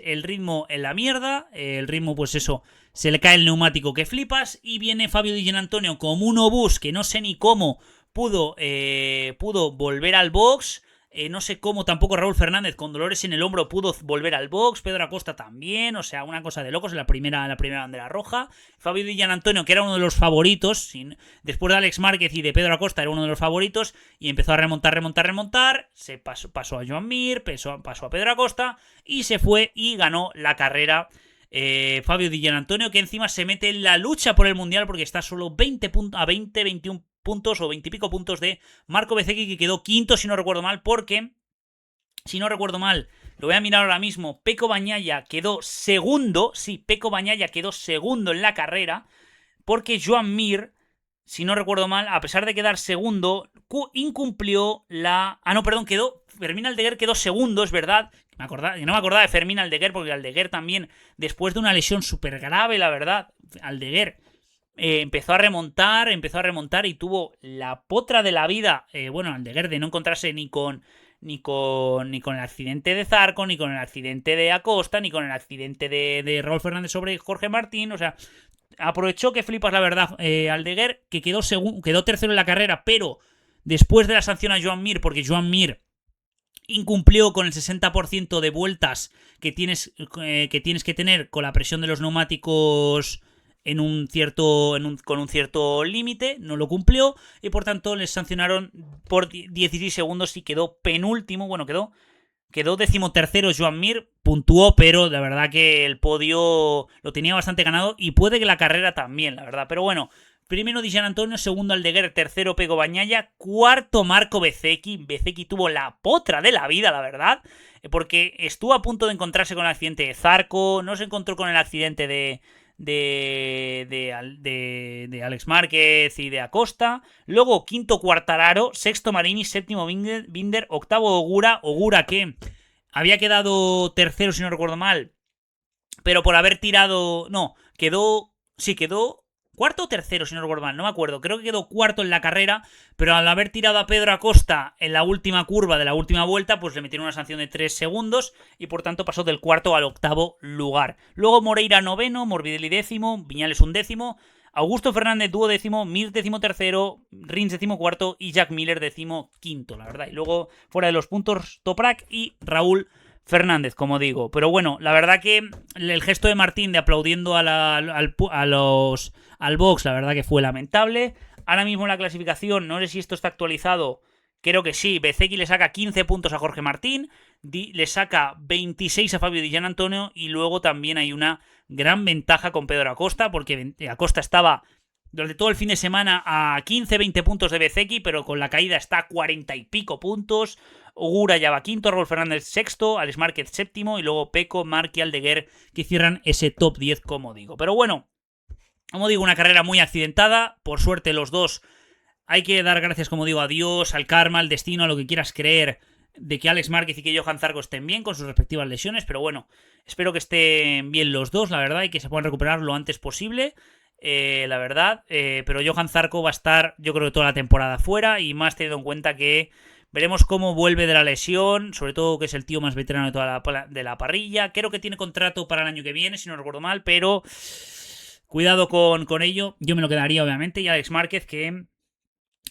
el ritmo en la mierda. El ritmo, pues eso, se le cae el neumático que flipas. Y viene Fabio Di Giannantonio como un obús que no sé ni cómo pudo volver al box. No sé cómo tampoco Raúl Fernández con dolores en el hombro pudo volver al box. Pedro Acosta también. O sea, una cosa de locos en la primera bandera roja. Fabio Di Giannantonio, que era uno de los favoritos, después de Alex Márquez y de Pedro Acosta, era uno de los favoritos. Y empezó a remontar. Se pasó a Joan Mir, pasó a Pedro Acosta. Y se fue y ganó la carrera Fabio Di Giannantonio, que encima se mete en la lucha por el Mundial porque está solo 21 puntos o 20 y pico puntos de Marco Bezzecchi, que quedó quinto, si no recuerdo mal, porque, si no recuerdo mal, lo voy a mirar ahora mismo, Pecco Bagnaia quedó segundo, sí, Pecco Bagnaia quedó segundo en la carrera, porque Joan Mir, si no recuerdo mal, a pesar de quedar segundo, incumplió la... Ah, no, perdón, Fermín Aldeguer quedó segundo, es verdad. No me acordaba de Fermín Aldeguer, porque Aldeguer también, después de una lesión súper grave, la verdad, Aldeguer empezó a remontar y tuvo la potra de la vida, Aldeguer, de no encontrarse ni con el accidente de Zarco, ni con el accidente de Acosta, ni con el accidente de Raúl Fernández sobre Jorge Martín. O sea, aprovechó que flipas, la verdad, Aldeguer, que quedó tercero en la carrera, pero después de la sanción a Joan Mir, porque Joan Mir incumplió con el 60% de vueltas que tienes que tener con la presión de los neumáticos con un cierto límite, no lo cumplió y por tanto les sancionaron por 16 segundos y quedó penúltimo. Bueno, quedó 13º Joan Mir, puntuó, pero la verdad que el podio lo tenía bastante ganado y puede que la carrera también, la verdad. Pero bueno, primero Di Giannantonio, segundo Aldeguer, tercero Pecco Bagnaia, cuarto Marco Bezzecchi. Bezzecchi tuvo la potra de la vida, la verdad, porque estuvo a punto de encontrarse con el accidente de Zarco, no se encontró con el accidente de Alex Márquez y de Acosta. Luego quinto Quartararo, sexto Marini, séptimo Binder, octavo Ogura que había quedado tercero si no recuerdo mal, pero por haber tirado... No, quedó cuarto o tercero, si no recuerdo mal, no me acuerdo. Creo que quedó cuarto en la carrera, pero al haber tirado a Pedro Acosta en la última curva de la última vuelta, pues le metieron una sanción de 3 segundos y por tanto pasó del cuarto al octavo lugar. Luego Moreira noveno, Morbidelli décimo, Viñales undécimo, Augusto Fernández duodécimo, Mir decimotercero, Rins decimocuarto y Jack Miller decimoquinto, la verdad. Y luego fuera de los puntos Toprak y Raúl Fernández, como digo. Pero bueno, la verdad que el gesto de Martín de aplaudiendo al box, la verdad que fue lamentable. Ahora mismo en la clasificación, no sé si esto está actualizado, creo que sí, Bezzecchi le saca 15 puntos a Jorge Martín, le saca 26 a Fabio Di Giannantonio y luego también hay una gran ventaja con Pedro Acosta, porque Acosta estaba durante todo el fin de semana a 15-20 puntos de Bezzecchi, pero con la caída está a 40 y pico puntos. Ogura ya va quinto, Raúl Fernández sexto, Alex Márquez séptimo y luego Pecco, Marc y Aldeguer que cierran ese top 10, como digo. Pero bueno, como digo, una carrera muy accidentada. Por suerte los dos, hay que dar gracias, como digo, a Dios, al karma, al destino, a lo que quieras creer, de que Alex Márquez y que Johan Zarco estén bien con sus respectivas lesiones. Pero bueno, espero que estén bien los dos, la verdad, y que se puedan recuperar lo antes posible. La verdad, pero Johan Zarco va a estar, yo creo, toda la temporada fuera, y más teniendo en cuenta que veremos cómo vuelve de la lesión, sobre todo que es el tío más veterano de la parrilla. Creo que tiene contrato para el año que viene, si no recuerdo mal, pero cuidado con ello. Yo me lo quedaría, obviamente, y Alex Márquez, que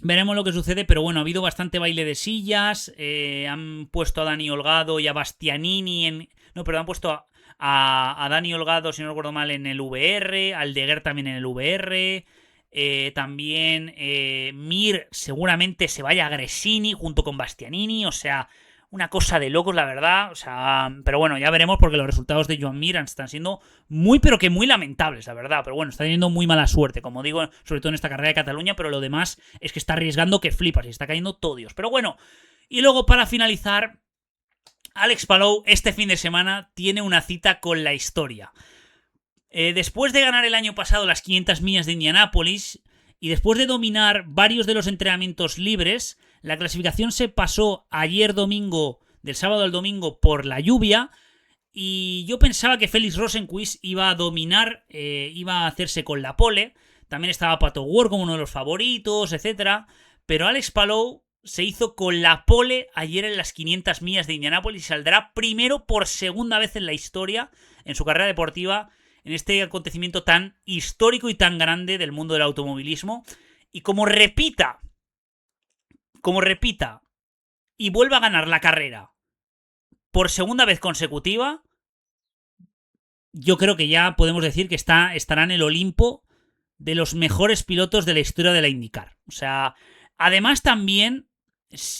veremos lo que sucede, pero bueno, ha habido bastante baile de sillas. Han puesto a Dani Holgado y a Bastianini han puesto a Dani Holgado, si no recuerdo mal, en el VR, Aldeguer también en el VR. También Mir seguramente se vaya a Gresini junto con Bastianini, o sea, una cosa de locos, la verdad. O sea, pero bueno, ya veremos, porque los resultados de Joan Mir están siendo muy, pero que muy lamentables, la verdad. Pero bueno, está teniendo muy mala suerte, como digo, sobre todo en esta carrera de Cataluña, pero lo demás es que está arriesgando que flipas y está cayendo todo Dios. Pero bueno, y luego para finalizar, Alex Palou este fin de semana tiene una cita con la historia. Después de ganar el año pasado las 500 millas de Indianápolis y después de dominar varios de los entrenamientos libres, La clasificación se pasó ayer domingo, del sábado al domingo, por la lluvia. Y yo pensaba que Felix Rosenqvist iba a dominar, iba a hacerse con la pole. También estaba Pato Ward como uno de los favoritos, etc. Pero Alex Palou se hizo con la pole ayer en las 500 millas de Indianápolis y saldrá primero por segunda vez en la historia, en su carrera deportiva, en este acontecimiento tan histórico y tan grande del mundo del automovilismo. Y como repita y vuelva a ganar la carrera por segunda vez consecutiva, yo creo que ya podemos decir que estará en el Olimpo de los mejores pilotos de la historia de la IndyCar. O sea, además también,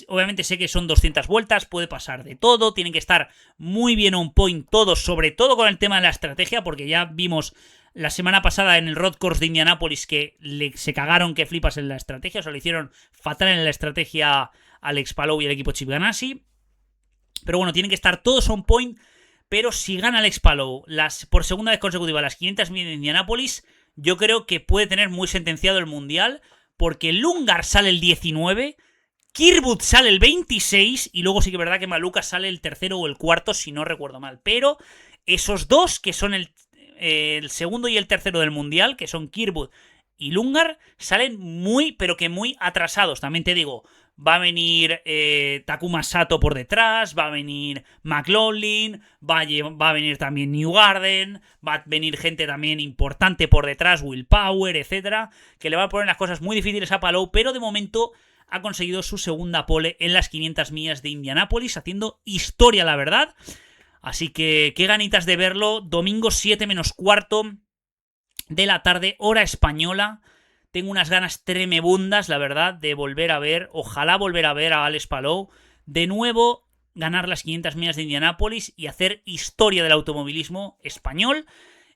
obviamente sé que son 200 vueltas, puede pasar de todo, tienen que estar muy bien on point todos, sobre todo con el tema de la estrategia, porque ya vimos la semana pasada en el Road Course de Indianápolis que se cagaron que flipas en la estrategia, o sea, lo hicieron fatal en la estrategia Alex Palou y el equipo Chip Ganassi. Pero bueno, tienen que estar todos on point. Pero si gana Alex Palou por segunda vez consecutiva las 500 millas de Indianápolis, yo creo que puede tener muy sentenciado el Mundial, porque Lundgaard sale el 19, Kirkwood sale el 26 y luego sí que es verdad que Maluka sale el tercero o el cuarto, si no recuerdo mal. Pero esos dos, que son el segundo y el tercero del Mundial, que son Kirkwood y Lundgaard, salen muy, pero que muy atrasados. También te digo, va a venir Takuma Sato por detrás, va a venir McLaughlin, va a venir también Newgarden, va a venir gente también importante por detrás, Will Power, etcétera, que le va a poner las cosas muy difíciles a Palou, pero de momento ha conseguido su segunda pole en las 500 millas de Indianápolis, haciendo historia, la verdad. Así que qué ganitas de verlo. Domingo 7 menos cuarto de la tarde, hora española. Tengo unas ganas tremebundas, la verdad, de volver a ver, ojalá volver a ver a Alex Palou de nuevo ganar las 500 millas de Indianápolis y hacer historia del automovilismo español.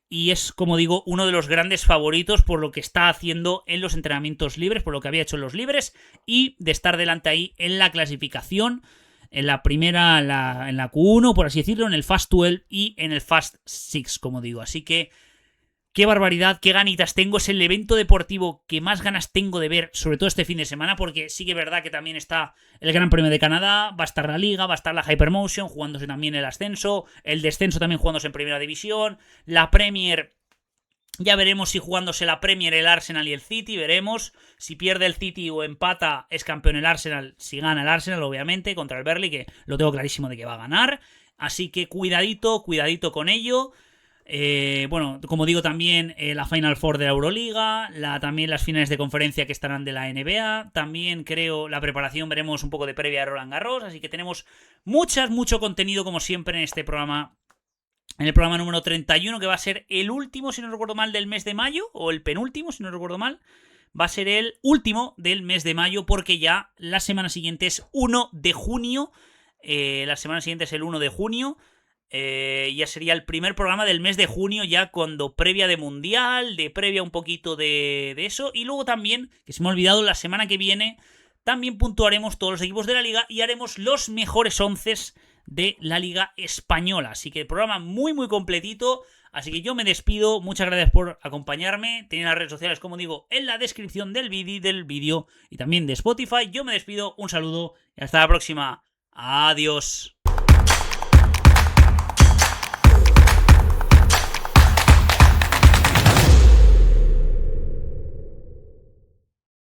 Y es, como digo, uno de los grandes favoritos por lo que está haciendo en los entrenamientos libres, por lo que había hecho en los libres, y de estar delante ahí en la clasificación, en la primera, en la Q1, por así decirlo, en el Fast 12 y en el Fast 6, como digo. Así que qué barbaridad, qué ganitas tengo. Es el evento deportivo que más ganas tengo de ver, sobre todo este fin de semana, porque sí que es verdad que también está el Gran Premio de Canadá, va a estar la Liga, va a estar la Hypermotion, jugándose también el ascenso, el descenso también jugándose en Primera División, la Premier, ya veremos si jugándose la Premier el Arsenal y el City, veremos. Si pierde el City o empata, es campeón el Arsenal, si gana el Arsenal, obviamente, contra el Burnley, que lo tengo clarísimo de que va a ganar. Así que cuidadito con ello. Bueno, como digo también la Final Four de la Euroliga, también las finales de conferencia que estarán de la NBA, también creo la preparación, veremos un poco de previa de Roland Garros, así que tenemos mucho contenido como siempre en este programa, en el programa número 31, que va a ser el último, si no recuerdo mal, del mes de mayo, o el penúltimo, si no recuerdo mal, va a ser el último del mes de mayo, porque ya la semana siguiente es 1 de junio, la semana siguiente es el 1 de junio, ya sería el primer programa del mes de junio, ya cuando previa de Mundial, de previa un poquito de eso. Y luego también, que se me ha olvidado, la semana que viene también puntuaremos todos los equipos de la Liga y haremos los mejores 11 de la Liga Española. Así que el programa muy completito. Así que yo me despido, muchas gracias por acompañarme. Tenéis las redes sociales, como digo, en la descripción del vídeo y también de Spotify. Yo me despido, un saludo y hasta la próxima. Adiós.